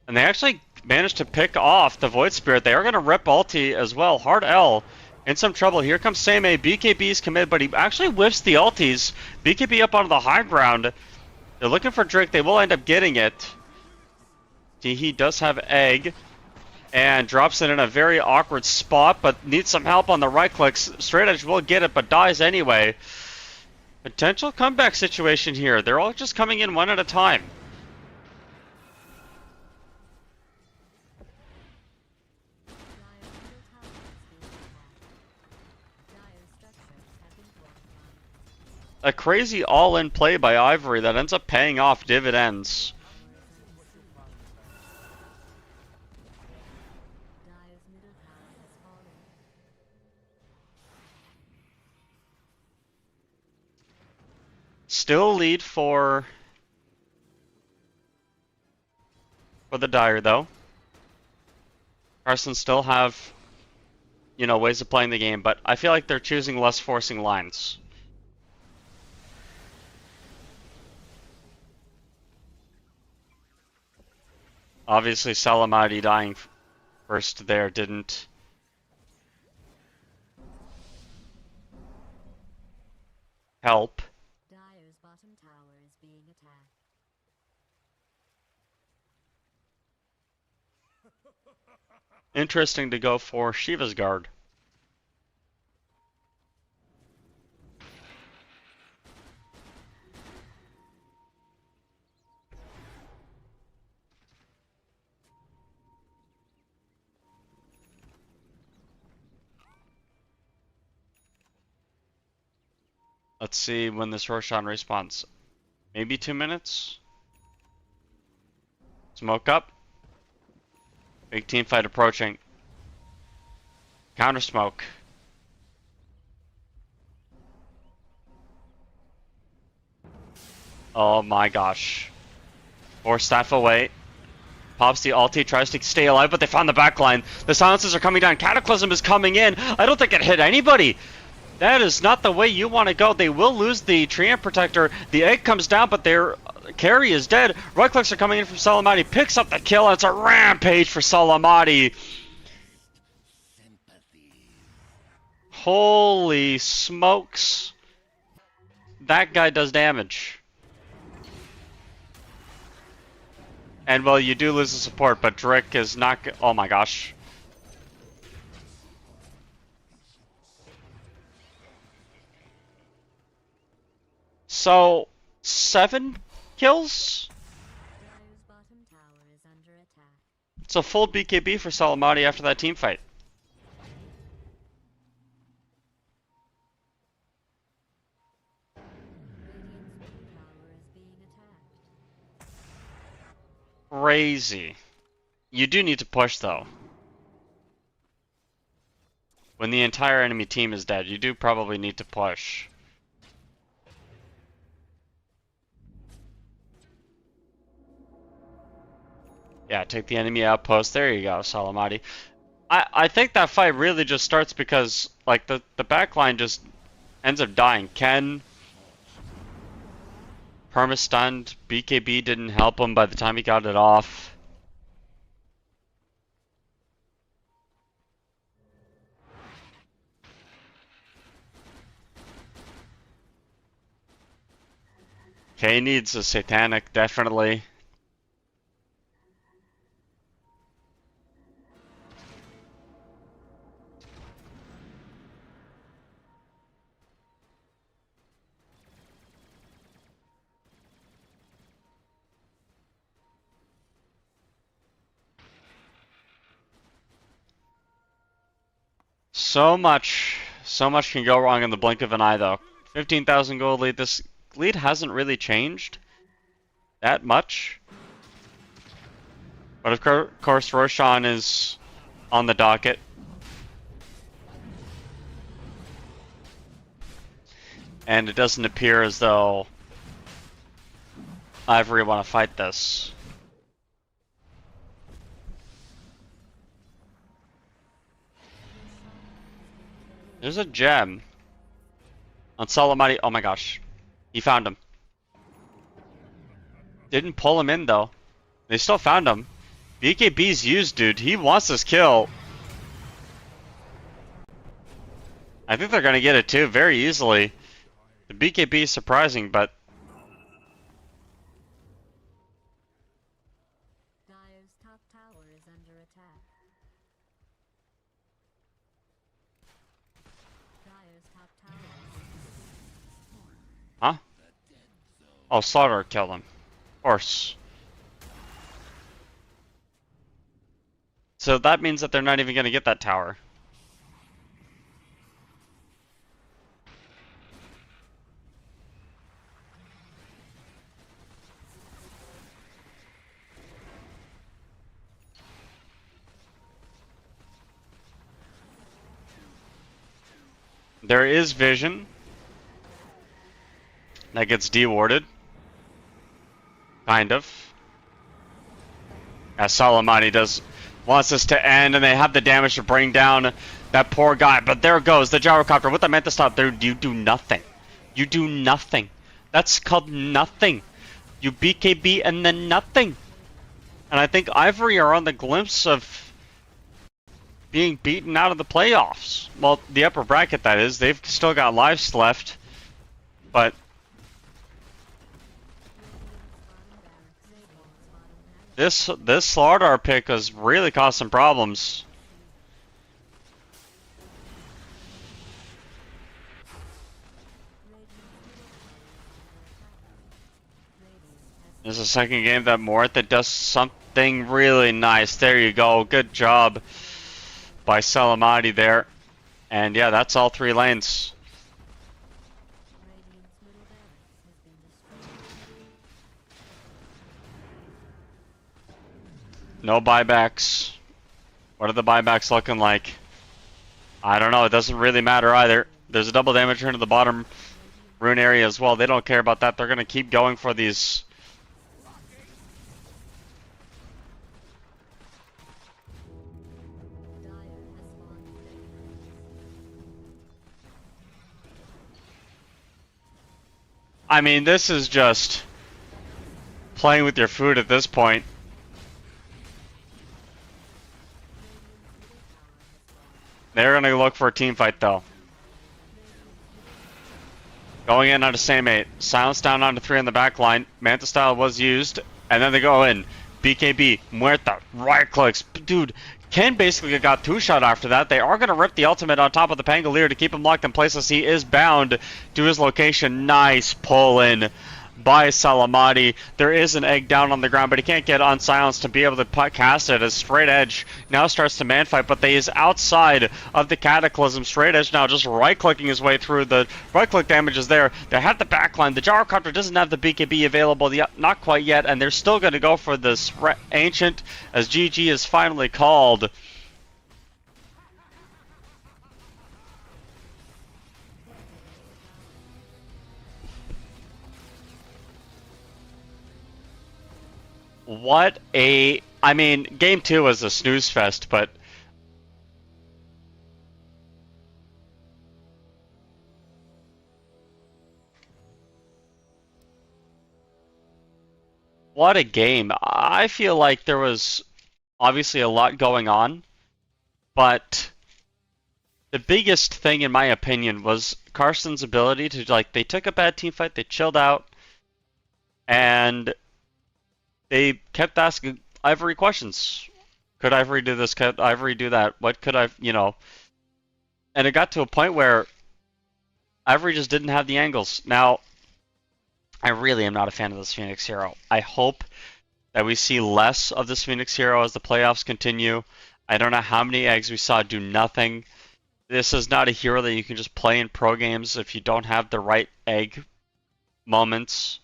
And they actually managed to pick off the Void Spirit. They are going to rip ulti as well. Hard L in some trouble. Here comes Same. BKB's committed, but he actually whiffs the ultis. BKB up onto the high ground. They're looking for Drake. They will end up getting it. He does have Egg. And drops it in a very awkward spot, but needs some help on the right click. Straight Edge will get it, but dies anyway. Potential comeback situation here. They're all just coming in one at a time. Dire's middle tower is being attacked. Dire's structures have been fortified. A crazy all-in play by Ivory that ends up paying off dividends. Dire's middle tower has fallen. Still lead for the Dire though. Carson still have, you know, ways of playing the game, but I feel like they're choosing less forcing lines. Obviously, Salamati dying first there didn't help. Dire's bottom tower is being attacked. Interesting to go for Shiva's guard. Let's see when this Roshan respawns. Maybe 2 minutes? Smoke up. Big team fight approaching. Counter smoke. Oh my gosh. Force staff away. Pops the ulti, tries to stay alive, but they found the backline. The silences are coming down. Cataclysm is coming in. I don't think it hit anybody. That is not the way you want to go. They will lose the Treant Protector. The egg comes down, but their carry is dead. Right clicks are coming in from Salamati. Picks up the kill, and it's a rampage for Salamati. Holy smokes. That guy does damage. And well, you do lose the support, but Drake is not. Oh my gosh. So, 7 kills? Dire's bottom tower is under attack. It's a full BKB for Salamati after that team fight. Radiant's middle tower is being attacked. Crazy. You do need to push though. When the entire enemy team is dead, you do probably need to push. Yeah, take the enemy outpost. There you go, Salamati. I think that fight really just starts because like the backline just ends up dying. Ken perma-stunned. BKB didn't help him by the time he got it off. K needs a satanic, definitely. So much can go wrong in the blink of an eye, though. 15,000 gold lead. This lead hasn't really changed that much. But of course, Roshan is on the docket. And it doesn't appear as though Ivory want to fight this. There's a gem on Salamati. Oh my gosh. He found him. Didn't pull him in though. They still found him. BKB's used, dude. He wants this kill. I think they're gonna get it too, very easily. The BKB is surprising, but Dire's top tower is under attack. Dire's top tower is Oh, Slaughter killed him. Of course. So that means that they're not even going to get that tower. There is vision that gets dewarded. Kind of. As Salamani wants this to end, and they have the damage to bring down that poor guy. But there goes the gyrocopter with the Manta Stop. There, you do nothing. You do nothing. That's called nothing. You BKB and then nothing. And I think Ivory are on the glimpse of being beaten out of the playoffs. Well, the upper bracket, that is. They've still got lives left, but this Slardar pick has really caused some problems. This is the second game that Mortha does something really nice. There you go. Good job by Salamati there. And yeah, that's all 3 lanes. No buybacks. What are the buybacks looking like? I don't know. It doesn't really matter either. There's a double damage turn to the bottom rune area as well. They don't care about that. They're going to keep going for these. I mean, this is just playing with your food at this point. They're going to look for a team fight, though. Going in on a same 8. Silence down onto 3 on the back line. Manta Style was used. And then they go in. BKB. Muerta. Right clicks. Dude, Ken basically got 2-shot after that. They are going to rip the ultimate on top of the Pangolier to keep him locked in place as he is bound to his location. Nice pull in by Salamati. There is an egg down on the ground, but he can't get unsilenced to be able to cast it as Straight Edge now starts to man fight, but he is outside of the Cataclysm. Straight Edge now just right-clicking his way through. The right-click damage is there. They have the backline. The Gyrocopter doesn't have the BKB available yet, not quite yet, and they're still going to go for this Ancient as GG is finally called. What a... I mean, Game 2 was a snooze fest, but... What a game. I feel like there was obviously a lot going on, but the biggest thing, in my opinion, was Carson's ability to, like, they took a bad team fight, they chilled out, and... they kept asking Ivory questions. Could Ivory do this? Could Ivory do that? What could I, you know? And it got to a point where Ivory just didn't have the angles. Now, I really am not a fan of this Phoenix Hero. I hope that we see less of this Phoenix Hero as the playoffs continue. I don't know how many eggs we saw do nothing. This is not a hero that you can just play in pro games if you don't have the right egg moments.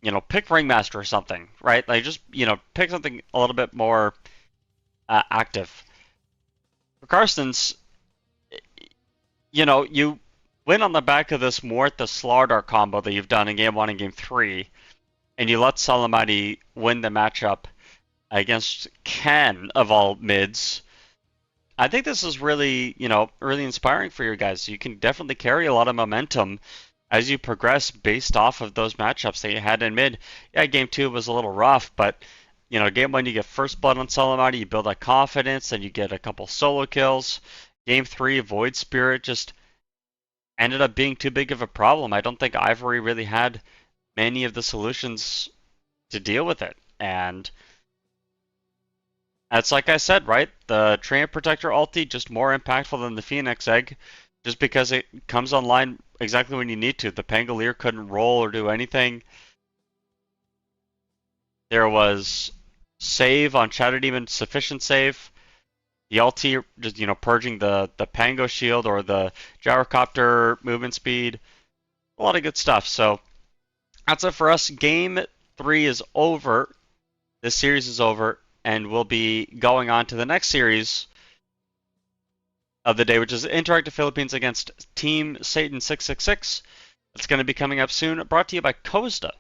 You know, pick Ringmaster or something, right? Like, just, you know, pick something a little bit more active. For Karstens, you know, you win on the back of this Muerta Slardar combo that you've done in Game 1 and Game 3, and you let Salamati win the matchup against Ken, of all mids. I think this is really, you know, really inspiring for you guys. You can definitely carry a lot of momentum as you progress based off of those matchups that you had in mid. Yeah, Game 2 was a little rough, but, you know, Game 1 you get first blood on Salamati, you build that confidence, and you get a couple solo kills. Game 3, Void Spirit just ended up being too big of a problem. I don't think Ivory really had many of the solutions to deal with it. And that's like I said, right? The Treant Protector ulti, just more impactful than the Phoenix Egg. just because it comes online exactly when you need to. The Pangolier couldn't roll or do anything. There was save on Shadow Demon, sufficient save. The LT just, purging the Pango shield or the gyrocopter movement speed. A lot of good stuff. So that's it for us. Game 3 is over. This series is over, and we'll be going on to the next series of the day, which is Interactive Philippines against Team Satan666. It's going to be coming up soon, brought to you by Costa.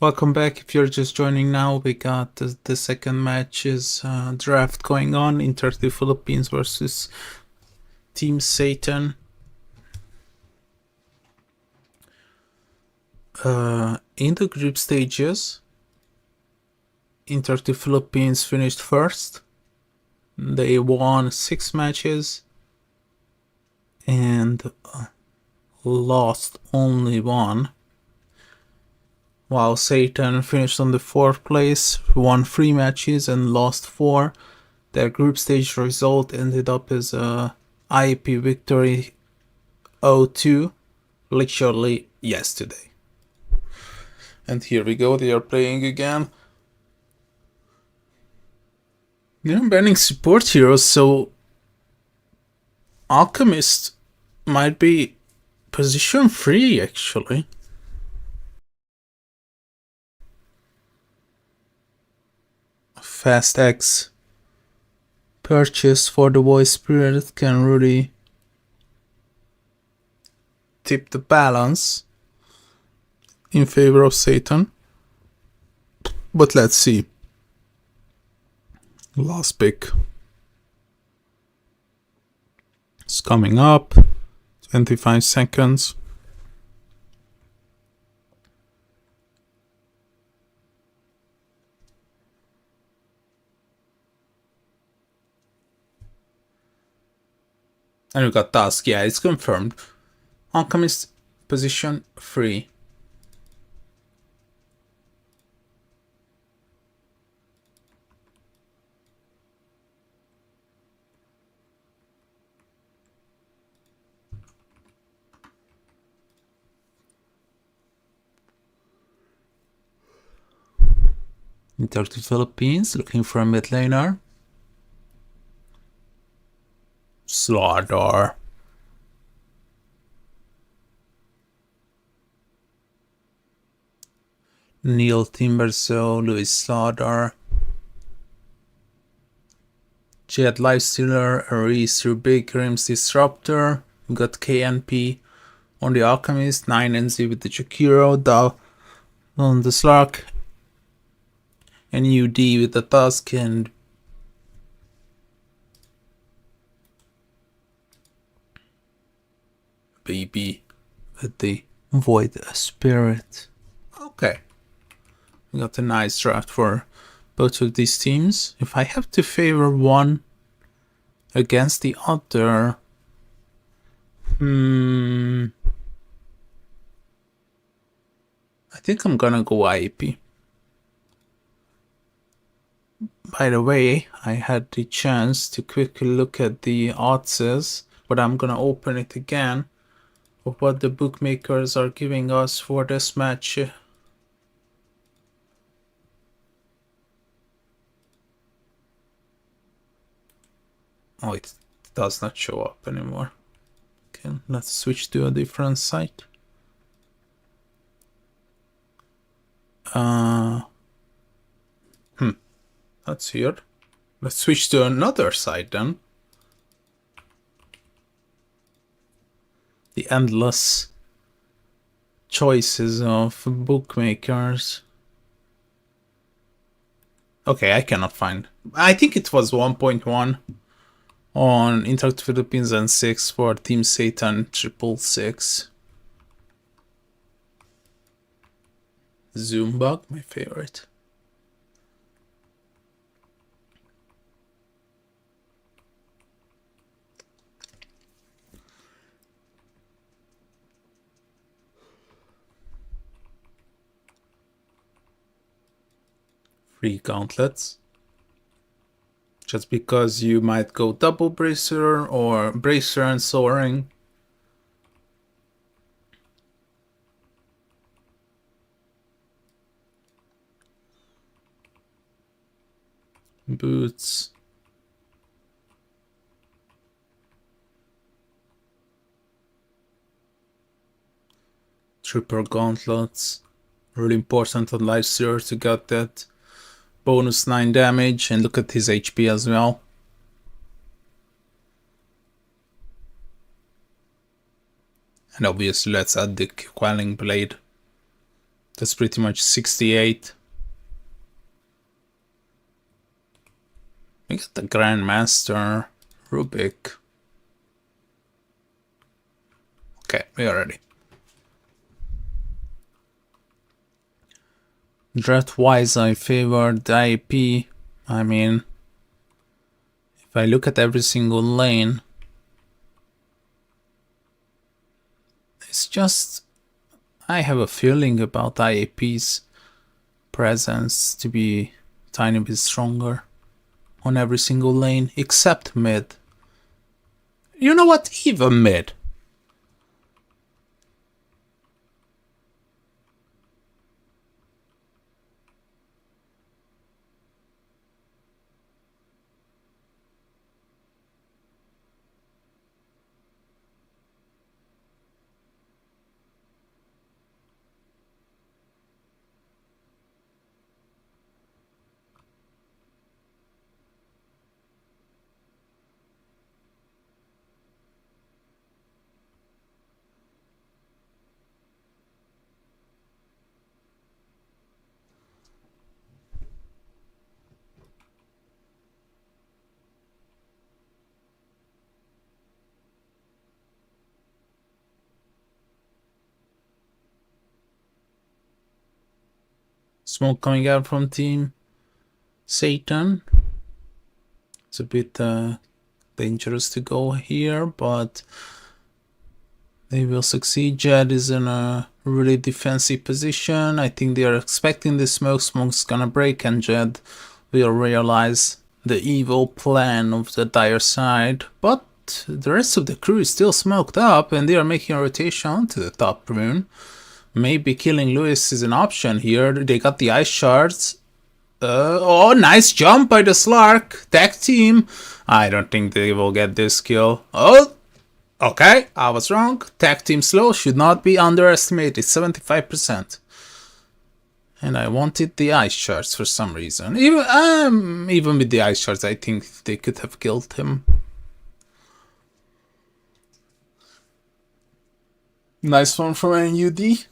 Welcome back. If you're just joining now, we got the second match's draft going on. Inter the Philippines versus Team Satan. In the group stages, Inter the Philippines finished first. They won 6 matches and lost only 1. While Satan finished on the 4th place, won 3 matches and lost 4. Their group stage result ended up as a IAP victory 0-2, literally yesterday. And here we go, they are playing again. They're banning support heroes, so Alchemist might be position 3 actually. Fast X purchase for the voice spirit can really tip the balance in favor of Satan. But let's see. Last pick is coming up. 25 seconds. And we got task. Yeah, it's confirmed. Alchemist position 3. Inter the Philippines looking for a mid laner. Slaughter. Neil Timberso, Louis Slaughter. Jet Lifestealer, Reese Big Grimm's Disruptor. We got KNP on the Alchemist, 9NZ with the Jakiro, Dal on the Slark, and UD with the Tusk, and BB with the Void Spirit. Okay. We got a nice draft for both of these teams. If I have to favor one against the other, I think I'm gonna go IAP. By the way, I had the chance to quickly look at the odds, but I'm gonna open it again of what the bookmakers are giving us for this match. Oh, it does not show up anymore. Okay, let's switch to a different site. That's weird. Let's switch to another site then. The endless choices of bookmakers. Okay, I cannot find. I think it was 1.1 on Inter Philippines and 6 for Team Satan 666. Zoom bug, my favorite. Free gauntlets. Just because you might go double bracer or bracer and soaring. Boots. Triple gauntlets. Really important on Lifestealer to get that bonus 9 damage, and look at his HP as well. And obviously let's add the Quelling Blade That's pretty much 68. We got the Grandmaster Rubik. Okay, we are ready. Draft-wise, I favored the IAP. I mean, if I look at every single lane, it's just, I have a feeling about IAP's presence to be a tiny bit stronger on every single lane, except mid. You know what? Even mid. Smoke coming out from team Satan. It's a bit dangerous to go here, but they will succeed. Jed is in a really defensive position. I think they are expecting the smoke. Smoke's gonna break and Jed will realize the evil plan of the dire side. But the rest of the crew is still smoked up and they are making a rotation to the top rune. Maybe killing Lewis is an option here. They got the ice shards. Oh, nice jump by the Slark. Tag team. I don't think they will get this kill. Oh, okay, I was wrong. Tag team slow should not be underestimated. 75%. And I wanted the ice shards for some reason. Even with the ice shards, I think they could have killed him. Nice one from NUD.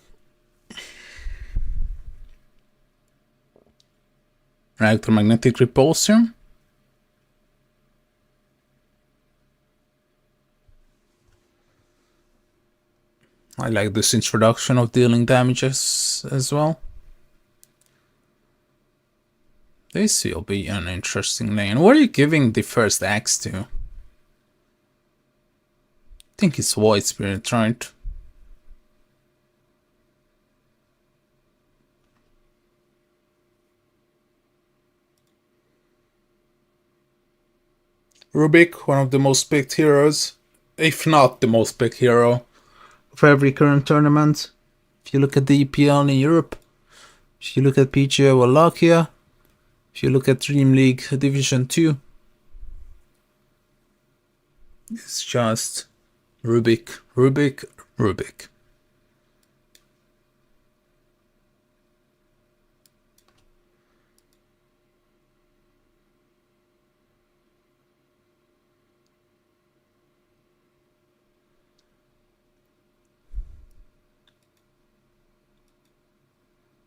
Electromagnetic repulsion. I like this introduction of dealing damages as well. This will be an interesting lane. What are you giving the first axe to? I think it's Void Spirit, right? Rubik, one of the most picked heroes, if not the most picked hero of every current tournament. If you look at the EPL in Europe, if you look at PGA Wallachia, if you look at Dream League Division 2, it's just Rubik, Rubik, Rubik.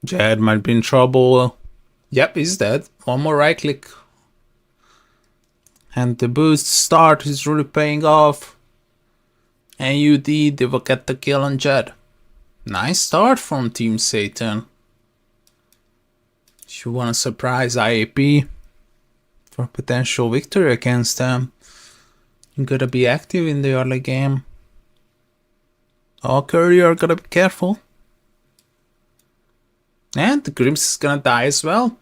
Jed might be in trouble. Yep, he's dead. One more right click. And the boost start is really paying off. And UD, they will get the kill on Jed. Nice start from Team Satan. If you want to surprise IAP for potential victory against them, you gotta be active in the early game. Oh, Courier, gotta be careful. And the Grims is gonna die as well.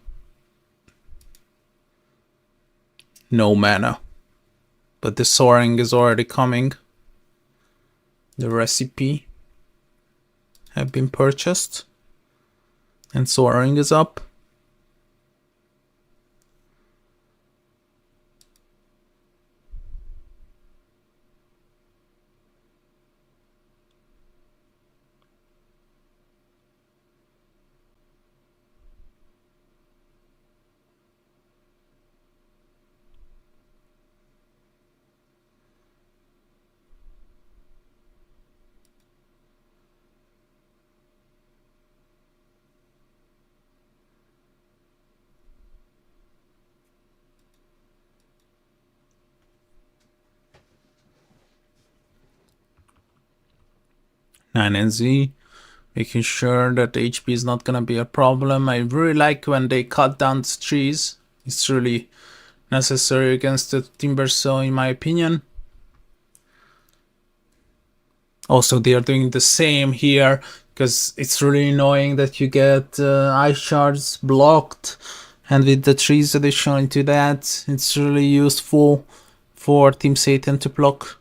No mana. But the soaring is already coming. The recipe have been purchased. And soaring is up. 9NZ, making sure that HP is not gonna be a problem. I really like when they cut down the trees. It's really necessary against the timber saw, in my opinion. Also, they are doing the same here, because it's really annoying that you get ice shards blocked, and with the trees additional to that, it's really useful for Team Satan to block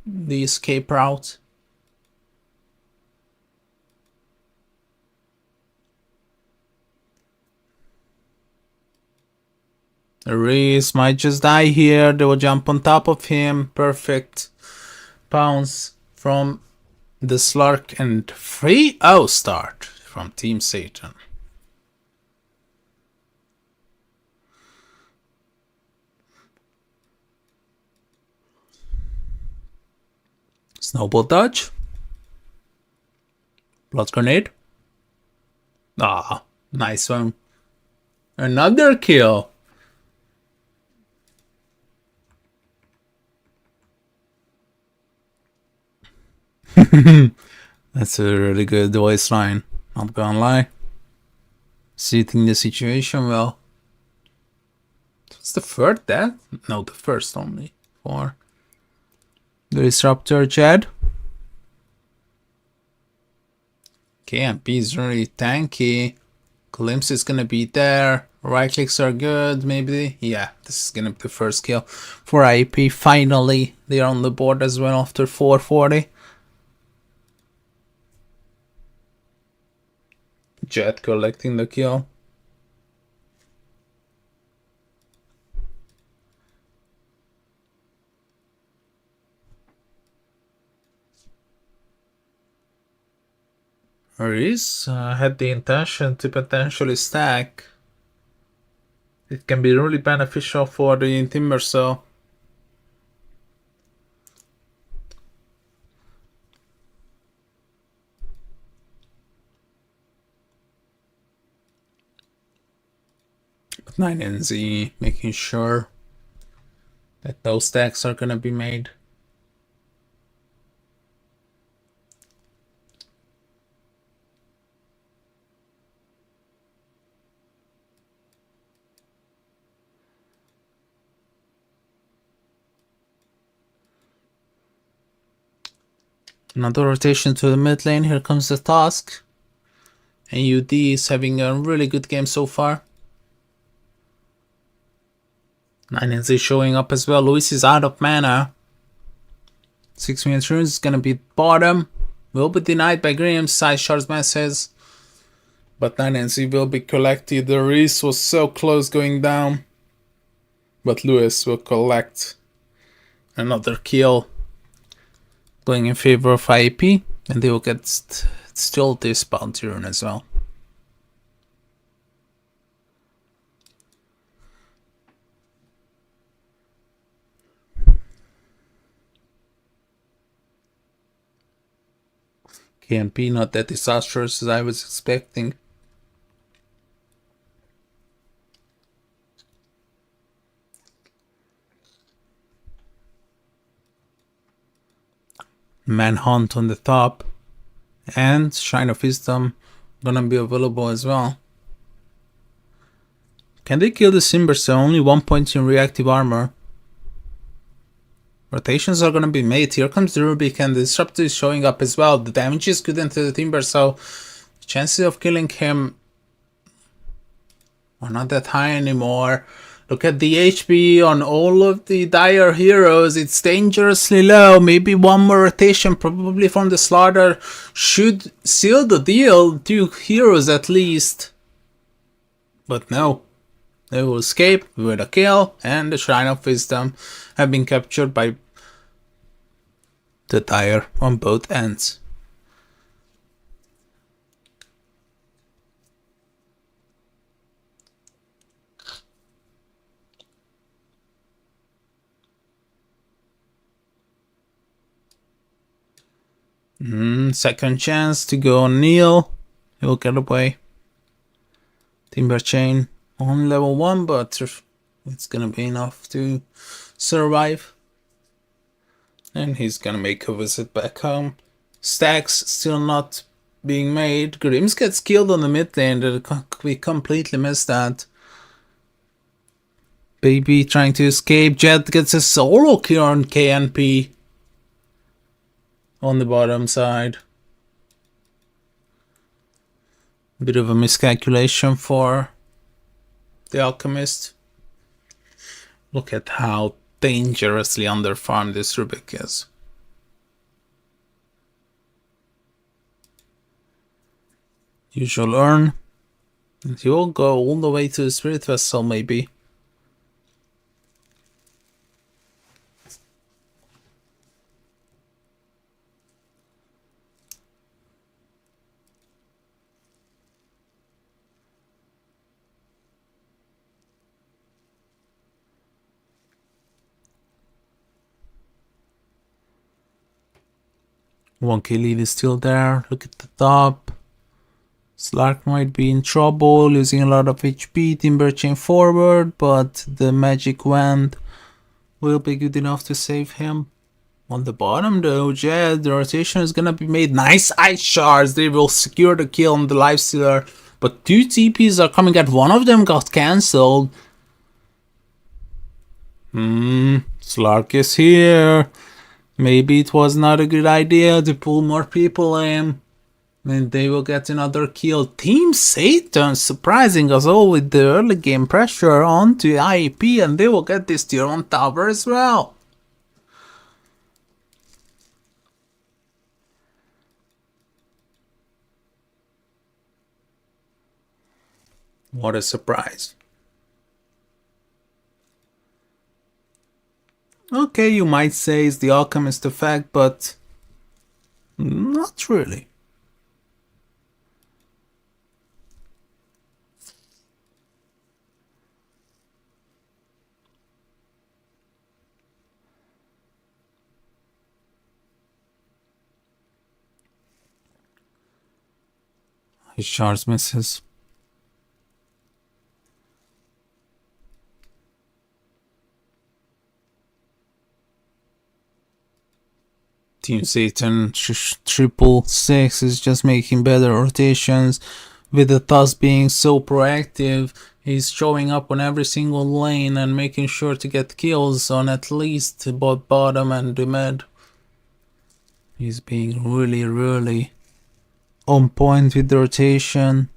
the escape route. Reese might just die here. They will jump on top of him. Perfect pounce from the Slark, and 3-0 start from Team Satan. Snowball dodge. Blood grenade. Ah, nice one. Another kill. That's a really good voice line, not gonna lie. Suiting the situation well. It's the third death? No, the first only. For the Disruptor Jed. KMP is really tanky. Glimpse is gonna be there. Right clicks are good, maybe. Yeah, this is gonna be the first kill for IAP. Finally, they are on the board as well after 440. Jet collecting the kill. Reese had the intention to potentially stack. It can be really beneficial for the timber saw. But 9NZ making sure that those stacks are gonna be made. Another rotation to the mid lane. Here comes the task. And UD is having a really good game so far. 9NZ showing up as well. Luis is out of mana. 6-minute runes is gonna be bottom. Will be denied by Grimm's side shards masses. But 9NZ will be collected. The Reese was so close going down. But Lewis will collect another kill, going in favor of IAP, and they will get still this bounty rune as well. KMP not that disastrous as I was expecting. Manhunt on the top, and Shrine of Wisdom gonna be available as well. Can they kill the Simbersa? Only 1 point in reactive armor. Rotations are gonna be made. Here comes the Rubik, and the Disruptor is showing up as well. The damage is good into the Timber, so the chances of killing him are not that high anymore. Look at the HP on all of the dire heroes. It's dangerously low. Maybe one more rotation, probably from the Slaughter, should seal the deal. 2 heroes at least. But no. They will escape with a kill, and the Shrine of Wisdom have been captured by the dire on both ends. Second chance to go on Neil. He will get away. Timber Chain on level 1, but it's gonna be enough to survive. And he's gonna make a visit back home. Stacks still not being made. Grims gets killed on the mid lane. We completely missed that. Baby trying to escape. Jet gets a solo kill on KNP. On the bottom side. Bit of a miscalculation for the Alchemist. Look at how dangerously underfarmed this Rubik is. Usual urn. And he'll go all the way to the Spirit Vessel, maybe. One K lead is still there. Look at the top. Slark might be in trouble, losing a lot of HP. Timber chain forward, but the magic wand will be good enough to save him. On the bottom though, Jed, the rotation is gonna be made. Nice ice shards. They will secure the kill on the lifestealer. But 2 TPs are coming at. One of them got cancelled. Slark is here. Maybe it was not a good idea to pull more people in. And they will get another kill. Team Satan surprising us all with the early game pressure onto IAP, and they will get this tier 1 tower as well. What a surprise. Okay, you might say it's the Alchemist effect, but not really. His shards misses. Team Satan 666 is just making better rotations. With the Tusk being so proactive, he's showing up on every single lane and making sure to get kills on at least both bottom and the mid. He's being really on point with the rotation.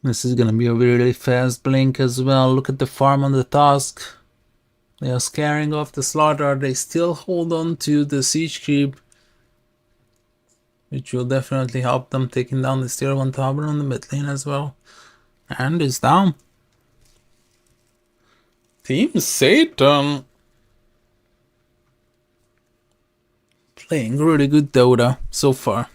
This is gonna be a really fast blink as well. Look at the farm on the Tusk. They are scaring off the Slaughter. They still hold on to the siege creep, which will definitely help them taking down the tier 1 tower on the mid lane as well. And it's down. Team Satan playing really good Dota so far.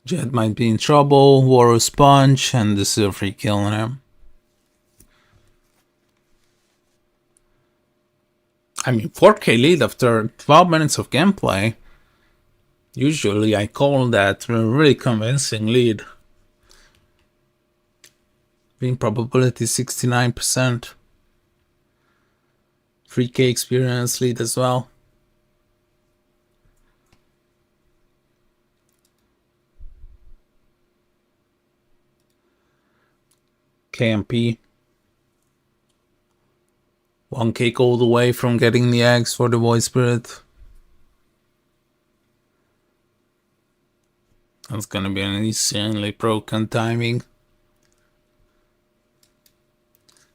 Jet might be in trouble. Warrior Sponge, and this is a free kill on him. I mean, 4K lead after 12 minutes of gameplay. Usually I call that a really convincing lead. Being probability 69%. 3K experience lead as well. KMP. 1K gold away from getting the eggs for the Void Spirit. That's gonna be an insanely broken timing.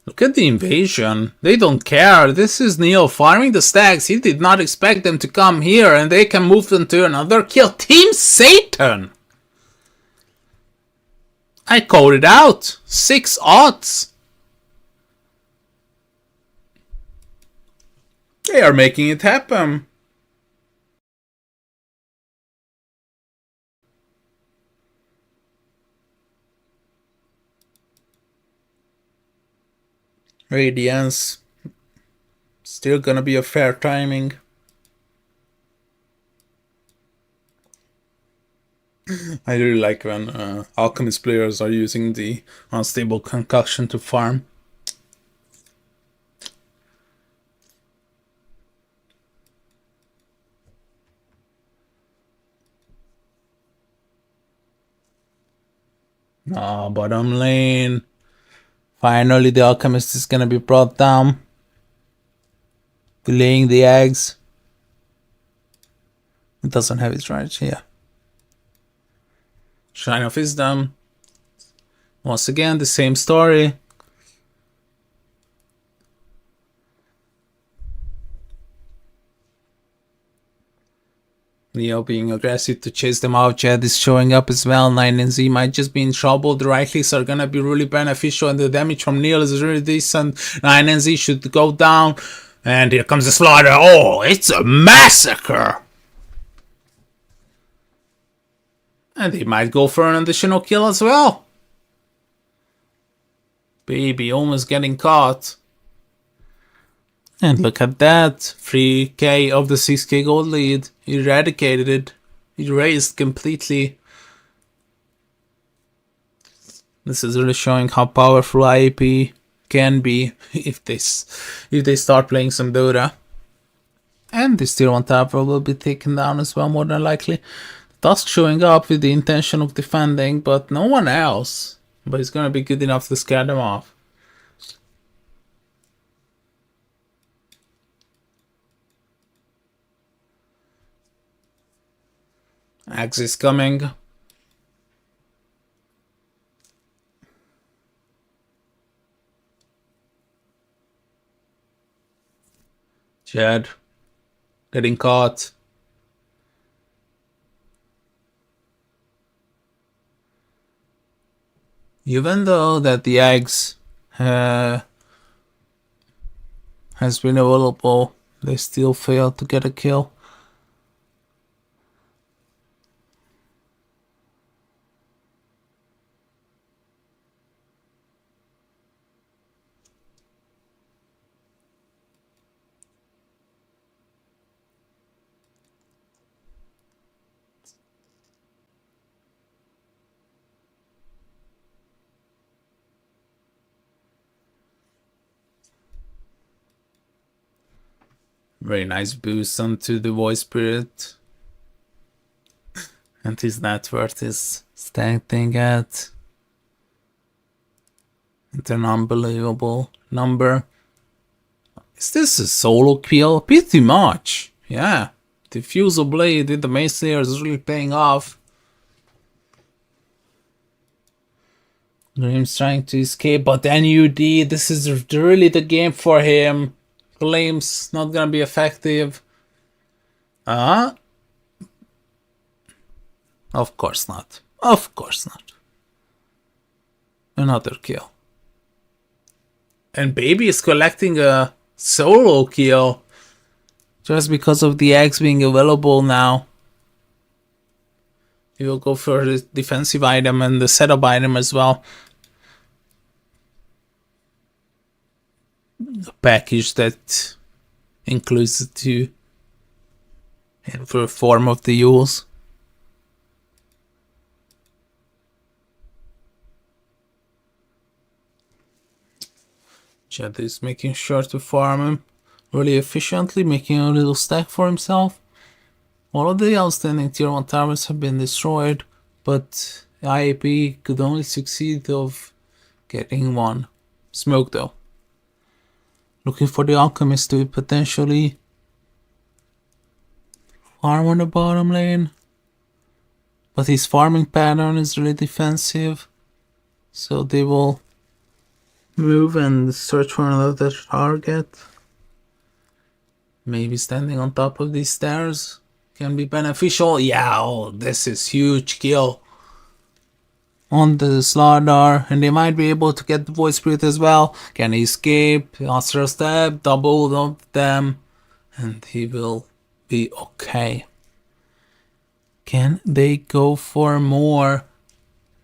Look at the invasion. They don't care. This is Neo farming the stacks. He did not expect them to come here, and they can move them to another kill. Team Satan! I called it out. 6 odds. They are making it happen. Radiance. Still gonna be a fair timing. I really like when Alchemist players are using the unstable concoction to farm. Oh, bottom lane. Finally, the Alchemist is gonna be brought down. Laying the eggs. It doesn't have its right here. Shrine of Wisdom. Once again, the same story. Neo being aggressive to chase them out. Jed is showing up as well. 9 and Z might just be in trouble. The right clicks are gonna be really beneficial, and the damage from Neo is really decent. 9 and Z should go down. And here comes the slaughter. Oh, it's a massacre! And he might go for an additional kill as well. Baby almost getting caught. And look at that. 3k of the 6k gold lead. Eradicated it. Erased completely. This is really showing how powerful IAP can be if they start playing some Dota. And this tier 1 tower will be taken down as well, more than likely. Tusk showing up with the intention of defending, but no one else. But he's gonna be good enough to scare them off. Axe is coming. Jed getting caught. Even though that the eggs has been available, they still fail to get a kill. Very nice boost onto the voice spirit. And his net worth is standing at an unbelievable number. Is this a solo kill? Pretty much. Yeah. The Fusel Blade with the Mace Slayer is really paying off. Grim's trying to escape, but NUD, this is really the game for him. Flames not gonna be effective. Of course not. Of course not. Another kill. And Baby is collecting a solo kill just because of the eggs being available now. He will go for the defensive item and the setup item as well. A package that includes the two in the form of the Yules. Chad is making sure to farm him really efficiently, making a little stack for himself. All of the outstanding tier 1 towers have been destroyed, but IAP could only succeed of getting one. Smoke though. Looking for the Alchemist to potentially farm on the bottom lane. But his farming pattern is really defensive. So they will move and search for another target. Maybe standing on top of these stairs can be beneficial. Yeah, oh, this is huge kill on the Slardar, and they might be able to get the Void Spirit as well. Can he escape? Astral Step, double of them, and he will be okay. Can they go for more?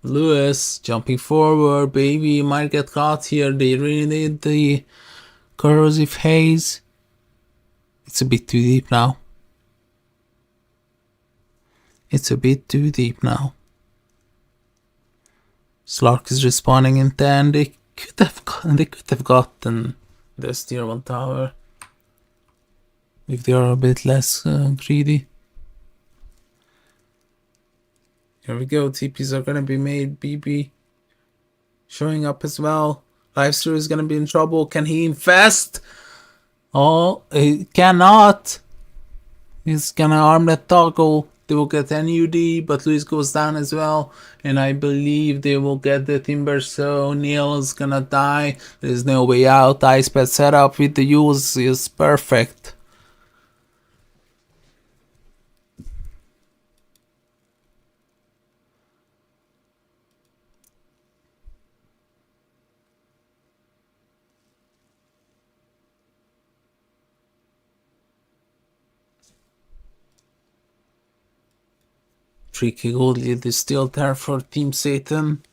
Lewis jumping forward, baby, might get caught here. They really need the corrosive haze. It's a bit too deep now. It's a bit too deep now. Slark is respawning in 10. They could have gotten this tier 1 tower if they are a bit less greedy. Here we go. TPs are gonna be made. BB showing up as well. Lifesteal is gonna be in trouble. Can he infest? Oh, he cannot. He's gonna arm that toggle. They will get NUD, but Luis goes down as well. And I believe they will get the Timber, so Neil is gonna die. There's no way out. Ice pad setup with the use is perfect. Tricky gold lead is still there for Team Satan.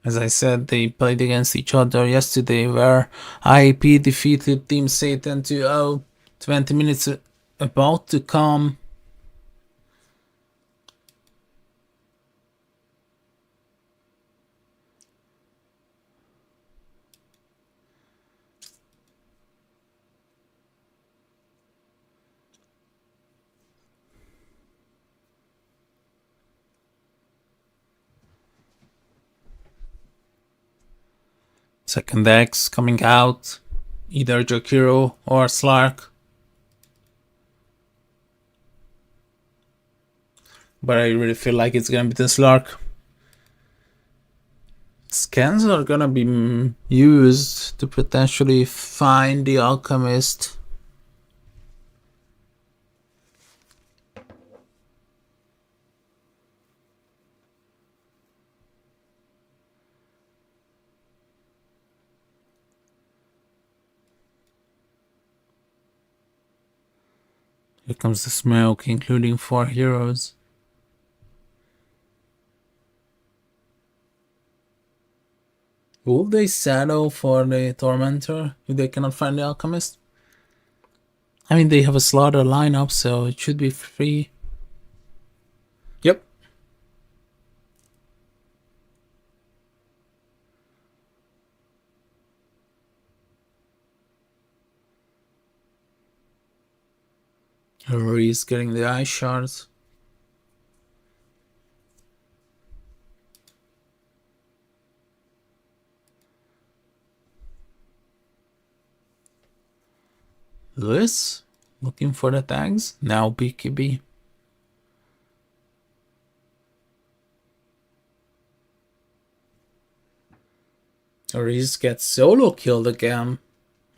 As I said, they played against each other yesterday where IAP defeated Team Satan 2-0. 20 minutes about to come. Second X coming out, either Jokiro or Slark. But I really feel like it's gonna be the Slark. Scans are gonna be used to potentially find the Alchemist. Here comes the smoke, including 4 heroes. Will they settle for the Tormentor if they cannot find the Alchemist? I mean, they have a slaughter lineup, so it should be free. Yep. Rory is getting the ice shards. Lewis looking for the tags. Now BKB. Reese gets solo killed again.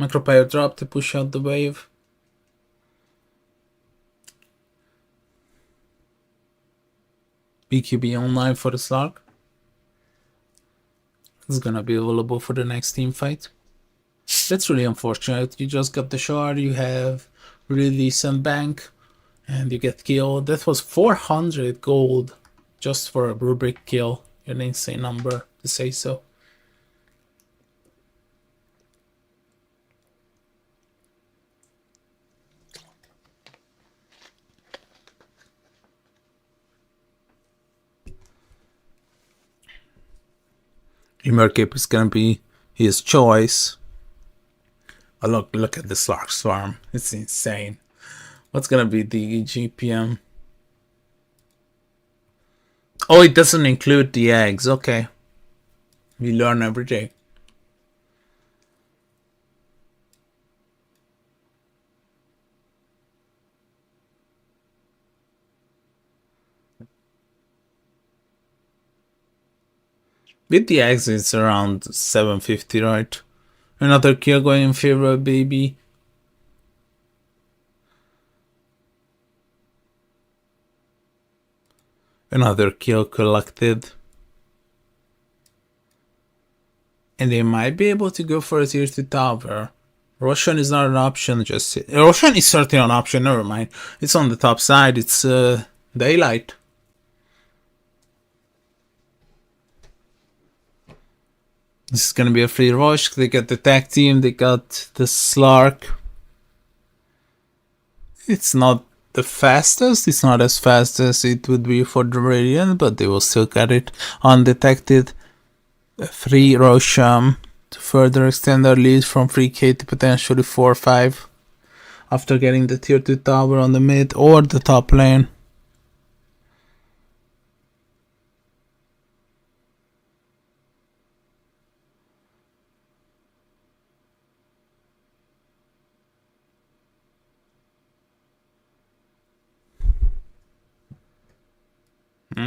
Macropire drop to push out the wave. BQB online for the Slark. It's gonna be available for the next team fight. That's really unfortunate. You just got the shard, you have really decent bank, and you get killed. That was 400 gold just for a rubric kill. An insane number to say so. Emercape is gonna be his choice. Oh, look at the Slark Swarm. It's insane. What's gonna be the GPM? Oh, it doesn't include the eggs. Okay. We learn every day. With the eggs, it's around 750, right? Another kill going in favor of baby. Another kill collected. And they might be able to go for a tier 2 tower. Roshan is not an option, just... Roshan is certainly an option, never mind. It's on the top side, it's daylight. This is gonna be a free rush. They got the tag team, they got the Slark. It's not the fastest, it's not as fast as it would be for the Radiant, but they will still get it undetected. A free rush to further extend their lead from 3k to potentially 4-5 after getting the tier 2 tower on the mid or the top lane.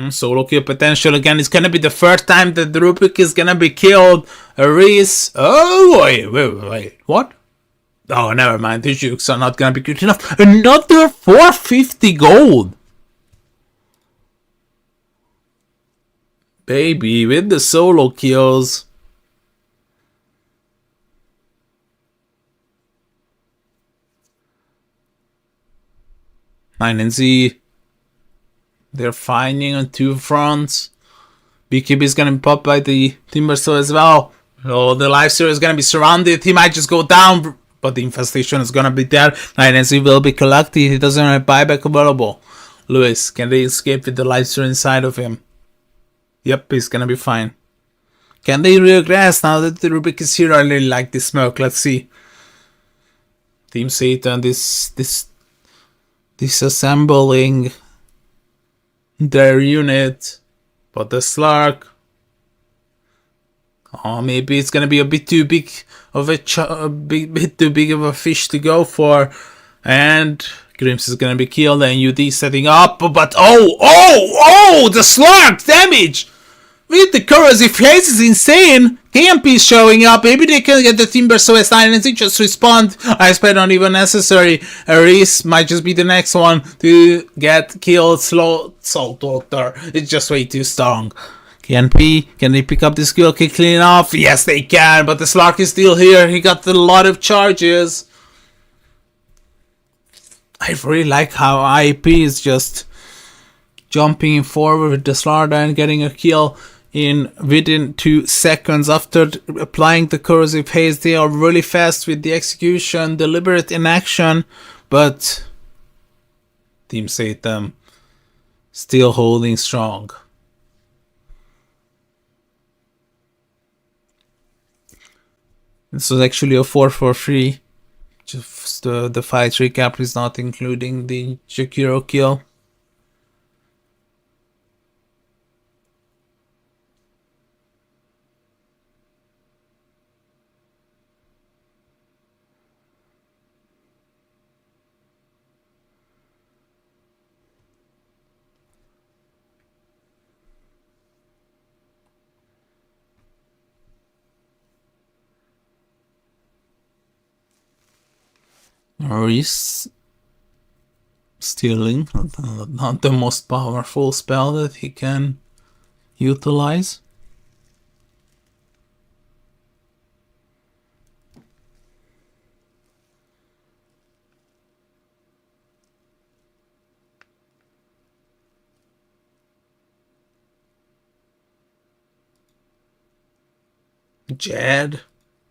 Solo kill potential again. It's gonna be the first time that the Rubik is gonna be killed. Reese. Oh, wait. What? Oh, never mind. The jukes are not gonna be good enough. Another 450 gold. Baby, with the solo kills. Nine and Z. They're fighting on two fronts. BKB is gonna be popped by the Timbersaw as well. Oh, the Lifesteal is gonna be surrounded. He might just go down, but the infestation is gonna be there. And he will be collected. He doesn't have buyback available. Lewis, can they escape with the Lifesteal inside of him? Yep, he's gonna be fine. Can they regress now that the Rubik is here? I really like this smoke. Let's see. Team Satan, disassembling their unit, but the Slark, oh, maybe it's gonna be a bit too big of a bit too big of a fish to go for, and Grims is gonna be killed, and UD setting up, but oh, the Slark damage with the corrosive phase is insane. KMP is showing up. Maybe they can get the Timber so as and just respond. I expect not even necessary. Reese might just be the next one to get killed. Slow Salt Water. It's just way too strong. KMP, can they pick up this skill quickly enough? Yes, they can, but the Slark is still here. He got a lot of charges. I really like how IAP is just jumping forward with the Slark and getting a kill within 2 seconds after applying the corrosive haze. They are really fast with the execution, deliberate in action, but Team Satan still holding strong. This was actually a 4-4-3. Just the fight recap is not including the Jakiro kill. Reese stealing, not the most powerful spell that he can utilize. Jed.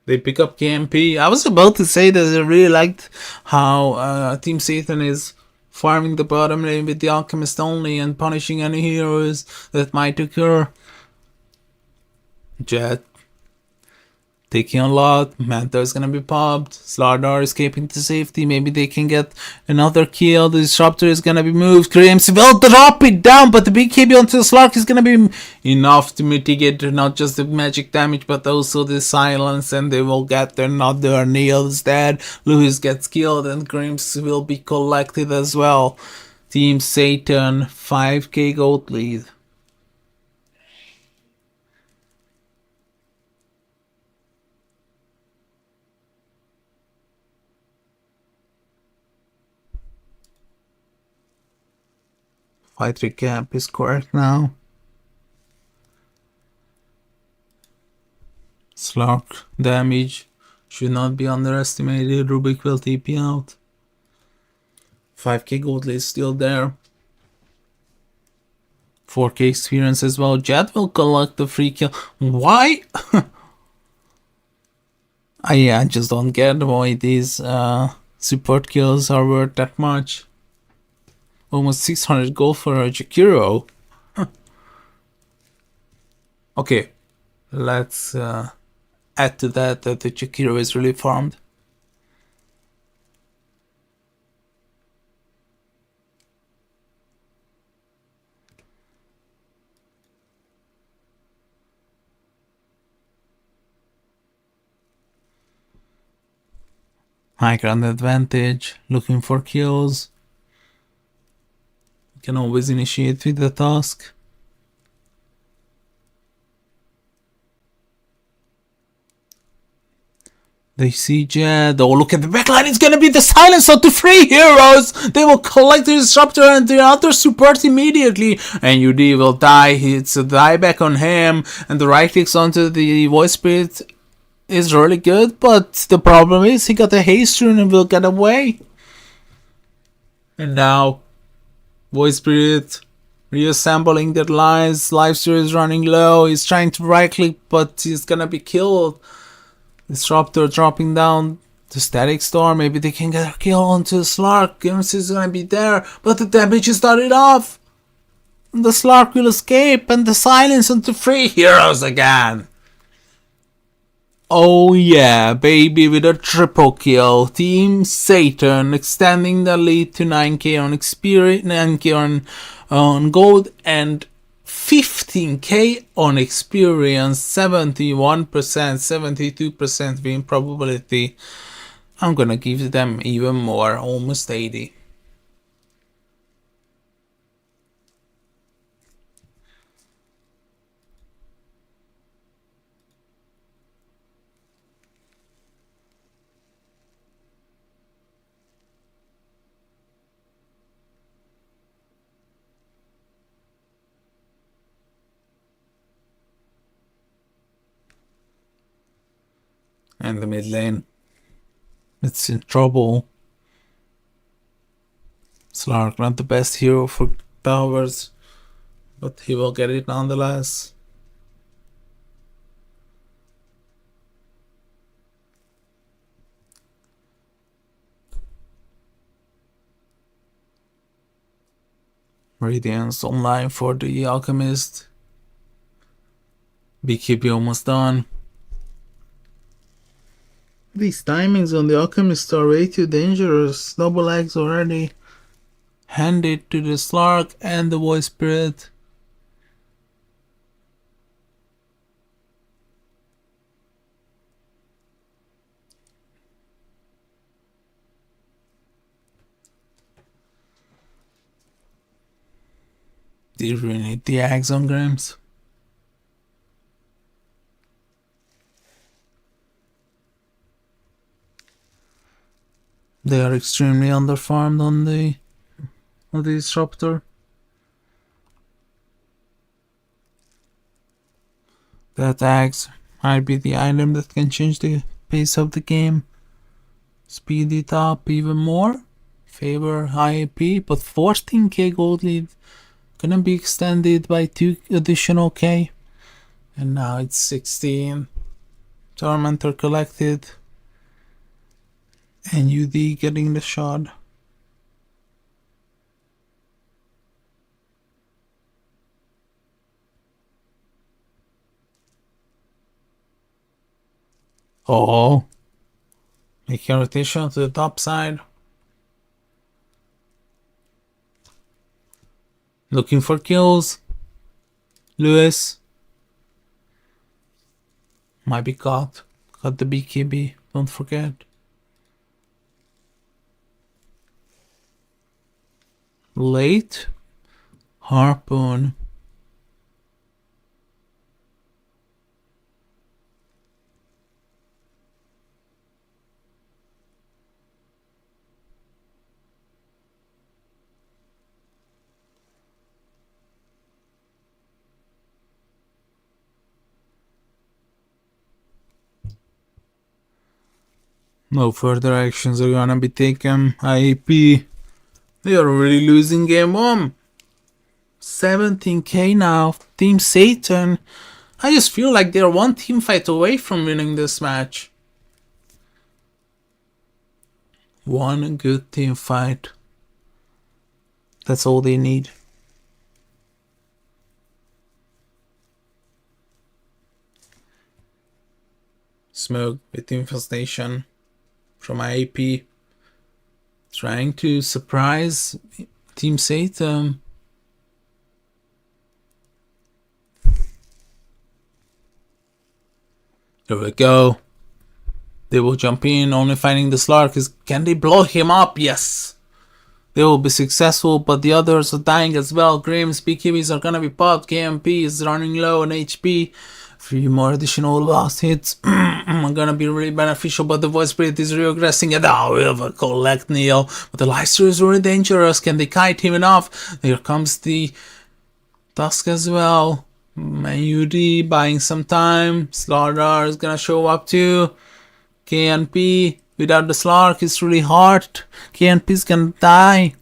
They pick up KMP. I was about to say that I really liked how Team Satan is farming the bottom lane with the Alchemist only and punishing any heroes that might occur. Jet taking a lot. Manta is gonna be popped. Slardar escaping to safety. Maybe they can get another kill. The Disruptor is gonna be moved. Grims will drop it down, but the big KB onto the Slark is gonna be enough to mitigate not just the magic damage, but also the silence, and they will get another nails dead. Lewis gets killed, and Grims will be collected as well. Team Satan, 5k gold lead. Fight recap is correct now. Slark damage should not be underestimated. Rubik will TP out. 5k gold is still there. 4k experience as well. Jet will collect the free kill. Why? I just don't get why these support kills are worth that much. Almost 600 gold for a Jakiro. Okay, let's add to that the Jakiro is really farmed. High ground advantage, looking for kills. You can always initiate with the task. They see Jed. Oh, look at the backline. It's gonna be the silence of the 3 heroes. They will collect the disruptor and the other support immediately. And UD will die. It's a dieback on him. And the right clicks onto the voice spirit is really good. But the problem is he got a haste rune and will get away. And now, voice spirit reassembling their lines. Lifesteal is running low. He's trying to right click, but he's gonna be killed. Disruptor dropping down the static storm. Maybe they can get a kill onto the Slark. Gims is gonna be there, but the damage is started off. And the Slark will escape, and the silence onto 3 heroes again. Oh yeah, baby, with a triple kill. Team Satan extending the lead to 9k on experience, 9k on gold, and 15k on experience, 71%, 72% win probability. I'm gonna give them even more, almost 80. And the mid lane, it's in trouble. Slark, not the best hero for towers, but he will get it nonetheless. Radiance online for the Alchemist. BKB almost done. These timings on the Alchemist are way too dangerous. Double eggs already. Hand it to the Slark and the Voice Spirit. Do you really need the eggs on Grims? They are extremely underfarmed on the disruptor. That axe might be the item that can change the pace of the game. Speed it up even more. Favor IAP, but 14k gold lead gonna be extended by 2 additional k. And now it's 16. Tormentor collected. And UD getting the shot. Oh, making a rotation to the top side. Looking for kills. Lewis might be caught. Got the BKB, don't forget. Late Harpoon. No further actions are gonna be taken. IAP, they are really losing game 1. 17k now. Team Satan. I just feel like they're one team fight away from winning this match. One good team fight. That's all they need. Smoke with infestation from IAP. Trying to surprise Team Satan. Here we go. They will jump in, only finding the Slark. Can they blow him up? Yes. They will be successful, but the others are dying as well. Grimm's BKBs are gonna be popped. KMP is running low on HP. 3 more additional last hits are gonna be really beneficial, but the Void Spirit is regressing. And now we'll collect Neil. But the Leicester is really dangerous. Can they kite him enough? Here comes the Tusk as well. UD buying some time. Slaughter is gonna show up too. KNP without the Slark is really hard. KNP's gonna die.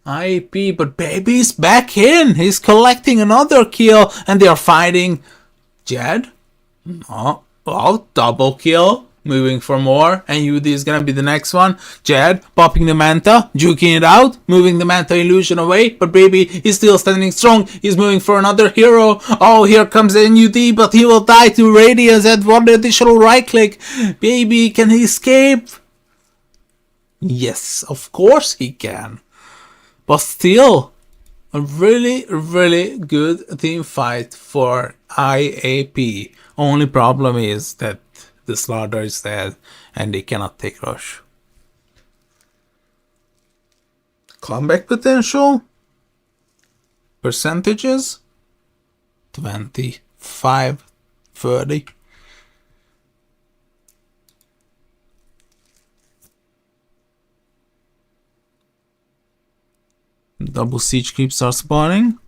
IAP, but Baby's back in. He's collecting another kill, and they are fighting. Jed? Oh, well, double kill. Moving for more, and UD is gonna be the next one. Jed popping the Manta, juking it out, moving the Manta illusion away, but Baby is still standing strong. He's moving for another hero. Oh, here comes NUD, but he will die to Radiance at one additional right click. Baby, can he escape? Yes, of course he can. But still, a really, really good team fight for IAP. Only problem is that the Slaughter is dead and they cannot take rush. Comeback potential? Percentages? 25, 30. Double siege creeps are spawning.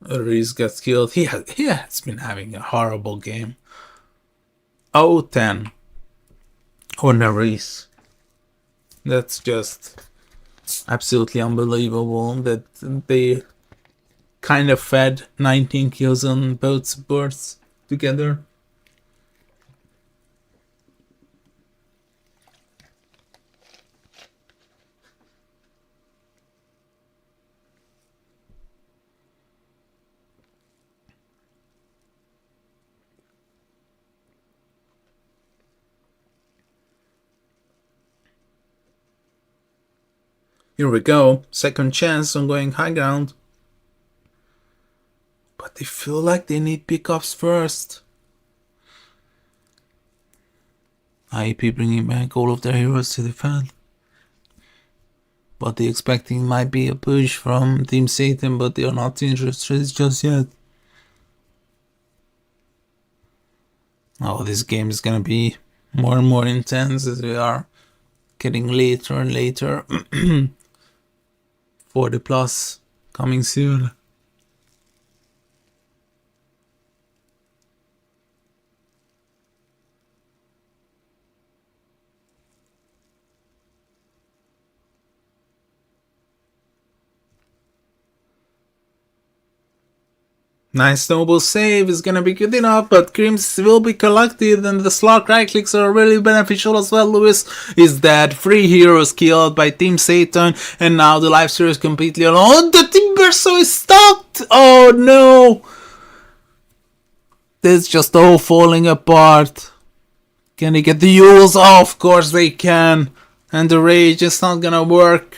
Reese gets killed. He has been having a horrible game. 0-10 on Reese. That's just absolutely unbelievable that they kind of fed 19 kills on both supports together. Here we go, second chance on going high ground. But they feel like they need pickups first. IAP bringing back all of their heroes to defend. But they expecting might be a push from Team Satan, but they are not interested just yet. Oh, this game is gonna be more and more intense as we are getting later and later. 40 plus coming soon. Nice noble save is gonna be good enough, but Grims will be collected and the Slark right clicks are really beneficial as well. Lewis is dead, 3 heroes killed by Team Satan, and now the life series completely alone. The Timbersaw is stuck! Oh no! This is just all falling apart. Can they get the Yules? Oh, of course they can. And the Rage is not gonna work.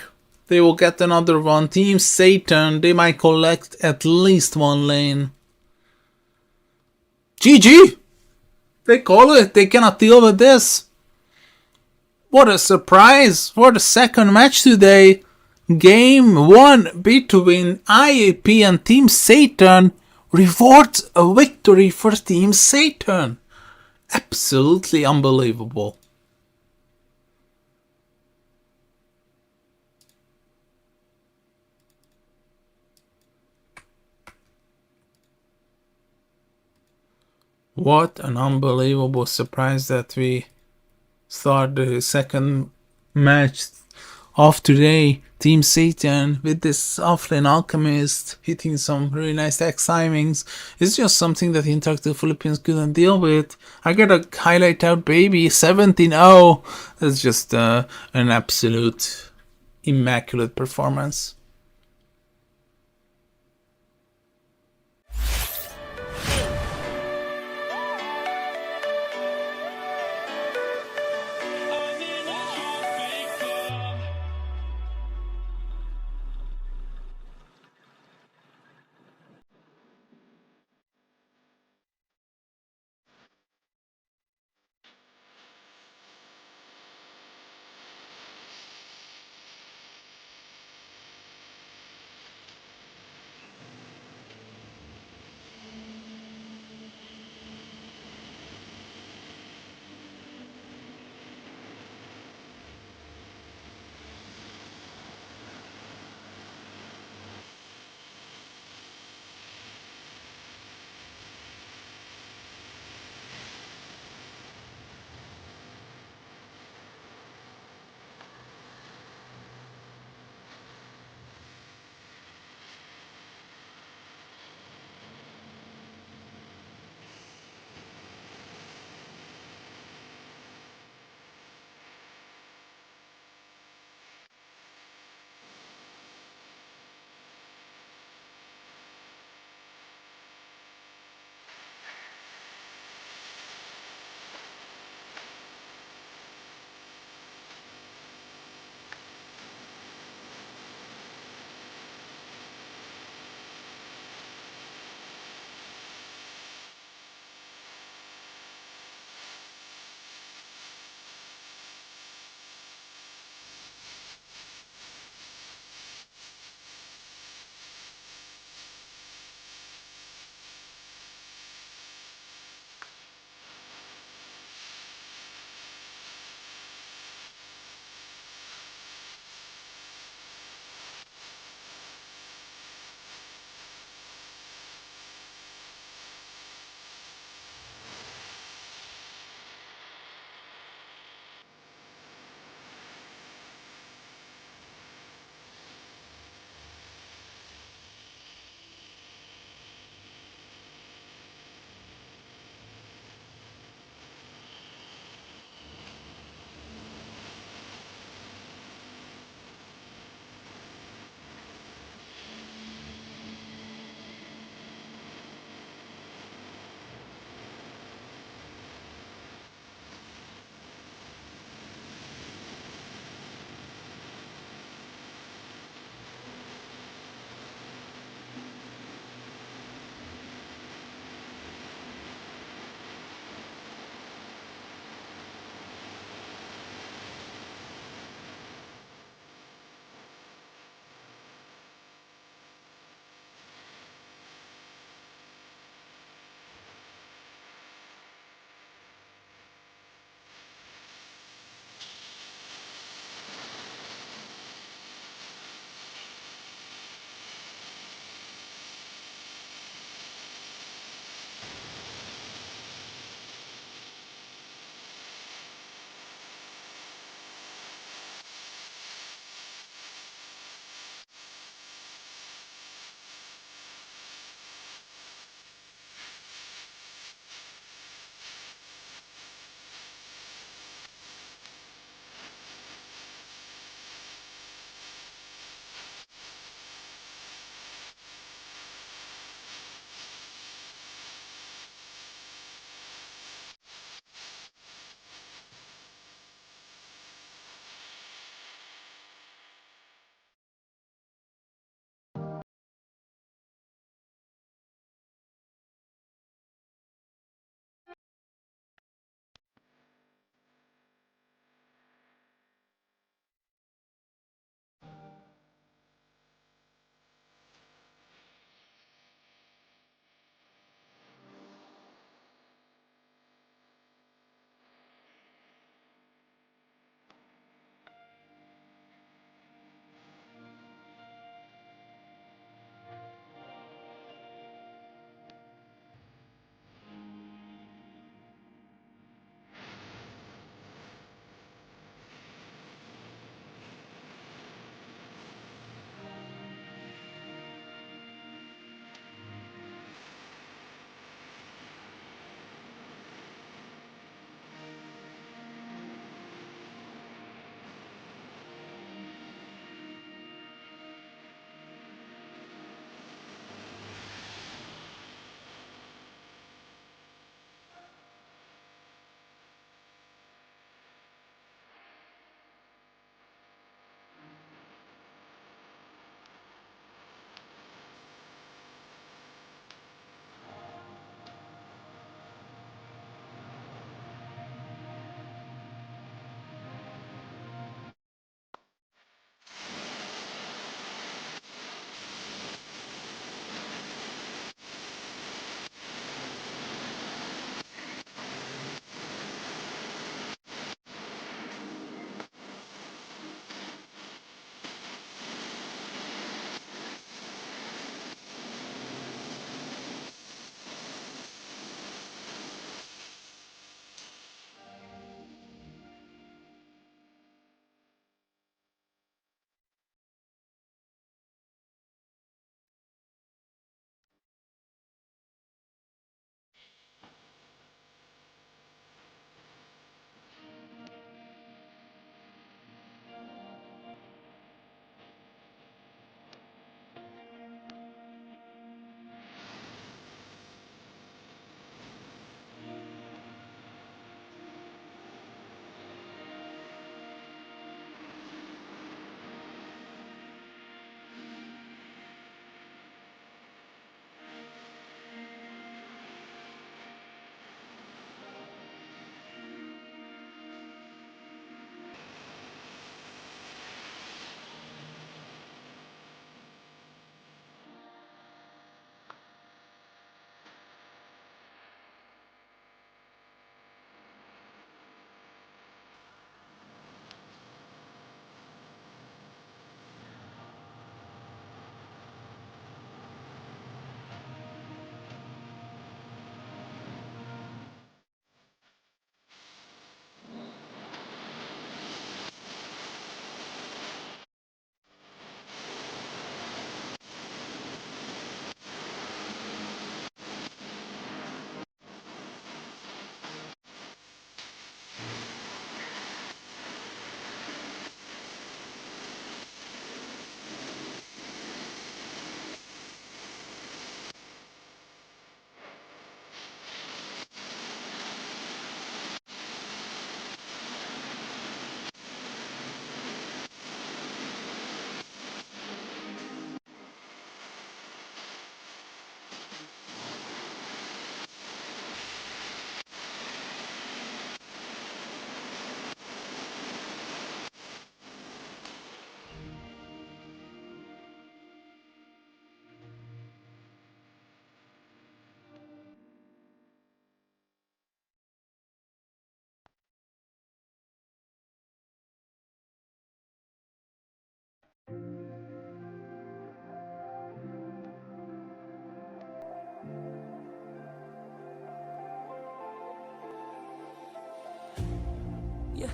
They will get another one. Team Satan, they might collect at least one lane. GG! They call it. They cannot deal with this. What a surprise for the second match today. Game 1 between IAP and Team Satan rewards a victory for Team Satan. Absolutely unbelievable. What an unbelievable surprise that we start the second match of today. Team Satan with this offlane alchemist hitting some really nice X timings is just something that Interactive Philippines couldn't deal with. I gotta highlight out baby 17-0. That's just an absolute immaculate performance.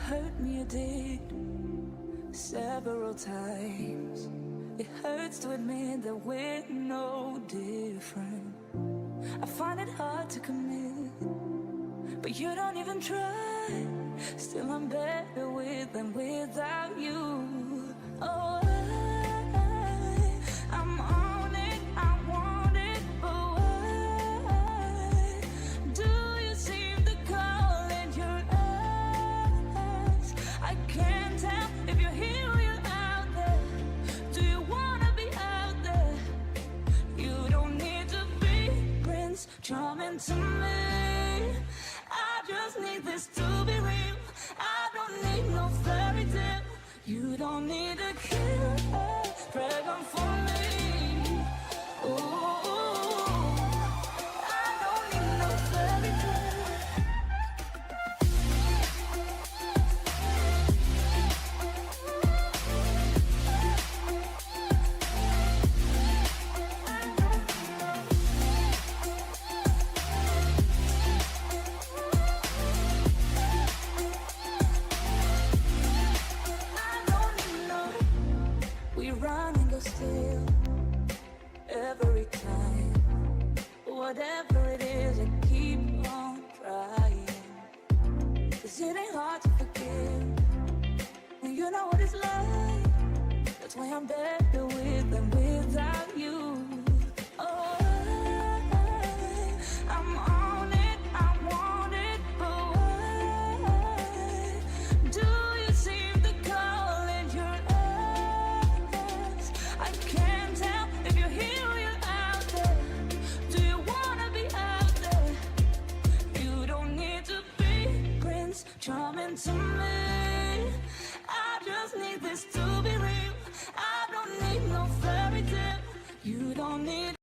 hurt me, you did several times. It hurts to admit that we're no different. I find it hard to commit, but you don't even try. Still I'm better with than without you. Oh, I'm on it, I want it, but why do you seem to call in your eyes? I can't tell if you're here or you're out there. Do you wanna be out there? You don't need to be Prince Charming to me. I just need this to be real. I don't need no fairy tale. You don't need to kill a dragon for me. Ooh, I don't need no fairy tale. We run and go still every time. Whatever it is, I keep on trying. 'Cause it ain't hard to forgive when you know what it's like. That's why I'm better with than without you. Oh, I'm on it, I want it, but why do you seem to call in your eyes? I can't tell if you're here or you're out there. Do you wanna be out there? You don't need to be Prince Charming to me. I just need this to be real. I don't need no fairy tale. You don't need.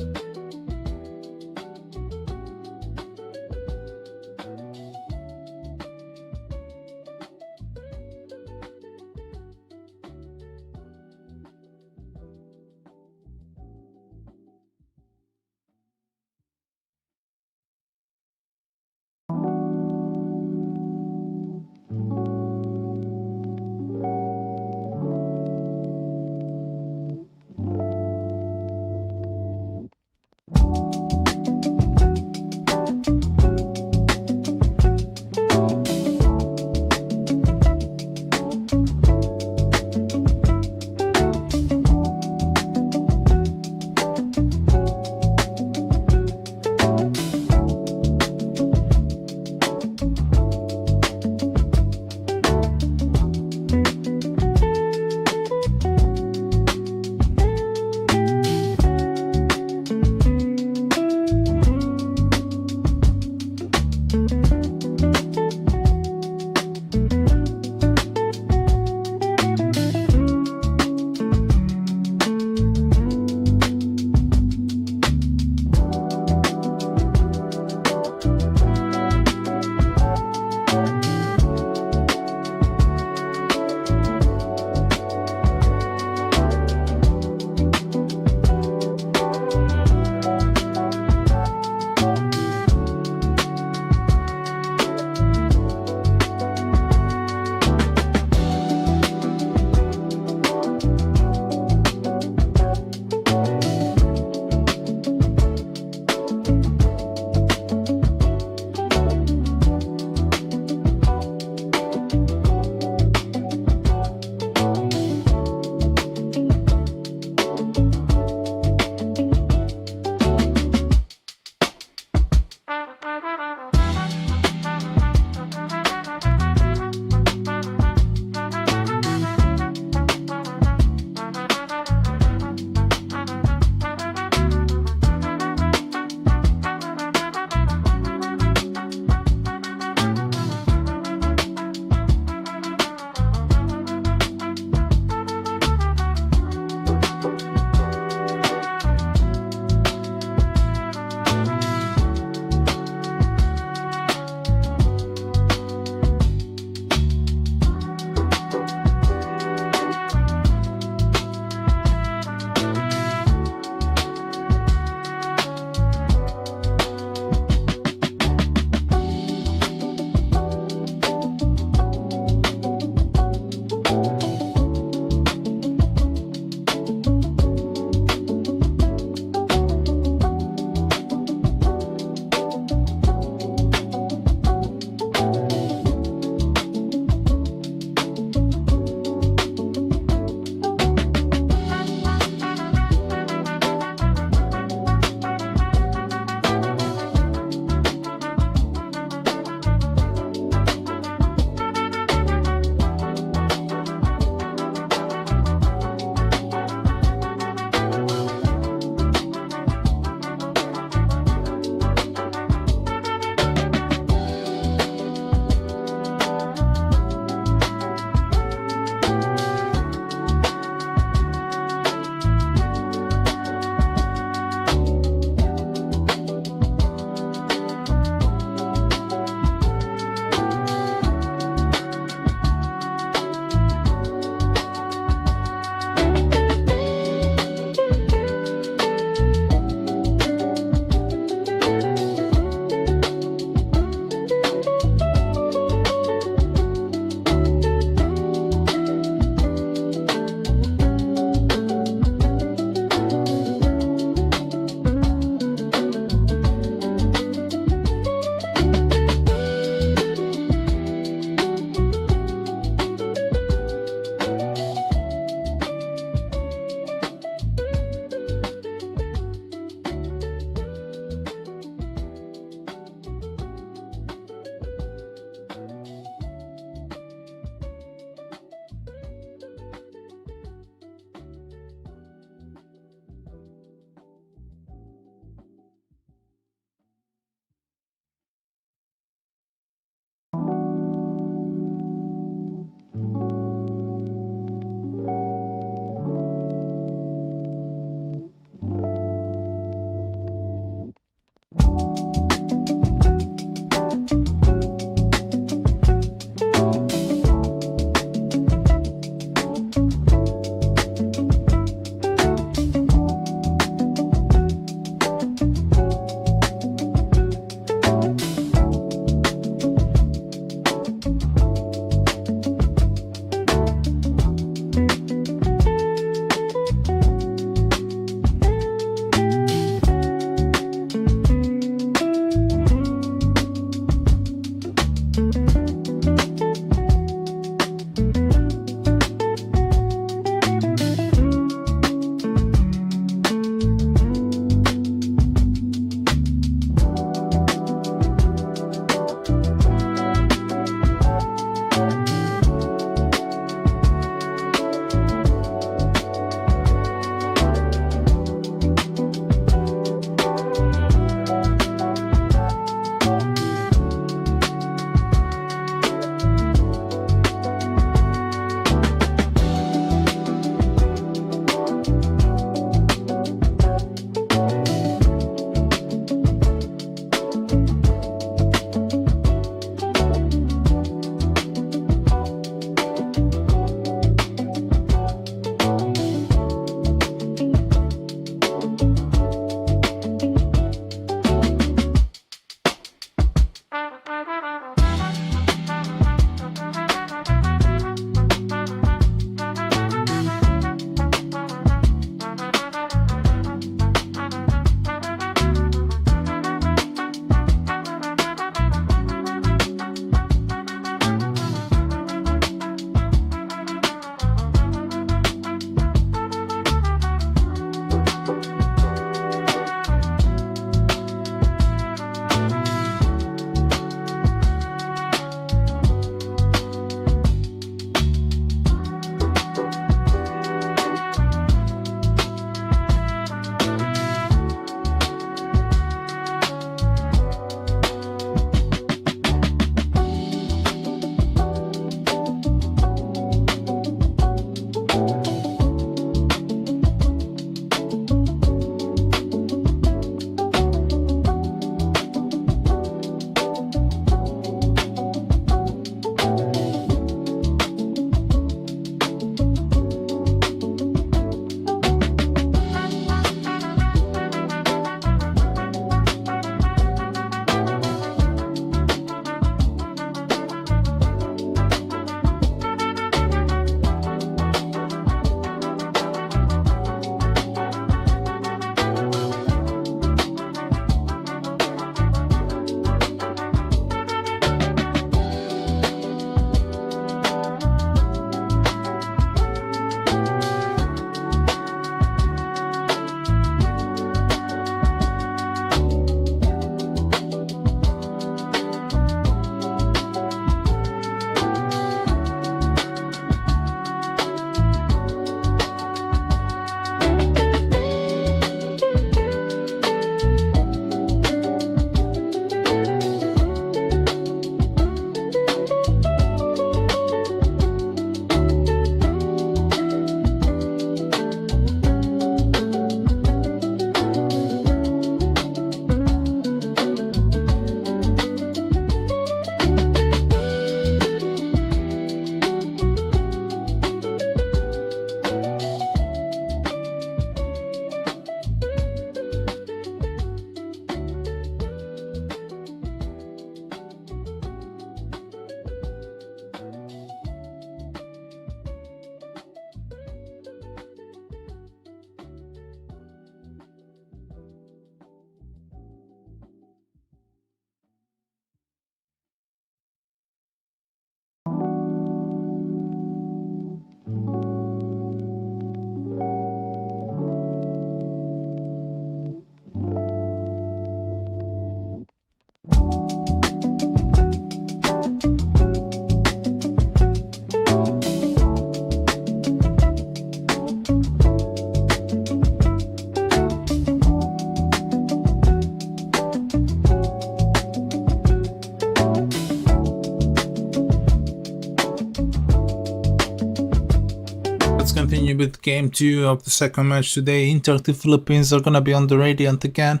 game 2 of the second match today. Interactive Philippines are gonna be on the Radiant again.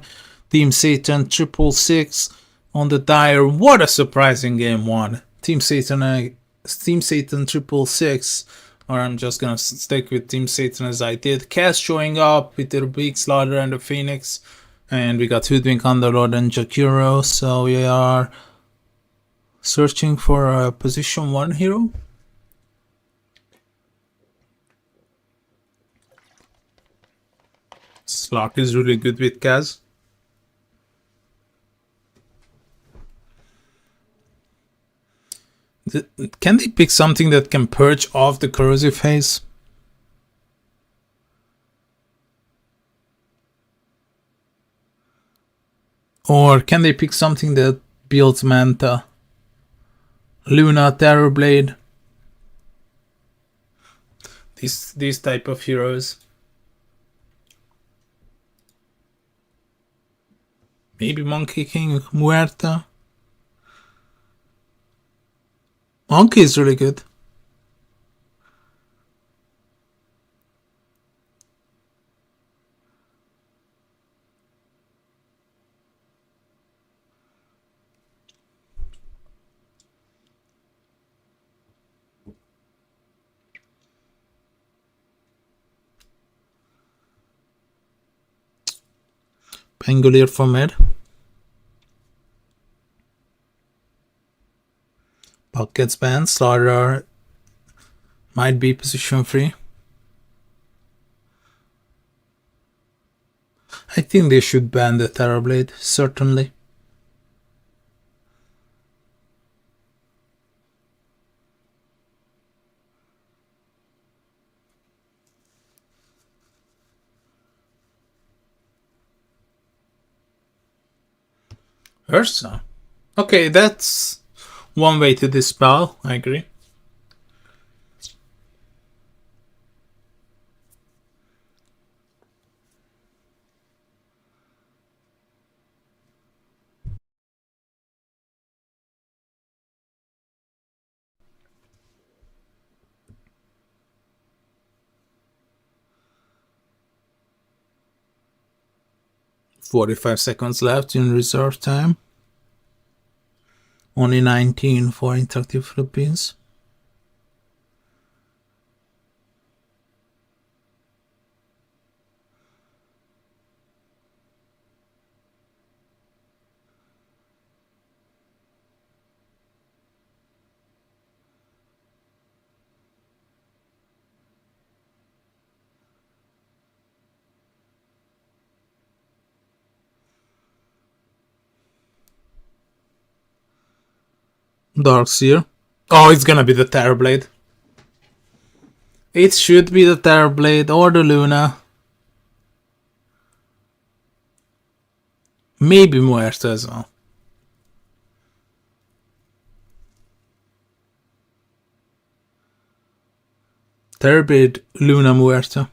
Team Satan666 on the Dire. What a surprising game 1. Team Satan666, or I'm just gonna stick with Team Satan as I did. Cass showing up with their big Slaughter and the Phoenix. And we got Hoodwink, Underlord and Jakiro. So we are searching for a position 1 hero. Slot is really good with Kaz. Can they pick something that can purge off the corrosive haze? Or can they pick something that builds Manta? Luna, Terrorblade. These type of heroes. Maybe Monkey King, Muerta. Monkey is really good. Pangolier for mid. Puck gets banned. Slaughter might be position 3. I think they should ban the Terrorblade, certainly. Ursa. Okay, that's one way to dispel, I agree. "45 seconds left in reserve time. Only 19 for Interactive Philippines. Darkseer. Oh, it's gonna be the Terrorblade. It should be the Terrorblade or the Luna. Maybe Muerta as well. Terrorblade, Luna, Muerta.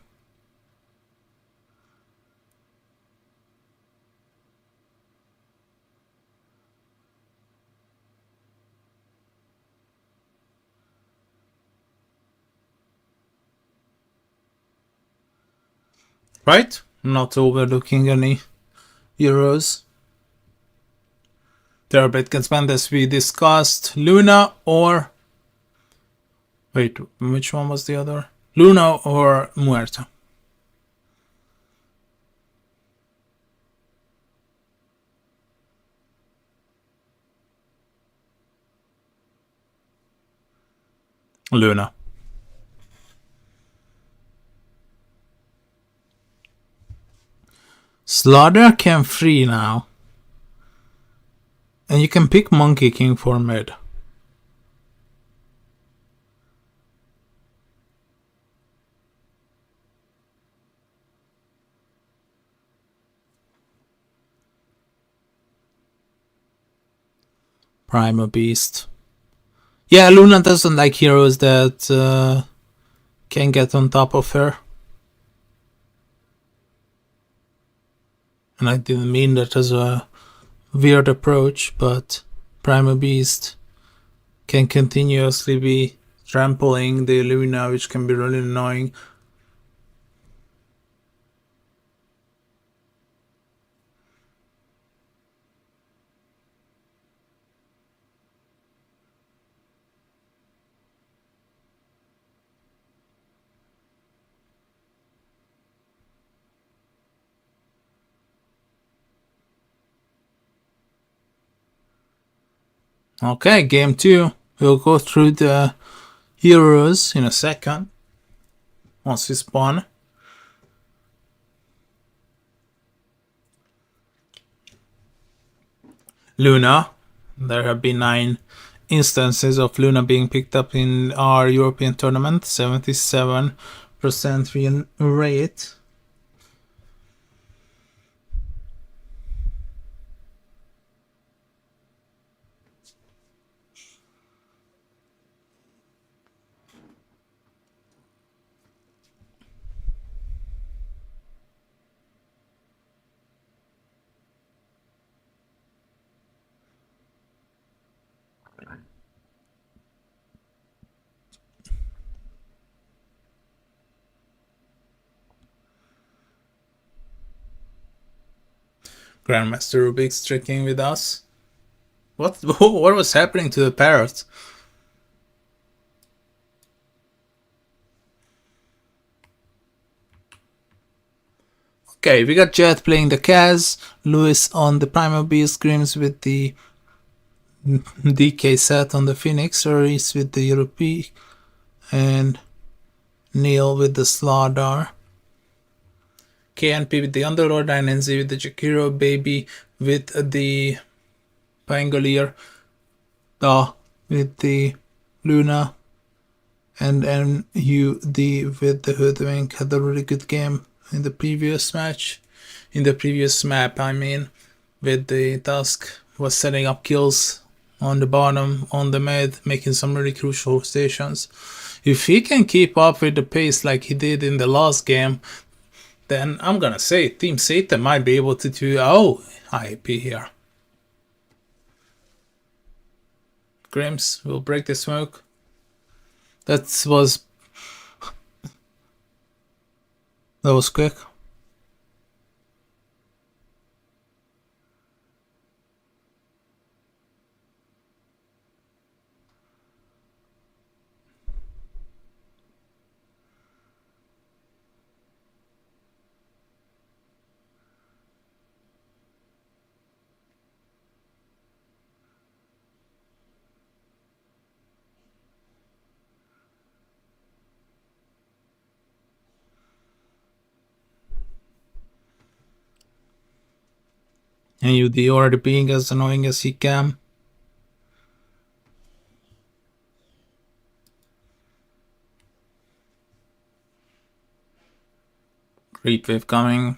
Right? Not overlooking any heroes. Terrorblade can spend as we discussed. Luna or... Wait, which one was the other? Luna or Muerta? Luna. Slaughter can free now. And you can pick Monkey King for mid. Primal Beast. Yeah, Luna doesn't like heroes that can get on top of her. And I didn't mean that as a weird approach, but Primal Beast can continuously be trampling the Luna, which can be really annoying. Okay, game 2. We'll go through the heroes in a second. Once we spawn. Luna. There have been 9 instances of Luna being picked up in our European tournament. 77% win rate. Grandmaster Rubik's tricking with us. What was happening to the parrot? Okay, we got Jet playing the Kaz, Lewis on the Primal Beast, Grims with the DK set on the Phoenix, Reese with the Europe, and Neil with the Slardar. KNP with the Underlord, and NZ with the Jakiro, Baby with the Pangolier, Da with the Luna, and NUD with the Hoodwink. Had a really good game in the previous match. In the previous map, I mean, with the Tusk, was setting up kills on the bottom, on the mid, making some really crucial stations. If he can keep up with the pace like he did in the last game, then I'm gonna say Team Satan might be able to do IAP here. Grims will break the smoke. That was quick. And UD already being as annoying as he can. Creep wave coming.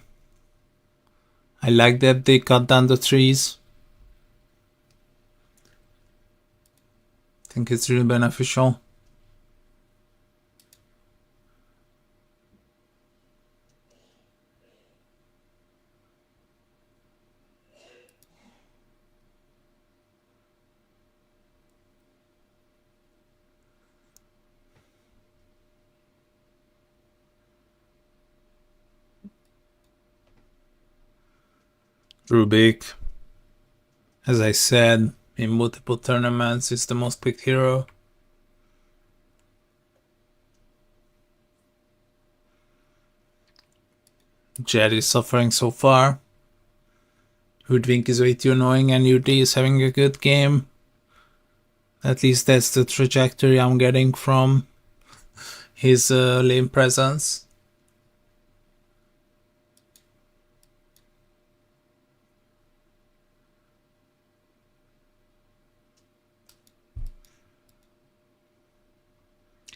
I like that they cut down the trees. I think it's really beneficial. Rubik, as I said, in multiple tournaments, is the most picked hero. Jet is suffering so far. Hoodwink is way too annoying, and UD is having a good game. At least that's the trajectory I'm getting from his lane presence.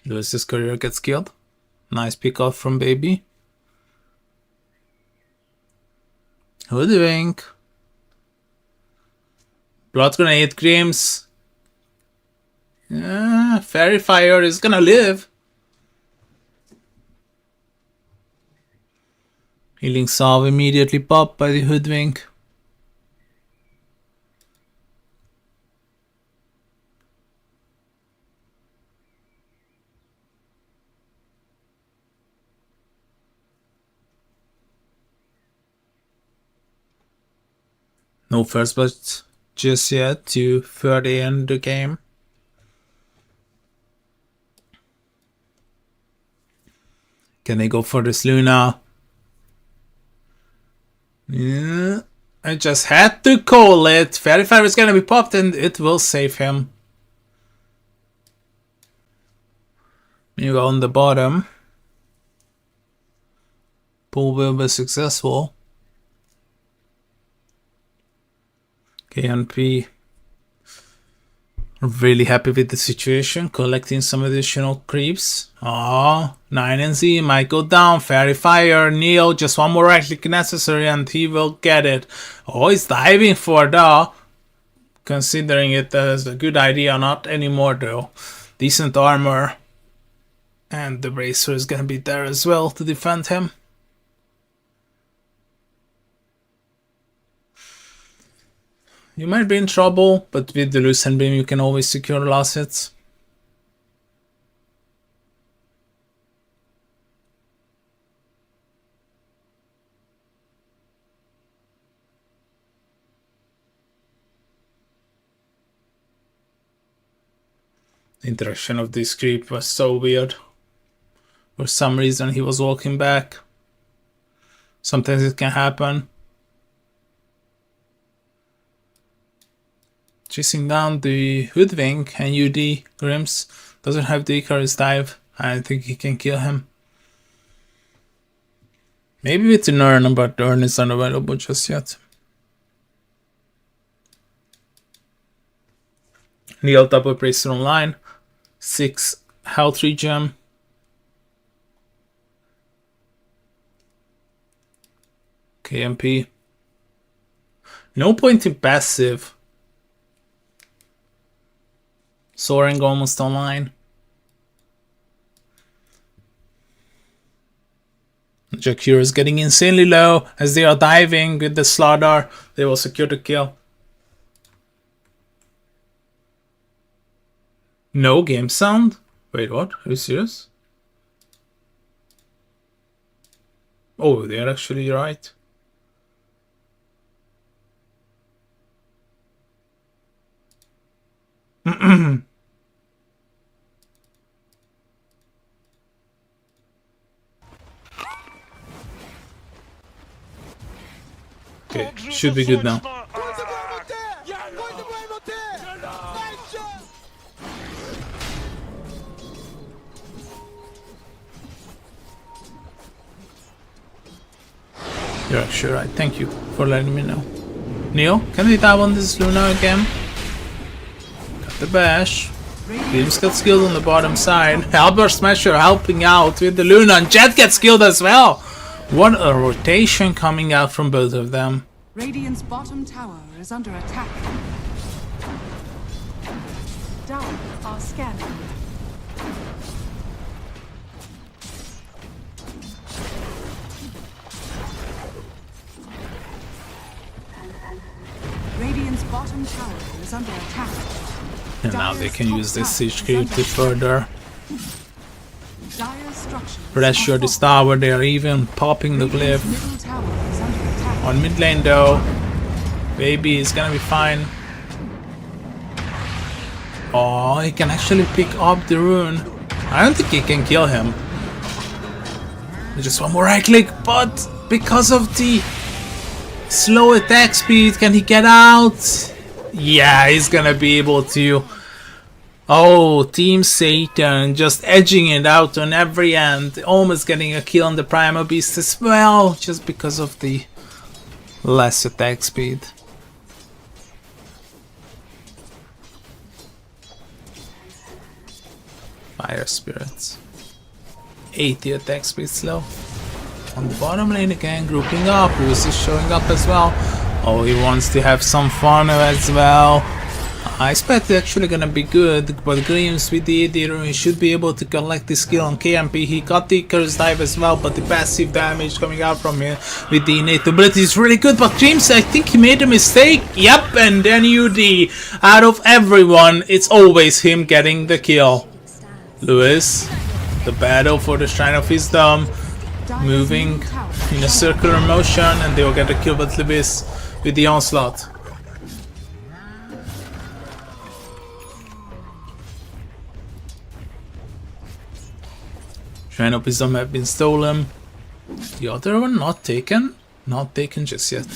Lewis's career gets killed. Nice pick off from Baby. Hoodwink. Blood Grenade, Grims. Yeah, Fairy Fire is gonna live. Healing Salve immediately popped by the Hoodwink. No first blood just yet to further end the game. Can they go for this Luna? Yeah, I just had to call it. Fairy Fire is gonna be popped and it will save him. You go on the bottom. Pull will be successful. KNP really happy with the situation, collecting some additional creeps. Oh, 9 and Z might go down. Fairy Fire, Neo, just one more right click necessary and he will get it. Oh, he's diving for the, considering it as a good idea, not anymore though. Decent armor. And the Bracer is gonna be there as well to defend him. You might be in trouble, but with the Lucent Beam you can always secure the last hits. The interaction of this creep was so weird. For some reason he was walking back. Sometimes it can happen. Chasing down the Hoodwink and UD Grims doesn't have the Icarus dive. I think he can kill him. Maybe with the Nern, but Nern is unavailable just yet. Neil double Bracer online. 6 health regen. KMP. No point in passive. Soaring almost online. Jakir is getting insanely low as they are diving with the Slardar. They will secure the kill. No game sound? Wait, what? Are you serious? Oh, they're actually right. Okay, should be good now. You're actually right. Thank you for letting me know. Neo, can we dive on this Luna again? Got the bash. Grims got skilled on the bottom side. Albert Smasher helping out with the Luna, and Jet gets killed as well. What a rotation coming out from both of them. Radiant's bottom tower is under attack. Down are scanning. Radiant's bottom tower is under attack. And now they can use this siege creep to further pressure this tower. They are even popping the glyph. On mid lane though, Baby is gonna be fine. Oh, he can actually pick up the rune. I don't think he can kill him. Just one more right click, but because of the slow attack speed, can he get out? Yeah, he's gonna be able to. Oh, Team Satan just edging it out on every end, almost getting a kill on the Primal Beast as well, just because of the less attack speed. Fire Spirits. 80 attack speed slow. On the bottom lane again, grouping up. Bruce is showing up as well. Oh, he wants to have some fun as well. I expect it's actually gonna be good, but Grims with the AD rune should be able to collect the skill on KMP. He got the curse dive as well, but the passive damage coming out from him with the innate ability is really good. But Grims, I think he made a mistake. Yep, and then UD. Out of everyone, it's always him getting the kill. Lewis, the battle for the Shrine of Wisdom, moving in a circular motion, and they will get a kill with Lewis with the onslaught. Shrine of Wisdom have been stolen. The other one not taken? Not taken just yet.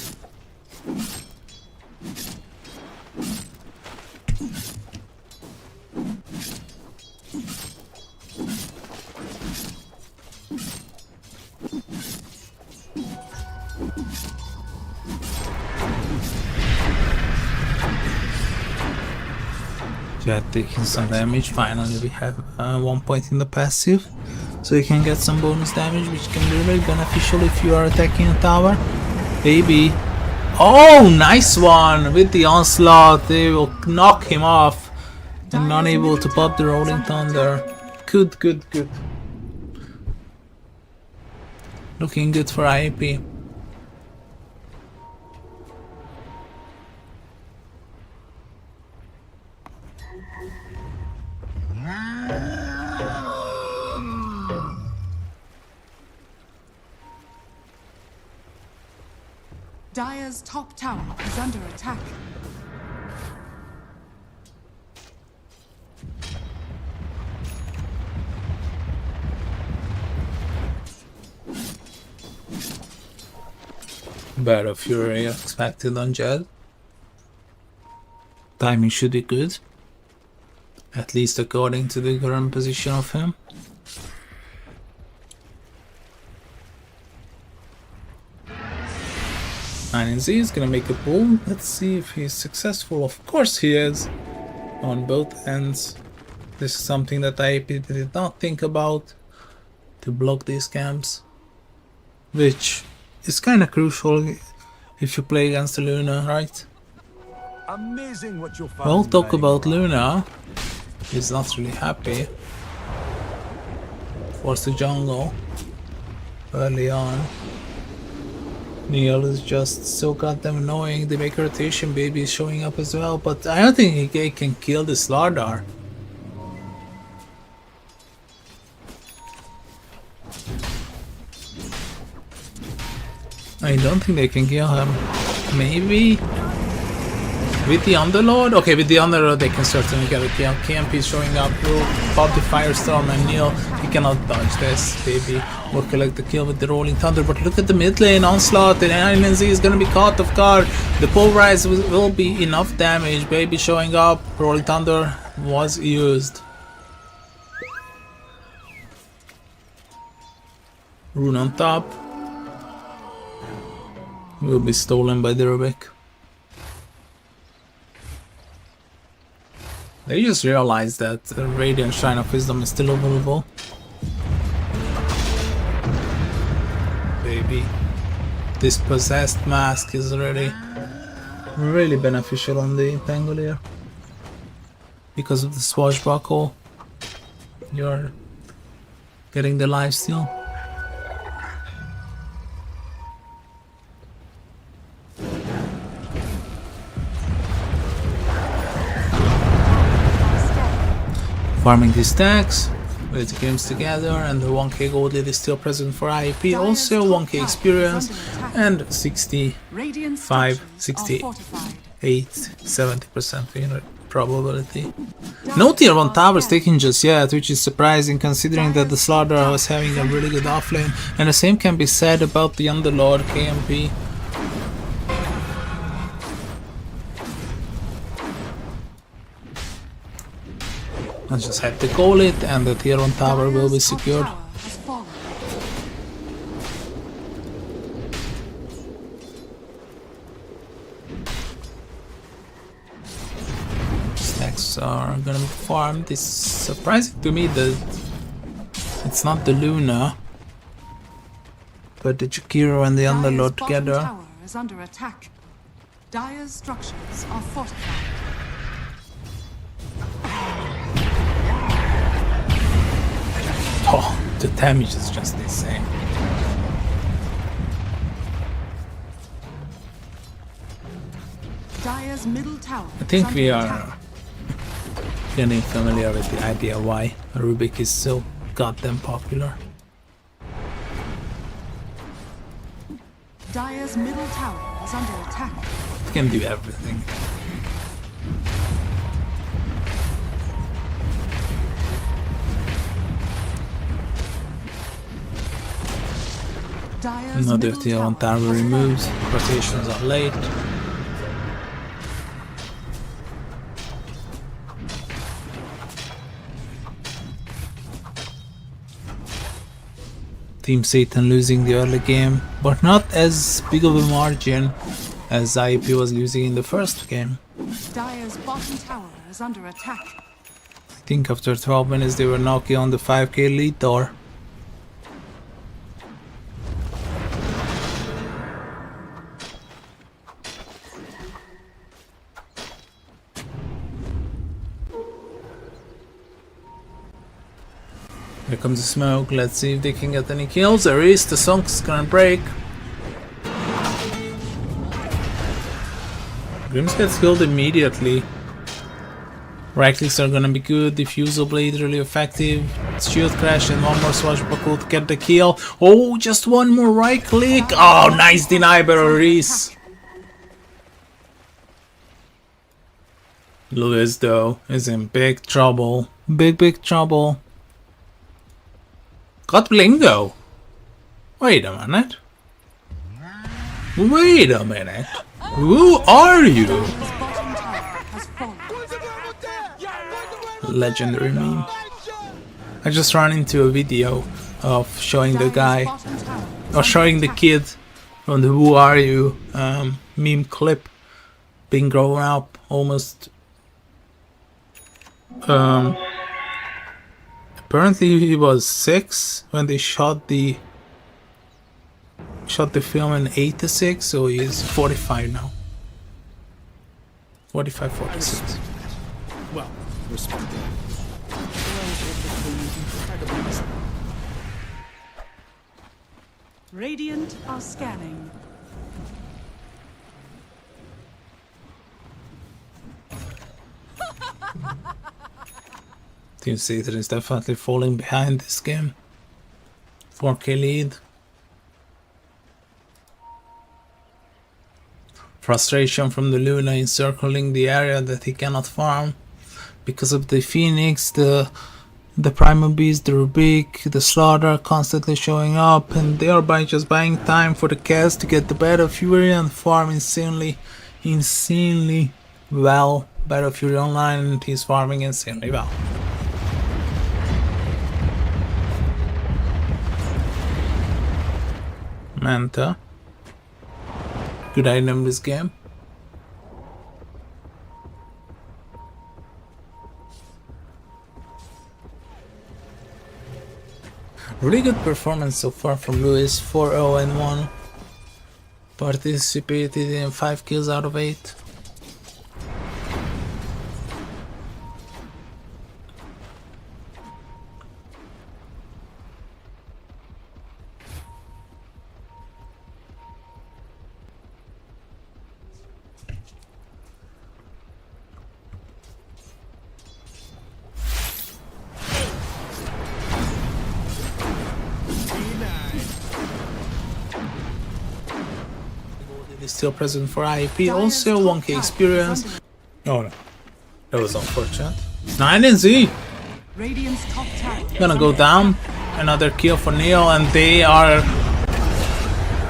Jet taking some damage. Finally we have 1 point in the passive, so you can get some bonus damage, which can be very beneficial if you are attacking a tower. Baby. Oh, nice one! With the onslaught, they will knock him off and unable to pop the rolling thunder. Good, good, good. Looking good for IAP. Dire's top tower is under attack. Better Fury expected on Jed. Timing should be good, at least according to the current position of him. ENG is gonna make a pull. Let's see if he's successful. Of course he is, on both ends. This is something that IAP did not think about, to block these camps, which is kind of crucial if you play against the Luna, right? Amazing what you'll find. We'll talk about Luna. He's not really happy. Forced the jungle early on. Neil is just so goddamn annoying. The make rotation baby is showing up as well, but I don't think he can kill this Lardar. I don't think they can kill him. Maybe with the Underlord? Okay, with the Underlord they can certainly get a kill. KMP is showing up, will pop the Firestorm, and Neil, he cannot dodge this, baby. Will collect the kill with the Rolling Thunder, but look at the mid lane onslaught, and ENG is gonna be caught off guard. The Pulverize will be enough damage, baby showing up, Rolling Thunder was used. Rune on top. Will be stolen by the Rubik. They just realized that Radiant Shrine of Wisdom is still available. Baby. This possessed mask is really beneficial on the Pangolier. Because of the swashbuckle, you're getting the lifesteal. Farming these stacks with the games together, and the 1k gold lead is still present for IAP. Also 1k experience and 65, 68, 70% win probability. No tier 1 towers taken just yet, which is surprising considering that the Slaughter was having a really good offlane, and the same can be said about the Underlord KMP. I just had to call it, and the tier 1 tower will be secured. Stacks are gonna be farmed. It's surprising to me that it's not the Luna, but the Jakiro and the Underlord together. Dire's bottom tower is under attack. Dire's structures are fortified. Oh, the damage is just insane. Dire's middle tower. I think we are getting familiar with the idea why Rubik is so goddamn popular. Dire's middle tower is under attack. It can do everything. Dire's Another middle tier 1 tower tower has removes. fallen. Rotations are late. Team Satan losing the early game, but not as big of a margin as IAP was losing in the first game. Dire's bottom tower is under attack. I think after 12 minutes they were knocking on the 5k lead door. Here comes the smoke. Let's see if they can get any kills. There is. The song's gonna break. Grims gets killed immediately. Right clicks are gonna be good. Diffusal blade really effective. Shield crash and one more swashbuckle to get the kill. Oh, just one more right click. Oh, nice deny by Reese. Lewis though is in big trouble. Big trouble. Got Blingo. Wait a minute. Wait a minute. Who are you? Dire's bottom tower has fallen. Legendary meme. I just ran into a video of showing the guy, Bottom tower is or showing the under kid from the Who Are You meme clip being grown up almost. Apparently he was 6 when they shot the film in 86, so he is 45 now. 45, 46. Well, respect that. Radiant are scanning. Team Satan is definitely falling behind this game. 4k lead. Frustration from the Luna encircling the area that he cannot farm because of the Phoenix, the Primal Beast, the Rubik, the Slaughter constantly showing up, and they are just buying time for the cast to get the Battle Fury and farm insanely well. Battle Fury online, and he's farming insanely well. Manta. Good item this game. Really good performance so far from Lewis. 4-0-1. Participated in 5 kills out of 8. Is still present for IAP. Also 1k experience. Oh no, that was unfortunate. 9 and Z. Radiant's top tower Gonna go down. Another kill for Neo, and they are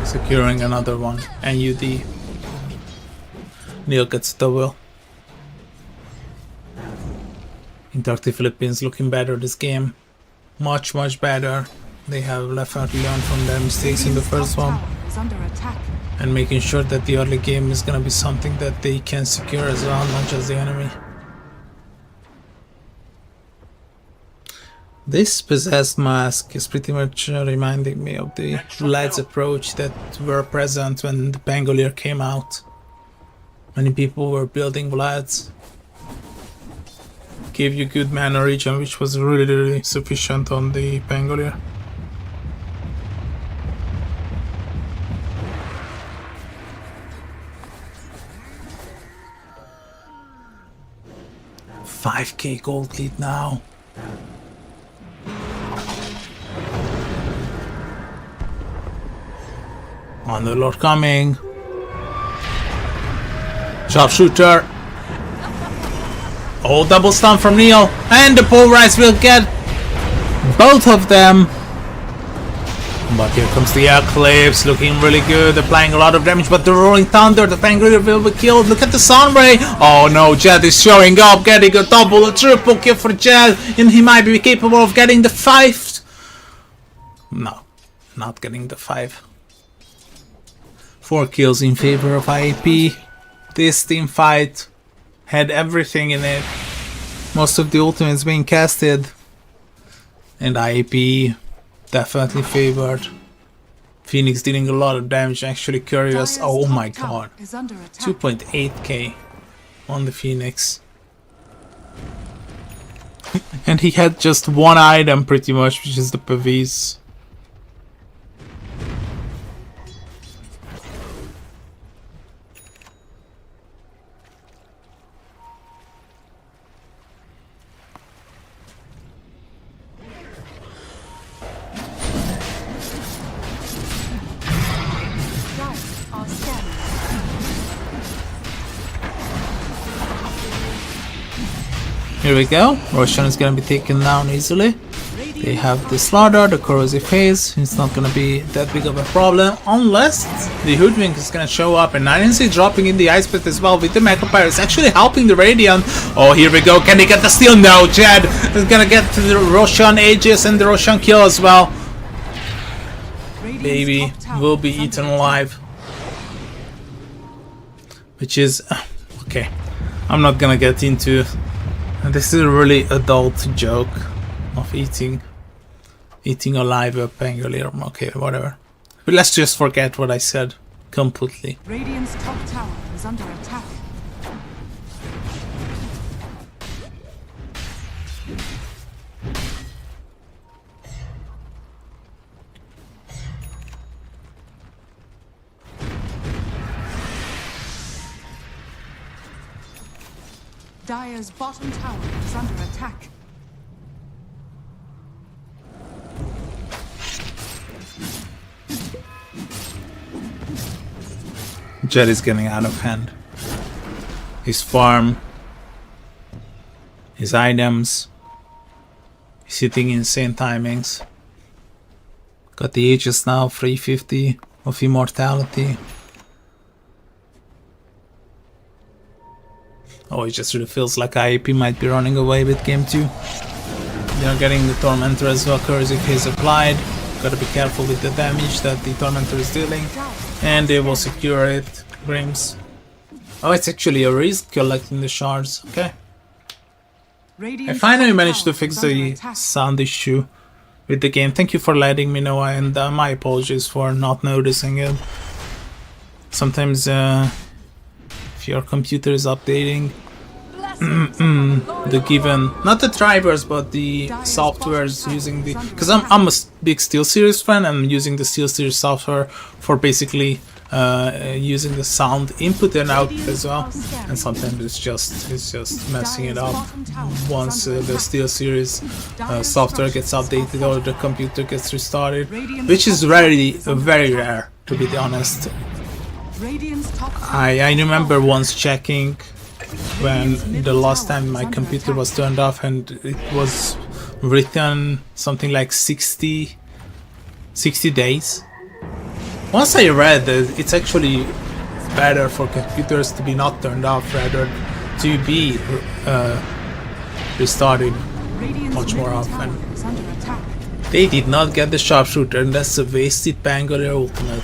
securing another one. And UD. Neo gets double. Interactive Philippines looking better this game. Much better. They have definitely learned from their mistakes in the first one. tower is under attack. And making sure that the early game is gonna be something that they can secure as well, not just the enemy. This possessed mask is pretty much reminding me of the Vlad's approach that were present when the Pangolier came out. Many people were building Vlads. Gave you good mana regen, which was really sufficient on the Pangolier. $5k gold lead now. Underlord coming. Sharpshooter. Oh, double stun from Neil. And the Pulverize will get both of them. But here comes the Eclipse, looking really good, applying a lot of damage, but the Rolling Thunder, the Pangolier will be killed. Look at the Sunray. Oh no, Jet is showing up, getting a double, a triple kill for Jet, and he might be capable of getting the 5th. No, not getting the 5. 4 kills in favor of IAP. This team fight had everything in it. Most of the ultimates being casted. And IAP definitely favored. Phoenix dealing a lot of damage, actually curious. Oh my god. 2.8k on the Phoenix. And he had just one item pretty much, which is the Pavis. Here we go. Roshan is gonna be taken down easily. They have the Slaughter, the Corrosive Haze. It's not gonna be that big of a problem unless the Hoodwink is gonna show up, and 9NC dropping in the Ice Pit as well with the Mechapire. It's actually helping the Radiant. Oh, here we go. Can they get the steal? No, Jed is gonna get to the Roshan Aegis and the Roshan kill as well. Baby will be eaten alive. Which is okay. I'm not gonna get into. This is a really adult joke of eating alive a pangolier. Okay, whatever. But let's just forget what I said completely. Radiant's top tower is under attack. Dire's bottom tower is under attack. Jed is getting out of hand. His farm, his items, he's hitting insane timings. Got the Aegis now, 350 of immortality. Oh, it just really feels like IAP might be running away with game 2. They are getting the Tormentor as well, Corrosive Haze applied. Gotta be careful with the damage that the Tormentor is dealing. And they will secure it. Grims. Oh, it's actually a risk collecting the shards. Okay. I finally managed to fix the sound issue with the game. Thank you for letting me know, and my apologies for not noticing it. Sometimes if your computer is updating, the given, not the drivers but the softwares using the, because I'm a big SteelSeries fan, and I'm using the SteelSeries software for basically using the sound input and output as well, and sometimes it's just messing it up once the SteelSeries software gets updated or the computer gets restarted, which is very rare, to be honest. I remember once checking when the last time my computer was turned off, and it was written something like 60 days. Once I read that it's actually better for computers to be not turned off rather to be restarted much more often. They did not get the sharpshooter, and that's a wasted Pangolier ultimate.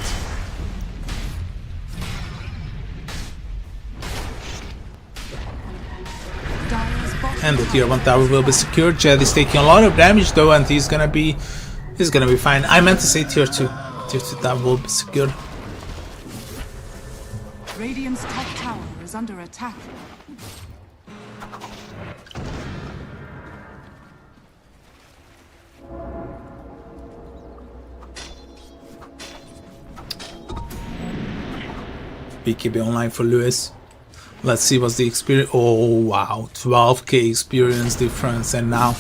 And the tier 1 tower will be secured. Jed is taking a lot of damage though, and he's gonna be fine. I meant to say tier 2. Tier 2 tower will be secured. Radiant's top tower is under attack. BKB online for Lewis. Let's see what's the experience. Oh wow, 12k experience difference, and now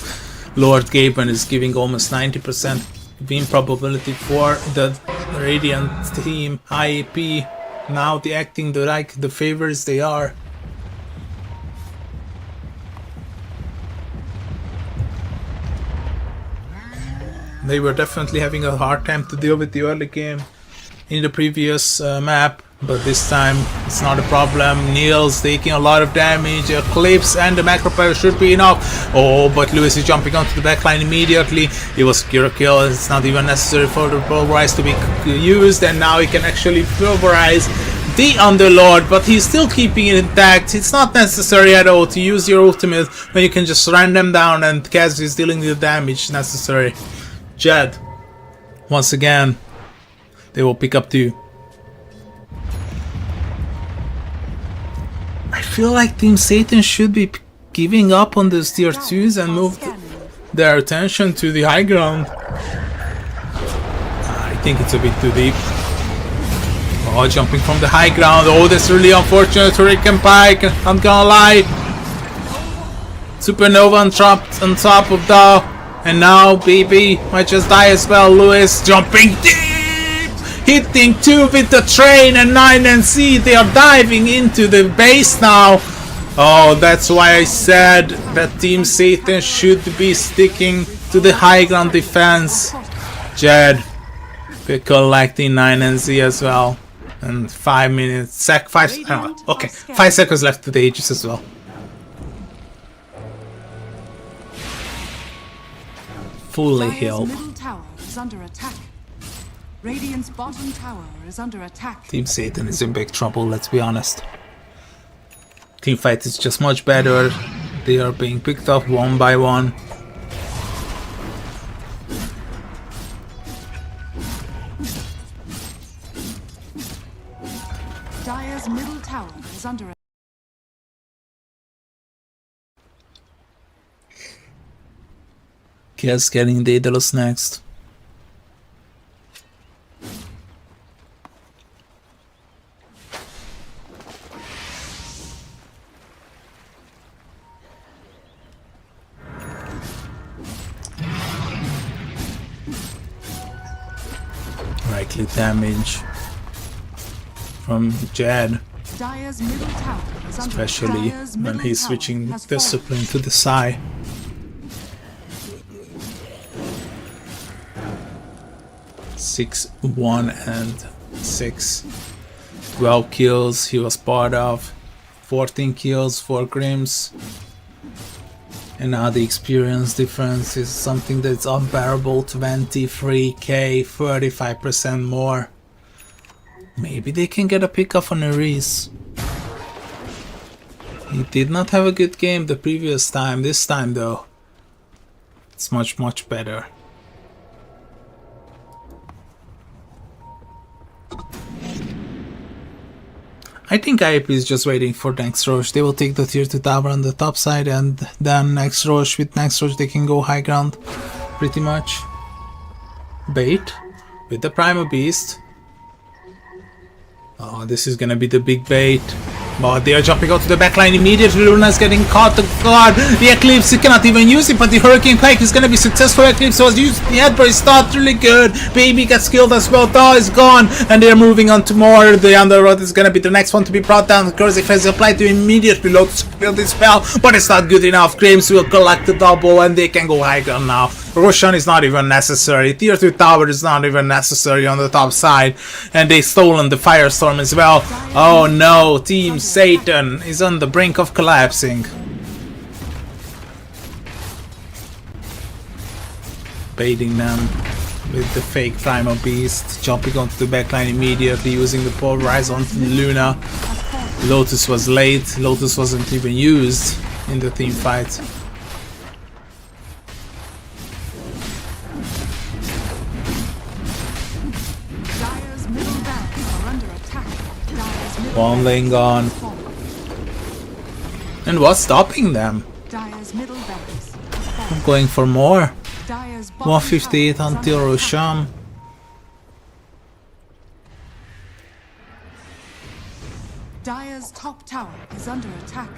Lord Gaben is giving almost 90% win probability for the Radiant team. IAP now they acting like the favorites they are. They were definitely having a hard time to deal with the early game in the previous map. But this time it's not a problem. Neil's taking a lot of damage. Eclipse and the macro power should be enough. Oh, but Lewis is jumping onto the backline immediately. It was secure kill. It's not even necessary for the pulverize to be used, and now he can actually pulverize the Underlord, but he's still keeping it intact. It's not necessary at all to use your ultimate when you can just run them down and Kaz is dealing the damage necessary. Jed, once again, they will pick up 2. I feel like Team Satan should be giving up on those tier 2s and move their attention to the high ground. I think it's a bit too deep. Oh, jumping from the high ground. Oh, that's really unfortunate for Rick and Pike. I'm gonna lie. Supernova on top of the... And now BB might just die as well. Lewis jumping deep. Hitting 2 with the train, and 9 and C. They are diving into the base now. Oh, that's why I said that Team Satan should be sticking to the high ground defense. Jed, we're collecting 9 and Z as well. And 5 minutes, 5 seconds left to the Aegis as well. Fully healed. Middle tower is under attack. Radiant's bottom tower is under attack. Team Satan is in big trouble, let's be honest. Teamfight is just much better. They are being picked up one by one. Dire's middle tower is under attack. Kaz getting Daedalus next. Likely damage from Jed, Dire's middle tower is under especially Dire's when middle he's tower switching has fallen. discipline to the Psy. 6, 1 and 6. 12 kills he was part of. 14 kills for Grims. And now the experience difference is something that's unbearable. 23k, 35% more. Maybe they can get a pickup on Ares. He did not have a good game the previous time. This time though, it's much better. I think IAP is just waiting for next Roche. They will take the tier 2 tower on the top side, and then next Roche, with next Roche they can go high ground pretty much. Bait with the Primal Beast. Oh, this is gonna be the big bait. But they are jumping out to the backline immediately. Luna's getting caught. God, the Eclipse, you cannot even use it, but the Hurricane Quake is gonna be successful. Eclipse was used yet, but it's not really good. Baby gets killed as well. Daw is gone, and they are moving on to more. The Underworld is gonna be the next one to be brought down. Cursive has applied to immediately load to kill this spell, but it's not good enough. Graves will collect the double, and they can go high ground now. Roshan is not even necessary. Tier 2 tower is not even necessary on the top side, and they stolen the Firestorm as well. Oh no, Team Satan is on the brink of collapsing. Baiting them with the fake Primal Beast, jumping onto the backline immediately, using the Pulverize on Luna. Lotus was late, Lotus wasn't even used in the team fight. Dire's middle barracks are under attack. Dire's middle One lane gone. And what's stopping them? Dire's middle barracks has I'm fallen. going for more. Dire's bottom 158 tower is until under attack. Rosham. Dire's top tower is under attack.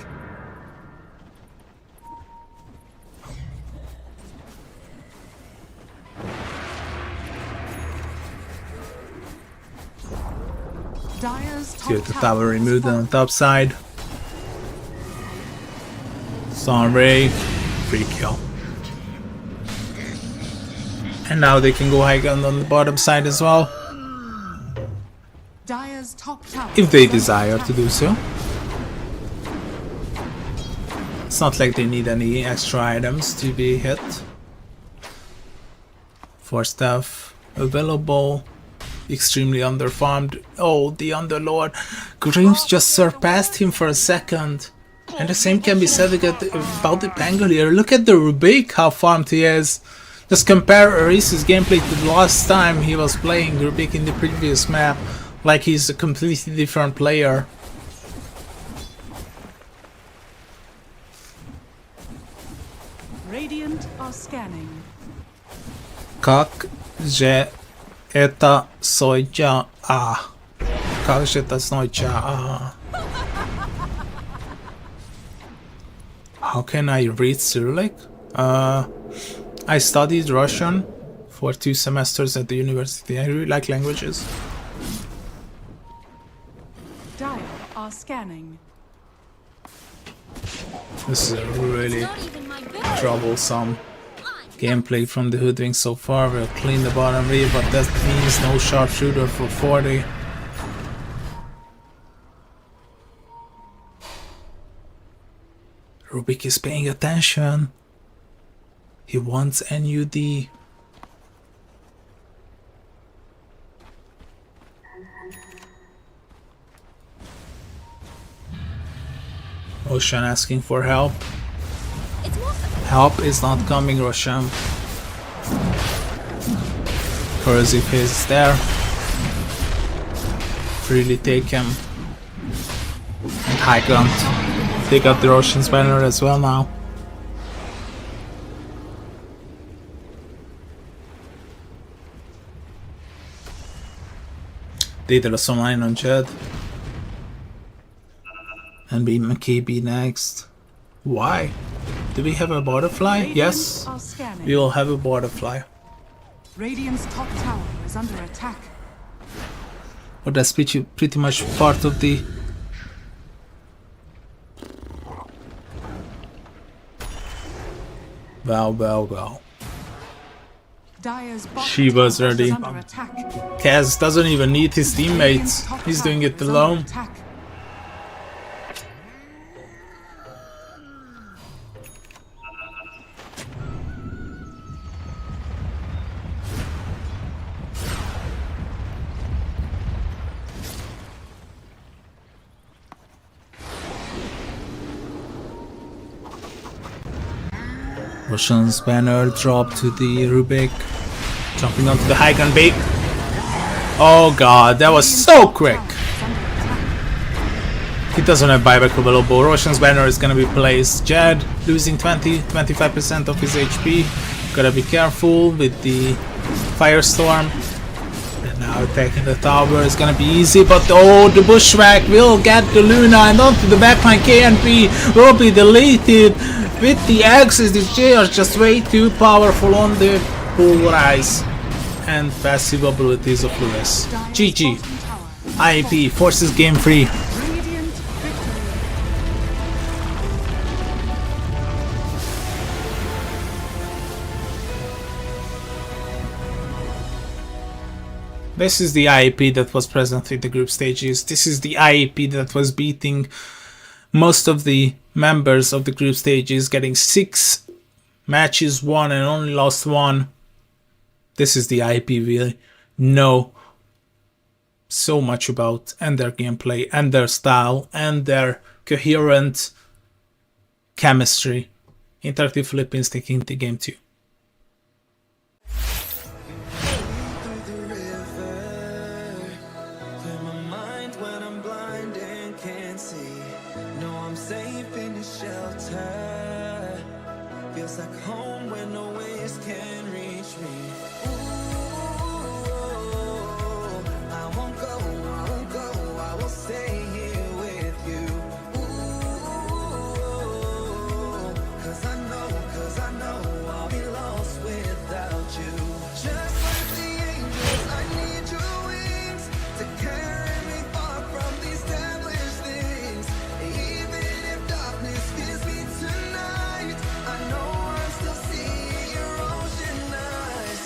Dire's top Tier 2 tower removed on the top side. Sunray, free kill. And now they can go high ground on the bottom side as well. Dire's Dire's top tower if they is under desire attack. to do so. It's not like they need any extra items to be hit. 4 staff available. Extremely underfarmed. Oh, the Underlord. Grims just surpassed him for a second. And the same can be said about the Pangolier. Look at the Rubik, how farmed he is. Just compare Arise's gameplay to the last time he was playing Rubik in the previous map. Like he's a completely different player. Radiant are scanning. Как же это сойдя? Как же это сойдя? How can I read Cyrillic? I studied Russian for 2 semesters at the university. I really like languages. Dire are scanning. This is a really troublesome gameplay from the Hoodwink so far. We'll clean the bottom rear, but that means no sharpshooter for 40. Rubik is paying attention. He wants NUD. Ocean asking for help. Help is not coming, Roshan. Corrosive Haze is there. Really take him. And High Ground. They got the Roshan's banner as well now. Daedalus online on Jed. And be McKB next. Why? Do we have a butterfly? Yes. Are scanning. We will have a butterfly. Radiant's top tower is under attack. But that's pretty much part of the... Well. Dire's bottom She was tower ready. is under attack. Kaz doesn't even need his teammates. Top He's tower doing it is under alone. attack. Roshan's banner dropped to the Rubik. Jumping onto the high ground bait. Oh god, that was so quick! He doesn't have buyback available. Roshan's banner is gonna be placed. Jed losing 25% of his HP. Gotta be careful with the Firestorm. And now attacking the tower is gonna be easy, but oh, the Bushwhack will get the Luna and onto the backline. KNP will be deleted. With the axes, the J are just way too powerful on the Pulverize and passive abilities of Lewis. GG. IAP forces game free. Radiant victory. This is the IAP that was present in the group stages. This is the IAP that was beating most of the members of the group stages, getting 6 matches won and only lost 1. This is the IAP we know so much about, and their gameplay and their style and their coherent chemistry. Interactive Philippines taking the game too. Feels like home when no waves can reach me. I won't go, I will stay here with you. Cause I know I'll be lost without you. Just like the angels, I need your wings to carry me far from these devilish things. Even if darkness fills me tonight, I know I'm still seeing your ocean eyes.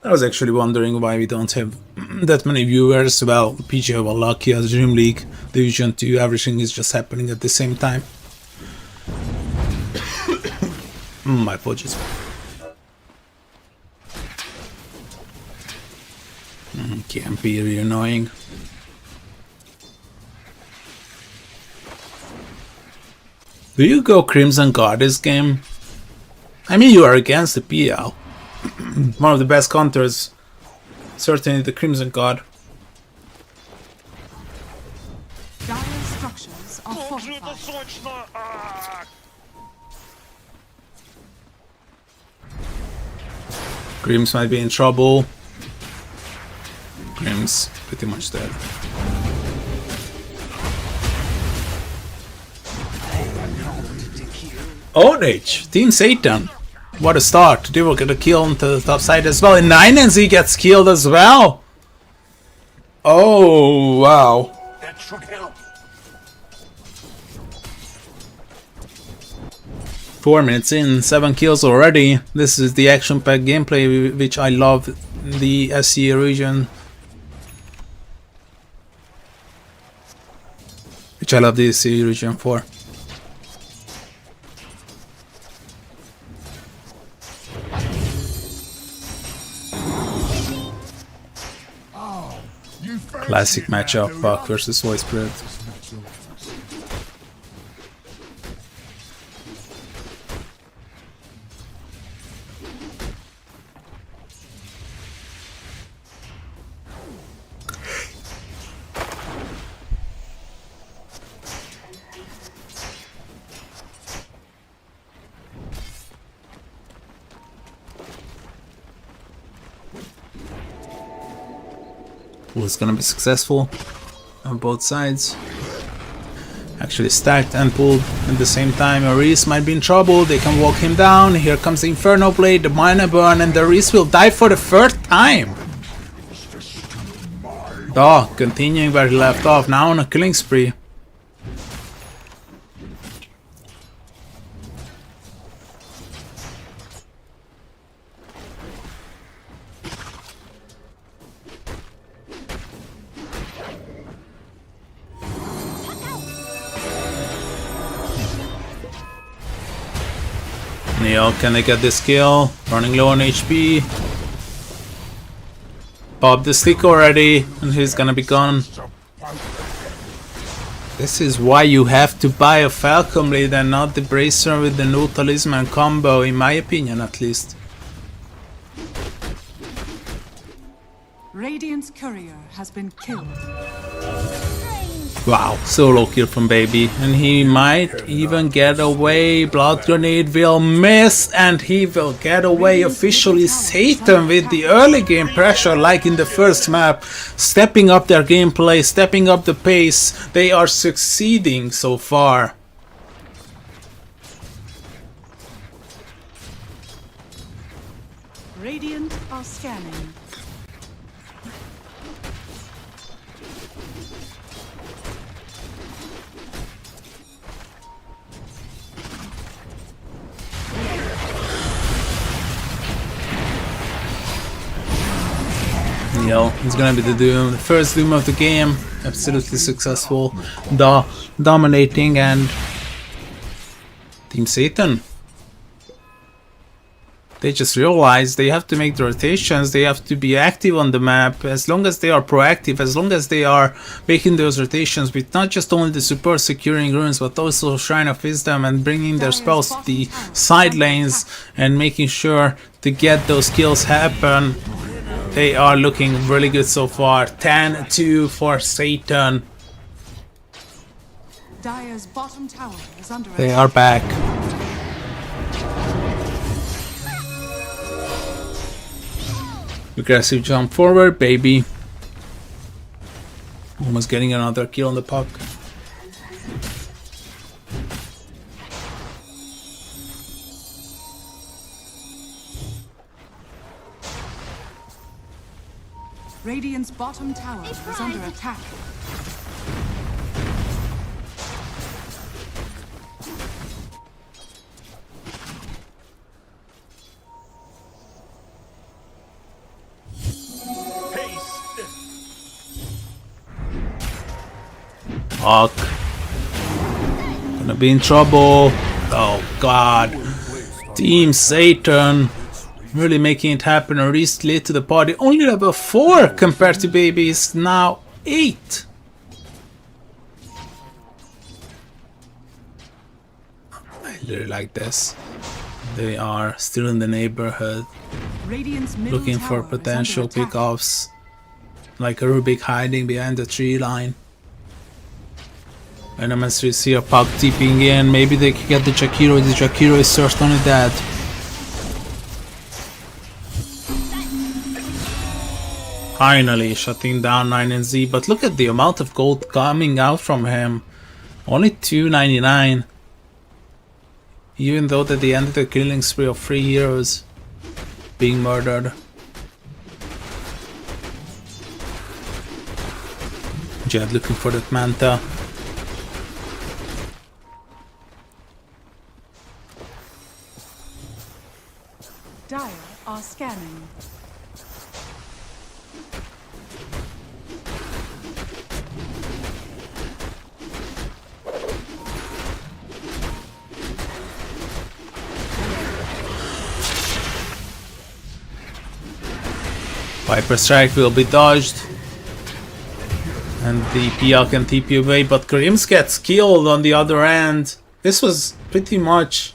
I was actually wondering why we don't have that many viewers. Well, PG were lucky as Dream League, Division 2, everything is just happening at the same time. My apologies. Can't be really annoying. Do you go Crimson Guard this game? I mean, you are against the PL. One of the best counters, certainly the Crimson Guard. Dire structures are fortified. Grimm's might be in trouble. Grimm's pretty much dead. Orange! Team Satan! What a start! They will get a kill on the top side as well. And ING gets killed as well! Oh, wow. That should help. 4 minutes in, 7 kills already. This is the action-packed gameplay which I love in the SE region. Which I love the SE region for. Classic matchup, Buck versus Voice Spirit. Who's gonna be successful on both sides? Actually stacked and pulled at the same time. Reese might be in trouble. They can walk him down. Here comes the Inferno Blade, the Minor Burn, and the Reese will die for the 3rd time. Dog continuing where he left off, now on a killing spree. Neo, can they get this kill? Running low on HP. Pop the stick already, and he's gonna be gone. This is why you have to buy a Falcon Blade and not the Bracer with the no Talisman combo, in my opinion at least. Radiant's courier has been killed. Wow, solo kill from Baby, and he might even get away. Blood Grenade will miss, and he will get away officially. Satan with the early game pressure, like in the first map, stepping up their gameplay, stepping up the pace. They are succeeding so far. Radiant are scanning. Yo, it's gonna be the Doom, the first Doom of the game. Absolutely successful, dominating, and Team Satan. They just realized they have to make the rotations, they have to be active on the map. As long as they are proactive, as long as they are making those rotations with not just only the support securing runes, but also Shrine of Wisdom and bringing their spells to the side lanes and making sure to get those kills happen. They are looking really good so far. 10-2 for Satan. Dire's bottom tower is under They attack. are back. Aggressive jump forward, Baby. Almost getting another kill on the puck. Radiant's bottom tower is under attack. Fuck. Gonna be in trouble. Oh god. Team Satan. Really making it happen. A risk late to the party. Only level 4 compared to babies. Now 8. I really like this. They are still in the neighborhood. Radiant's middle Looking for tower is potential under attack. pickoffs. Like a Rubik hiding behind the tree line. Venomous is here, Puck tipping in. Maybe they can get the Jakiro. The Jakiro is certainly dead. Finally shutting down 9NZ, but look at the amount of gold coming out from him. Only 299. Even though that they ended the killing spree of 3 heroes being murdered. Jed looking for that Manta. Dire are scanning. Viper Strike will be dodged. And the EPL can TP away, but Grims gets killed on the other end. This was pretty much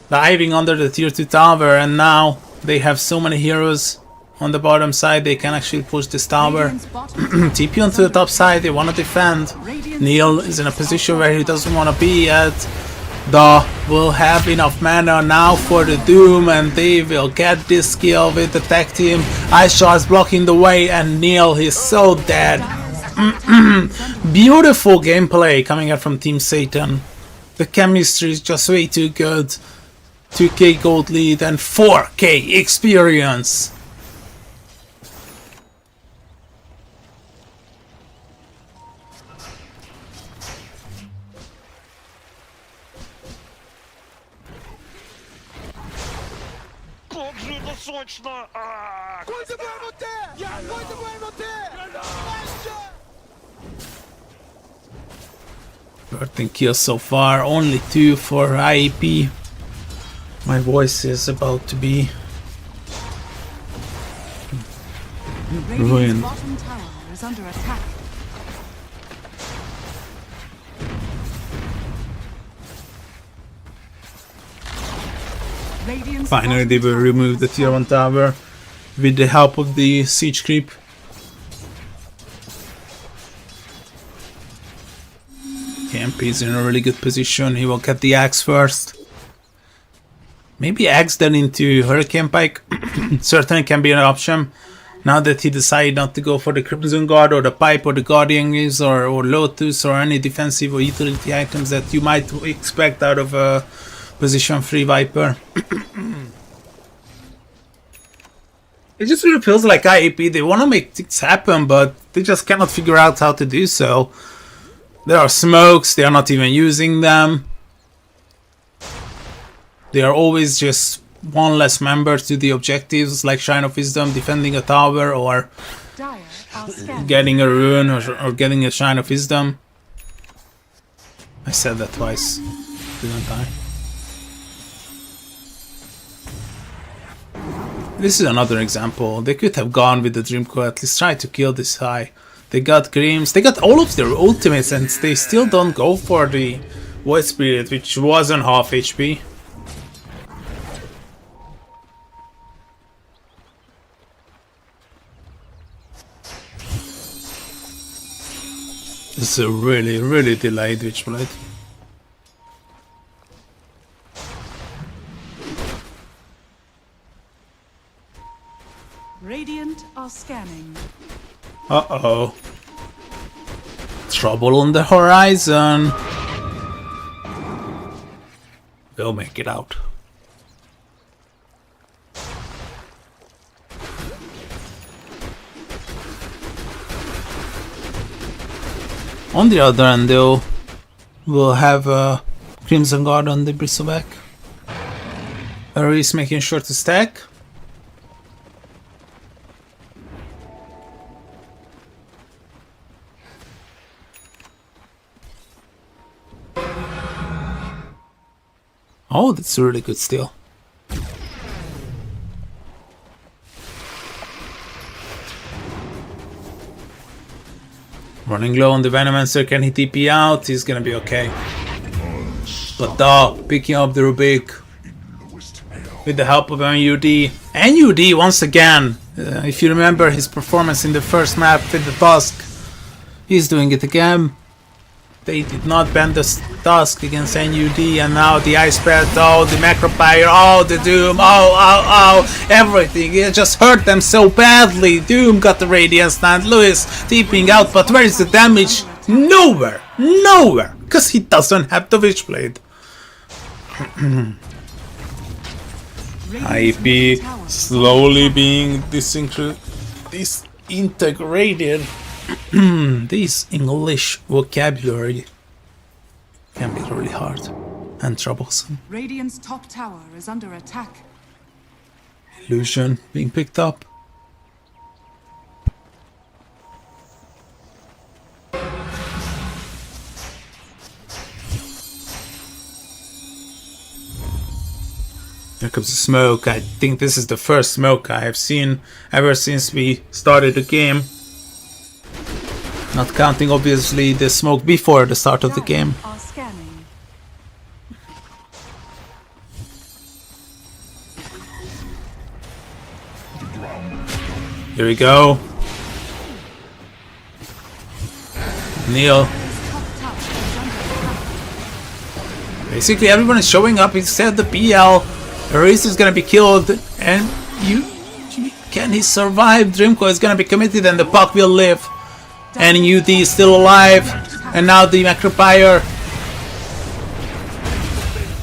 diving under the tier 2 tower, and now they have so many heroes on the bottom side they can actually push this tower. TP onto the top side, they want to defend. Neil is in a position where he doesn't want to be yet. Da will have enough mana now for the Doom, and they will get this kill with the tag team. Ice Shard's blocking the way, and Neil is so dead. Beautiful gameplay coming out from Team Satan. The chemistry is just way too good. 2k gold lead and 4k experience.13 kills so far, only 2 for IAP. My voice is about to be ruined. Bottom tower is under attack. Radiant's Finally they will remove the tier 1 tower with the help of the siege creep. Camp is in a really good position. He will get the axe first. Maybe axe then into Hurricane Pike. Certainly can be an option. Now that he decided not to go for the Crimson Guard or the Pipe or the Guardian Greaves or Lotus or any defensive or utility items that you might expect out of a position 3 Viper. It just really feels like IAP, they want to make things happen, but they just cannot figure out how to do so. There are smokes, they are not even using them. They are always just one less member to the objectives, like Shrine of Wisdom, defending a tower, or Dire are scanning. getting a rune, or getting a Shrine of Wisdom. I said that twice, didn't I? This is another example. They could have gone with the Dreamcoil, at least try to kill this high. They got Grims, they got all of their ultimates, and they still don't go for the Void Spirit, which was on half HP. This is a really delayed Witchblade. Radiant are scanning. Uh-oh. Trouble on the horizon. We'll make it out. On the other end though, we'll have a Crimson Guard on the Bristleback. Ares making sure to stack. Oh, that's a really good steal. Running low on the Venomancer, can he TP out? He's gonna be okay. But picking up the Rubik with the help of NUD. NUD once again, if you remember his performance in the first map with the Tusk, he's doing it again. They did not ban the Tusk against NUD, and now the Ice Pet, oh, the Macropire, oh, the Doom, oh, everything. It just hurt them so badly. Doom got the Radiance Stand, Lewis TPing out, but where is the damage? Nowhere, nowhere, because he doesn't have the Witchblade. IAP slowly being disintegrated. This English vocabulary can be really hard and troublesome. Radiant's top tower is under attack. Illusion being picked up. Here comes the smoke. I think this is the first smoke I have seen ever since we started the game. Not counting obviously the smoke before the start of the game. Are scanning. Here we go. Neil. Basically everyone is showing up except the BL. Aris is gonna be killed, and can he survive? Dreamco is gonna be committed, and the puck will live. And UD is still alive, and now the Macropire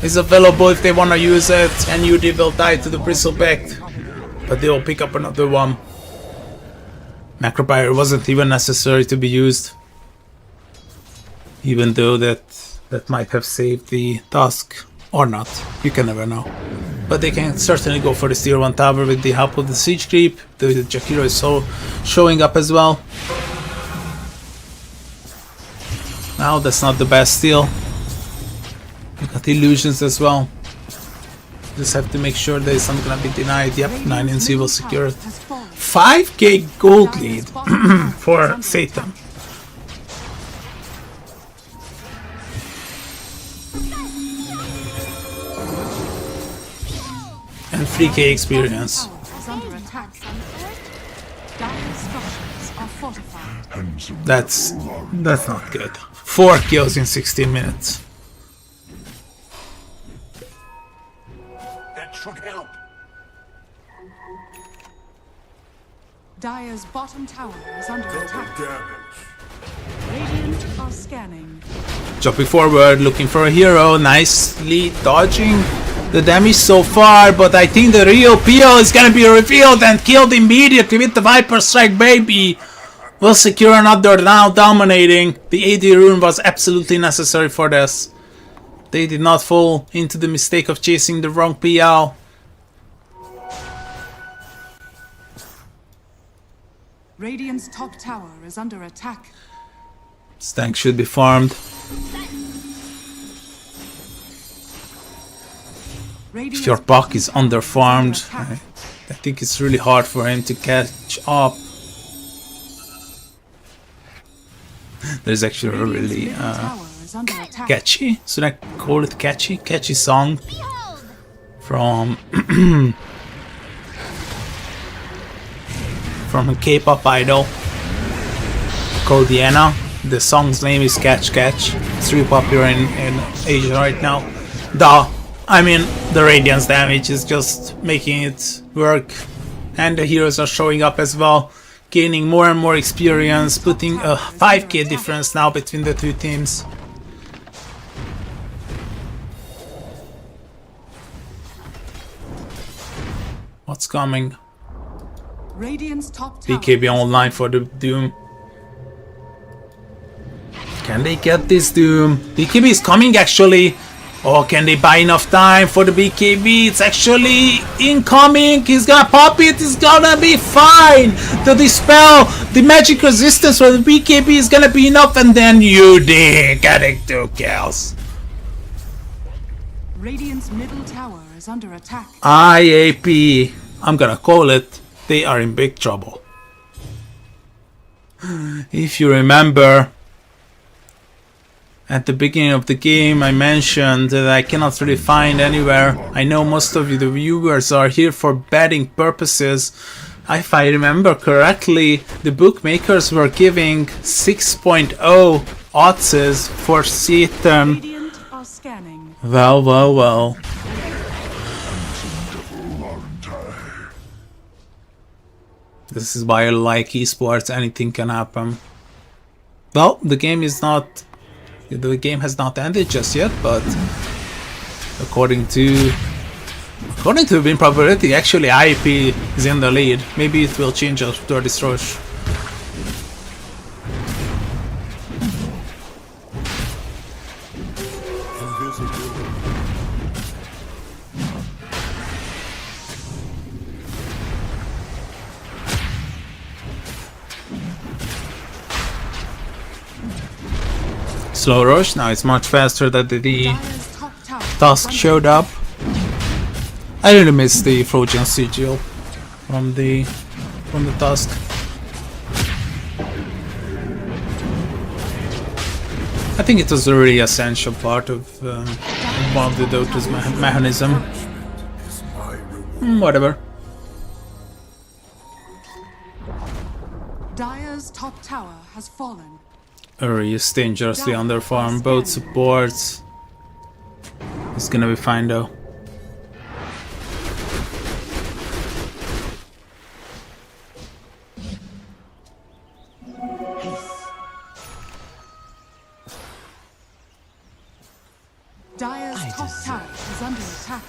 is available if they wanna use it, and UD will die to the Bristleback, but they will pick up another one. Macropire wasn't even necessary to be used, even though that might have saved the Tusk. Or not, you can never know. But they can certainly go for the tier 1 tower with the help of the siege creep. The Jakiro is showing up as well. Now that's not the best steal. You got illusions as well. Just have to make sure that it's not gonna be denied. Yep, 9 in civil secured. 5k gold lead for Satan. And 3k experience. That's not good. 4 kills in 16 minutes. That should help. Dire's bottom tower is under attack. Radiant are scanning. Jumping forward, looking for a hero, nicely dodging the damage so far, but I think the real PO is gonna be revealed and killed immediately with the Viper Strike, baby! We'll secure another now, dominating. The AD rune was absolutely necessary for this. They did not fall into the mistake of chasing the wrong PL. Radiant's top tower is under attack. This tank should be farmed. If your buck is under-farmed, I think it's really hard for him to catch up. There's actually a really catchy, should I call it catchy song from from a K-pop idol called Diana. The song's name is Catch Catch. It's really popular in Asia right now. I mean, the Radiance damage is just making it work, and the heroes are showing up as well, gaining more and more experience, putting a 5k difference now between the two teams. What's coming? Radiant's top tower. BKB online for the Doom. Can they get this Doom? BKB is coming actually. Oh, can they buy enough time for the BKB? It's actually incoming. He's gonna pop it. It's gonna be fine to dispel the magic resistance for the BKB is gonna be enough, and then UD getting 2 kills. Radiant's middle tower is under attack. IAP, I'm gonna call it. They are in big trouble. If you remember, at the beginning of the game I mentioned that I cannot really find anywhere. I know most of you, the viewers, are here for betting purposes. If I remember correctly, the bookmakers were giving 6.0 odds for Satan. Radiant are scanning. Well. This is why I like esports, anything can happen. Well, the game has not ended just yet, but according to win probability, actually IAP is in the lead. Maybe it will change after this rush. Slow rush, now it's much faster that the task showed up. I really miss the Trojan sigil from the task. I think it was a really essential part of one of the Dota's mechanism. Whatever. Dire's top tower has fallen. Uri is dangerously underfarmed, both supports. It's gonna be fine though. Dire's top tower is under attack.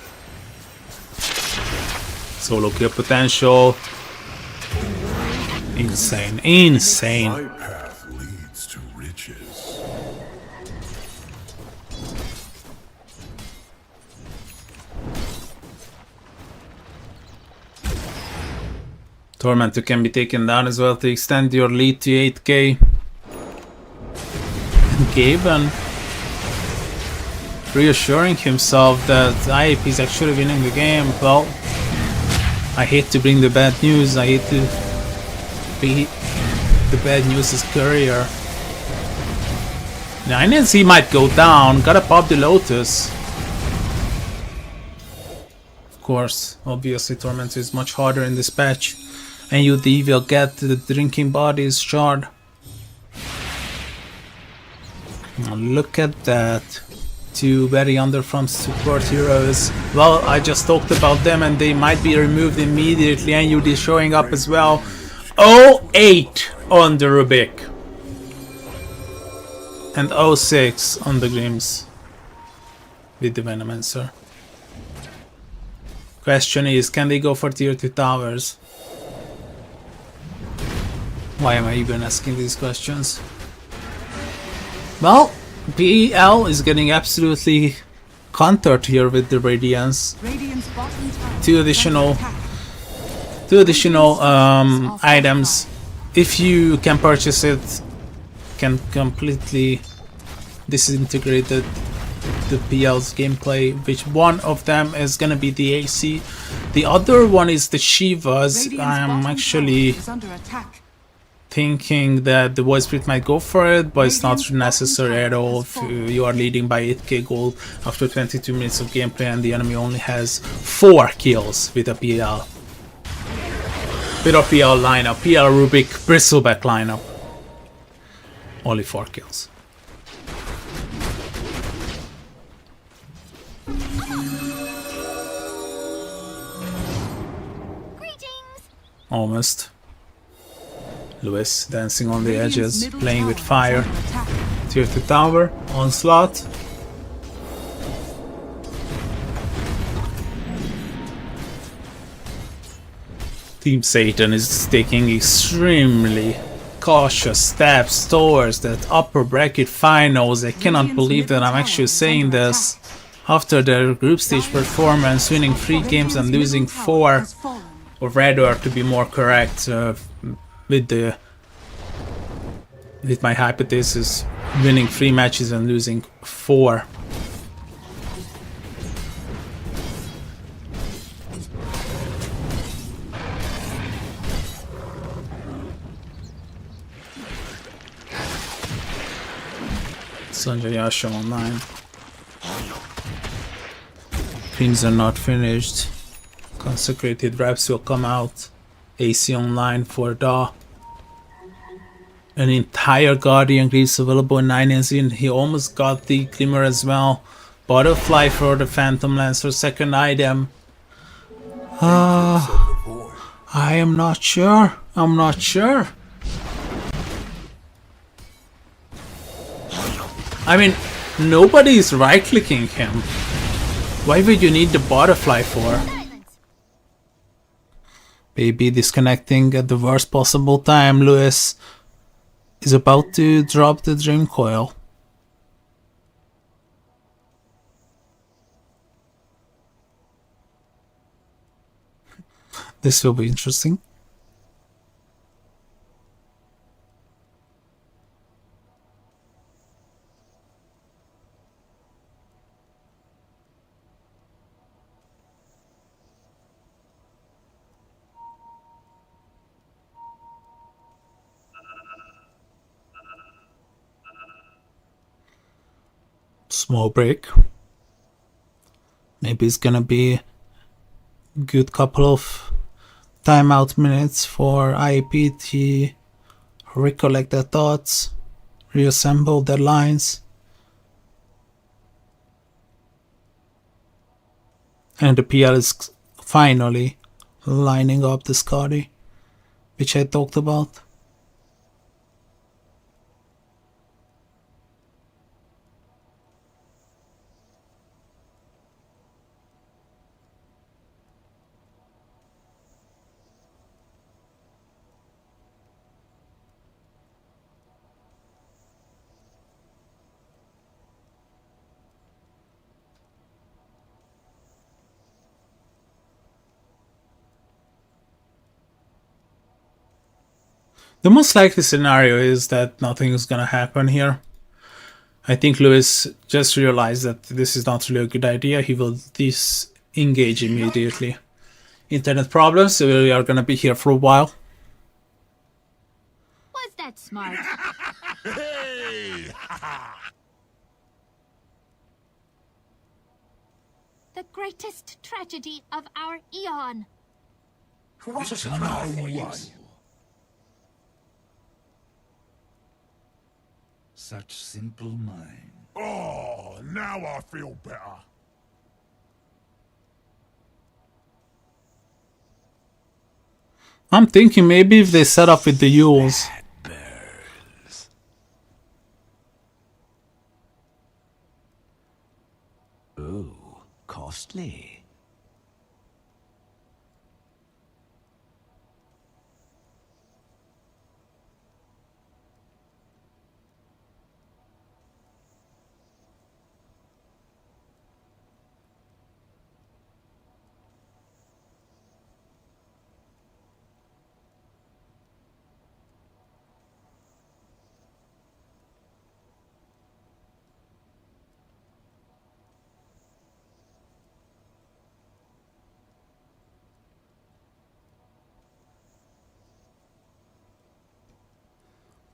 Solo kill potential. Insane. My path leads to riches. Tormentor can be taken down as well to extend your lead to 8k. And Gaben reassuring himself that IAP is actually winning the game. Well, I hate to bring the bad news. I hate to be the bad news is courier. Now NNC might go down. Gotta pop the Lotus. Of course, obviously Tormentor is much harder in this patch. And UD will get the Drinking Bodies shard. Now look at that. Two very underfarmed support heroes. Well, I just talked about them and they might be removed immediately. And UD showing up as well. 08 on the Rubik. And 06 on the Grims. With the Venomancer. Question is, can they go for tier 2 towers? Why am I even asking these questions? Well, PEL is getting absolutely countered here with the Radiance. Two additional items. If you can purchase it, can completely disintegrate the PL's gameplay, which one of them is gonna be the AC. The other one is the Shivas. I'm actually thinking that the Void Spirit might go for it, but it's not necessary at all if you are leading by 8k gold after 22 minutes of gameplay and the enemy only has 4 kills with a PL. With a PL lineup, PL Rubik Bristleback lineup. Only 4 kills. Almost. Lewis dancing on the edges, playing with fire. Tier 2 tower, onslaught. Team Satan is taking extremely cautious steps towards that upper bracket finals. I cannot believe that I'm actually saying this. After their group stage performance, winning 3 games and losing 4, or rather to be more correct, with my hypothesis, winning 3 matches and losing 4. Sanjay online. Pins are not finished. Consecrated reps will come out. AC online for Da. An entire Guardian Greaves available in 9NZ, and he almost got the Glimmer as well. Butterfly for the Phantom Lancer, second item. I am not sure. I'm not sure. I mean, nobody is right-clicking him. Why would you need the butterfly for? Baby disconnecting at the worst possible time. Lewis is about to drop the Dream Coil. This will be interesting. Small break. Maybe it's gonna be a good couple of timeout minutes for IAP to recollect their thoughts, reassemble their lines. And the PL is finally lining up the Scotty, which I talked about. The most likely scenario is that nothing is gonna happen here. I think Lewis just realized that this is not really a good idea. He will disengage immediately. Internet problems, so we are gonna be here for a while. Was that smart? Hey! The greatest tragedy of our eon. What no one. Such simple mind. Oh, now I feel better. I'm thinking maybe if they set up with the Yules. Oh, costly.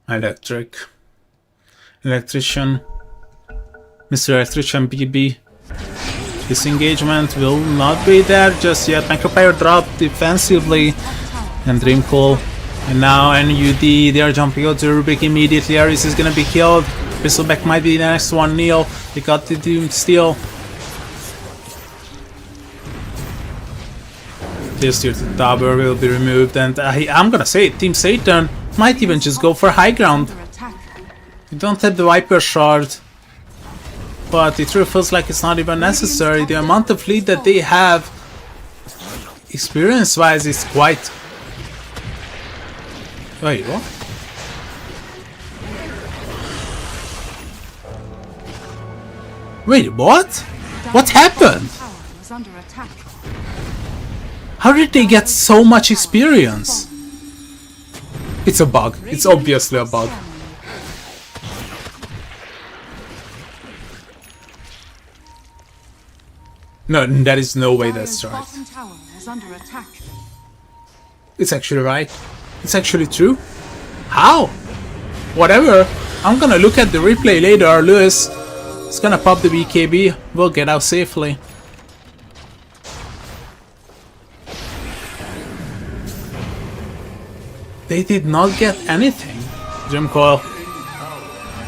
Electrician, Mr. Electrician BB. Disengagement will not be there just yet. Micropire dropped defensively, and Dreamcall, and now NUD. They are jumping out to Rubik immediately. Aris is gonna be killed. Bristleback might be the next one. Neil, they got the Doom Steel. This tier 2 tower will be removed, and I'm gonna say Team Satan might even just go for high ground. You don't have the Viper Shard, but it really feels like it's not even necessary. The amount of lead that they have, experience-wise, is quite... Wait, what? Wait, what? What happened? How did they get so much experience? It's a bug. It's obviously a bug. No, there is no way that's right. It's actually right. It's actually true. How? Whatever. I'm gonna look at the replay later. Lewis is gonna pop the BKB. We'll get out safely. They did not get anything. Jim Coyle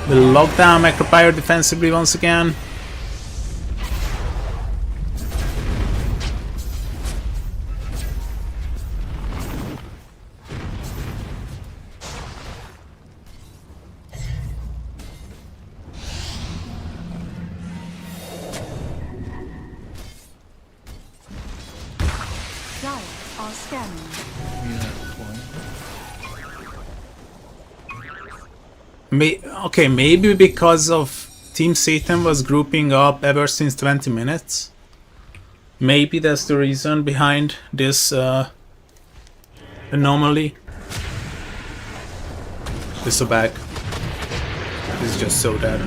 will lock down Macropyre defensively once again. Dire are scanning. Okay, maybe because of Team Satan was grouping up ever since 20 minutes. Maybe that's the reason behind this anomaly. This is so bad. This is just so dead.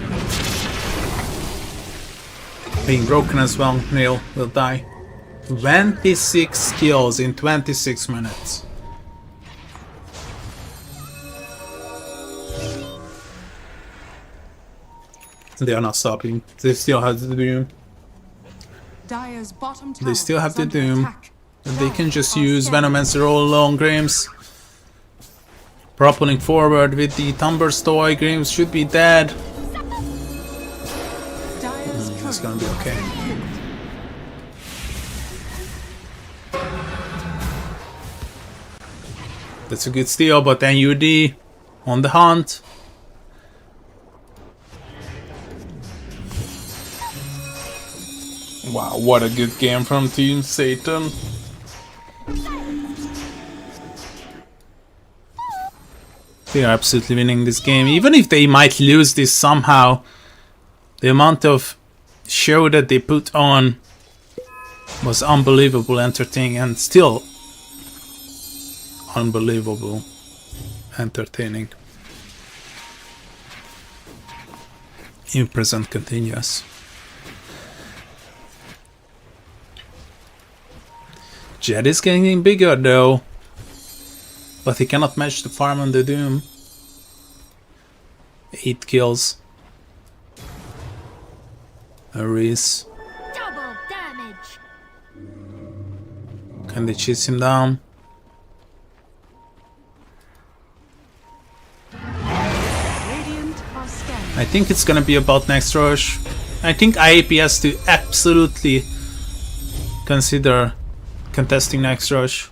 Being broken as well, Neil will die. 26 kills in 26 minutes. They are not stopping. They still have the Doom. Dire's bottom tower They still have is the under Doom. attack. And they can just Dire are use scanning. Venomancer all along. Grims propelling forward with the Thunderstoy. Grims should be dead. Dire's It's courier gonna be okay. That's a good steal, but then UD on the hunt. Wow, what a good game from Team Satan. They are absolutely winning this game. Even if they might lose this somehow, the amount of show that they put on was unbelievable, entertaining, and still unbelievable entertaining. In present continuous. Jed is getting bigger though, but he cannot match the farm on the Doom. 8 kills. Aris. Double damage. Can they chase him down? Radiant are scanning. I think it's gonna be about next rush. I think IAP has to absolutely consider contesting next rush.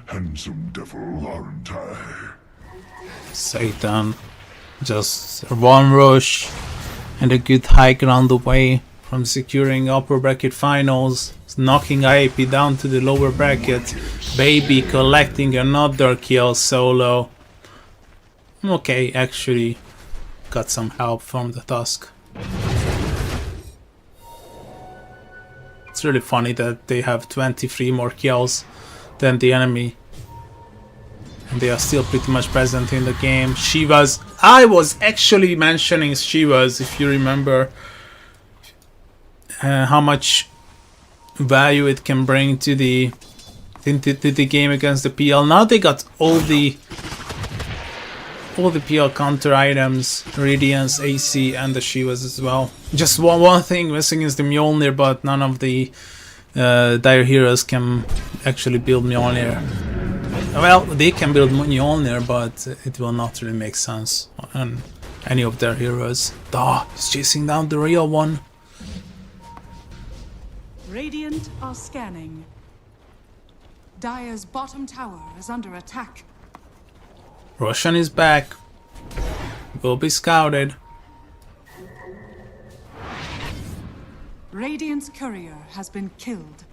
Handsome devil, aren't I? Satan. Just one rush and a good high ground away from securing upper bracket finals, knocking IAP down to the lower bracket. Baby collecting another kill solo. Okay, actually got some help from the Tusk. It's really funny that they have 23 more kills than the enemy. And they are still pretty much present in the game. I was actually mentioning Shivas, if you remember, how much value it can bring to the game against the PL. Now they got all the PL counter items, Radiance, AC, and the Shivas as well. Just one thing missing is the Mjolnir, but none of the Dire Heroes can actually build Mjolnir. Well, they can build Mjolnir, but it will not really make sense on any of their heroes. He's chasing down the real one. Radiant are scanning. Dire's bottom tower is under attack. Roshan is back. Will be scouted. Radiant's courier has been killed.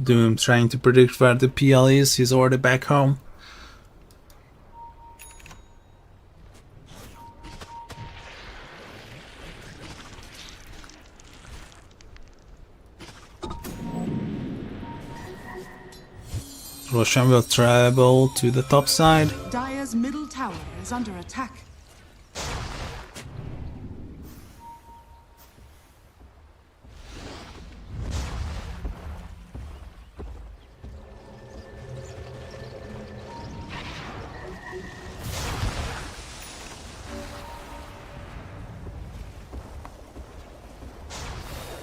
Doom trying to predict where the PL is. He's already back home. Roshan will travel to the top side. Dire's middle tower is under attack.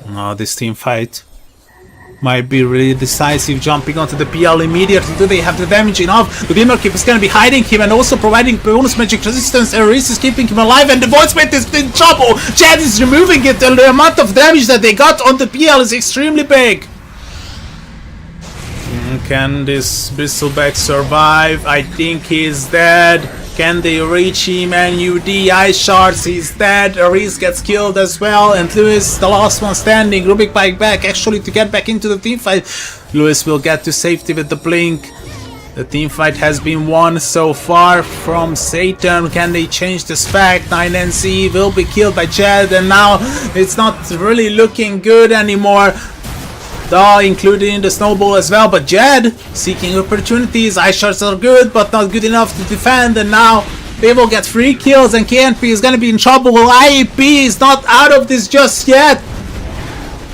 Oh, this team fight might be really decisive. Jumping onto the PL immediately. Do they have the damage enough? The Glimmer Keep is going to be hiding him and also providing bonus magic resistance. Ares is keeping him alive and the Voidsmith is in trouble. Chad is removing it. The amount of damage that they got on the PL is extremely big. Can this Bristleback survive? I think he's dead. Can they reach him? NUD, Ice Shards, he's dead. Ares gets killed as well. And Lewis, the last one standing. Rubik Bike back actually to get back into the team fight. Lewis will get to safety with the blink. The team fight has been won so far from Satan. Can they change this fact? 9NC will be killed by Chad. And now it's not really looking good anymore. Including the snowball as well, but Jed seeking opportunities. Ice Shards are good, but not good enough to defend, and now they will get 3 kills, and KNP is gonna be in trouble. IAP is not out of this just yet.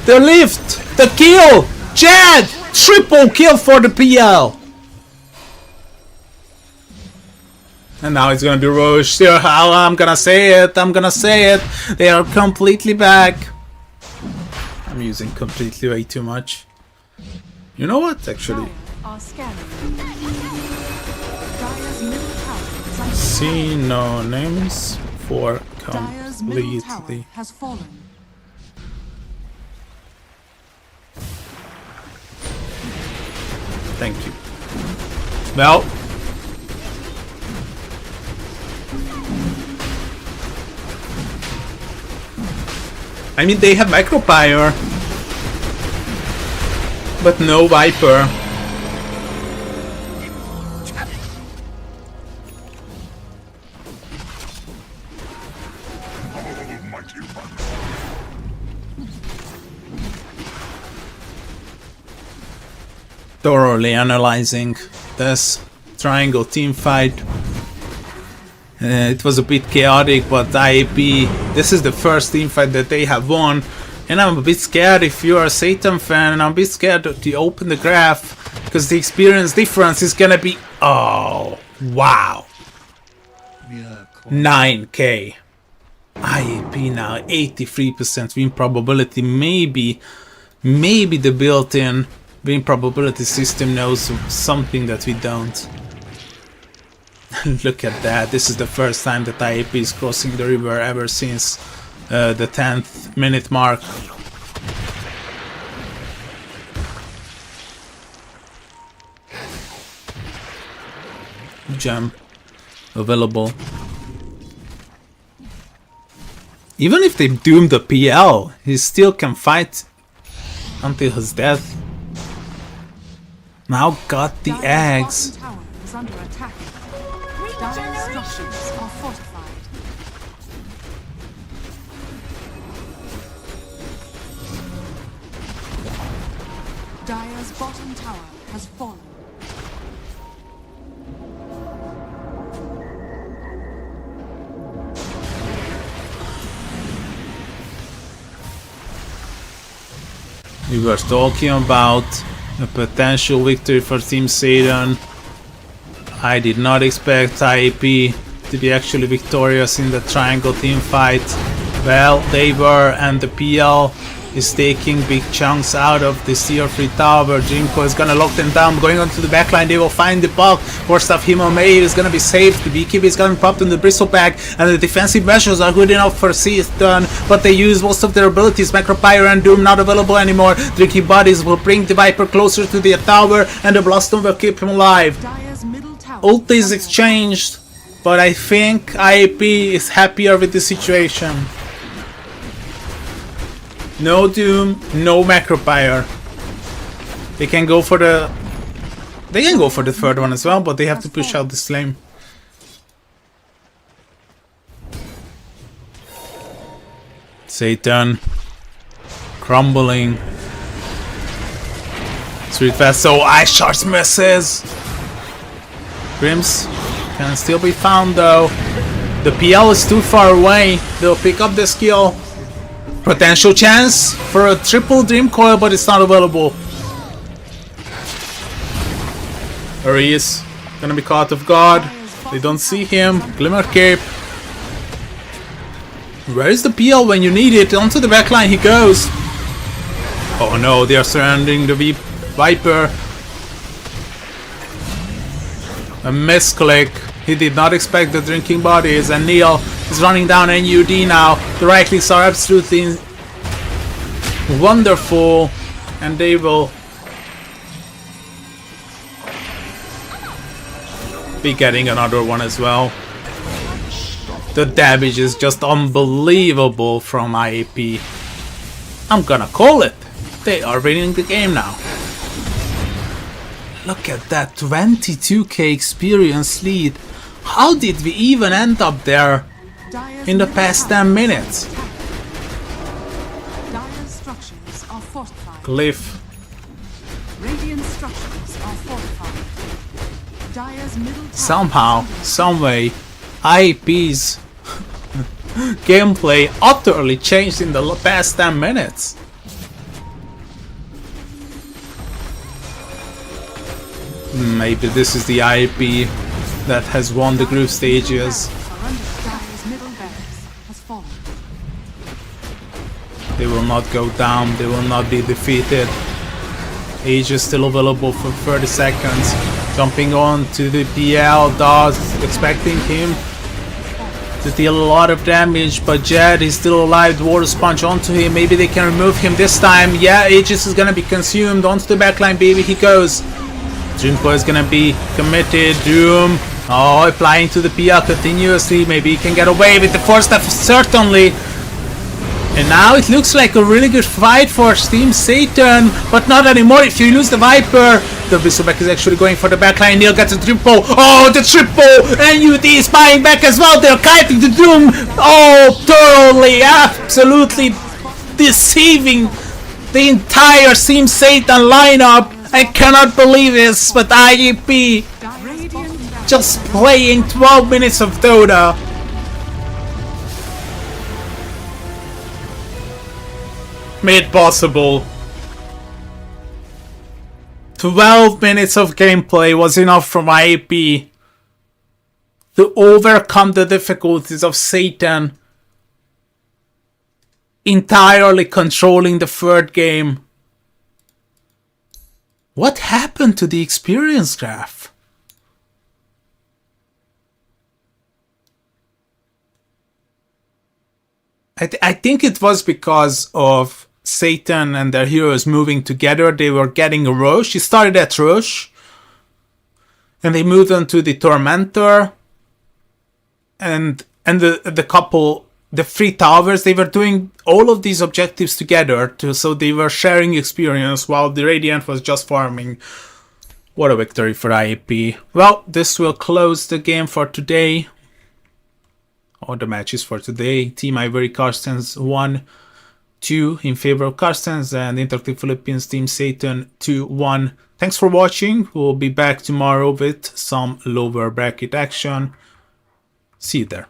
The lift, the kill, Jed, triple kill for the PL. And now it's gonna be rushed. I'm gonna say it. They are completely back. I'm using completely way too much. You know what, actually? Synonyms for completely. Has fallen. Thank you. Well, I mean, they have Micropyre, but no Viper. Thoroughly analyzing this triangle team fight. It was a bit chaotic, but IAP, this is the first team fight that they have won. And I'm a bit scared if you're a Satan fan, and I'm a bit scared to open the graph, because the experience difference is gonna be, oh, wow. 9k. IAP now, 83% win probability. Maybe the built-in win probability system knows something that we don't. Look at that, this is the first time that IAP is crossing the river ever since the 10th minute mark. Gem available. Even if they doom the PL, he still can fight until his death. Now got the eggs. Dire's structures are fortified. Dire's bottom tower has fallen. We were talking about a potential victory for Team Satan. I did not expect IAP to be actually victorious in the triangle team fight. Well, they were, and the PL is taking big chunks out of the tier 3 tower. Jinko is gonna lock them down, going onto the backline. They will find the bulk. Worst of Himo May is gonna be saved. The Beekeeper is gonna be popped in the Bristleback, and the defensive measures are good enough for Satan, but they use most of their abilities. Macropyre and Doom not available anymore. Tricky Bodies will bring the Viper closer to the tower, and the Blaststone will keep him alive. Ult is exchanged, but I think IAP is happier with the situation. No Doom, no Macropyre. They can go for the third one as well, but they have to push out the Slame. Satan crumbling. Sweet fast, so Ice Shards misses. Grims can still be found though. The PL is too far away. They'll pick up the skill. Potential chance for a triple Dream Coil, but it's not available. There he is. Gonna be caught off guard. They don't see him. Glimmer Cape. Where is the PL when you need it? Onto the backline he goes. Oh no, they are surrounding the Viper. A misclick. He did not expect the drinking bodies, and Neil is running down NUD now. The right clicks are absolutely wonderful, and they will be getting another one as well. The damage is just unbelievable from IAP. I'm gonna call it. They are winning the game now. Look at that 22k experience lead. How did we even end up there in the past 10 minutes? Dire's structures are fortified. Cliff. Radiant structures are fortified. Dire's middle tower Somehow, someway, IAP's gameplay utterly changed in the past 10 minutes. Maybe this is the IAP that has won the group stages. Dire's middle barracks has fallen. They will not go down, they will not be defeated. Age is still available for 30 seconds. Jumping on to the PL, Dawes expecting him to deal a lot of damage, but Jed is still alive. Water punch onto him, maybe they can remove him this time. Yeah, Aegis is gonna be consumed. Onto the backline, baby, he goes. Junko is gonna be committed. Doom. Oh, applying to the PL continuously. Maybe he can get away with the force staff, certainly. And now it looks like a really good fight for Team Satan, but not anymore. If you lose the Viper, the Whistleback is actually going for the backline. Neil gets a triple. Oh, the triple! NUD is buying back as well. They're kiting the Doom. Oh, thoroughly, absolutely deceiving the entire Team Satan lineup. I cannot believe this, but IAP just playing 12 minutes of Dota. Made possible. 12 minutes of gameplay was enough from IAP to overcome the difficulties of Satan entirely controlling the third game. What happened to the experience graph? I think it was because of Satan and their heroes moving together. They were getting a rush. It started at rush, and they moved on to the Tormentor, and the couple, the three towers. They were doing all of these objectives together, so they were sharing experience while the Radiant was just farming. What a victory for IAP. Well, this will close the game for today. All the matches for today. Team Ivory Carstens 1-2 in favor of Carstens, and Interactive Philippines Team Satan 2-1. Thanks for watching. We'll be back tomorrow with some lower bracket action. See you there.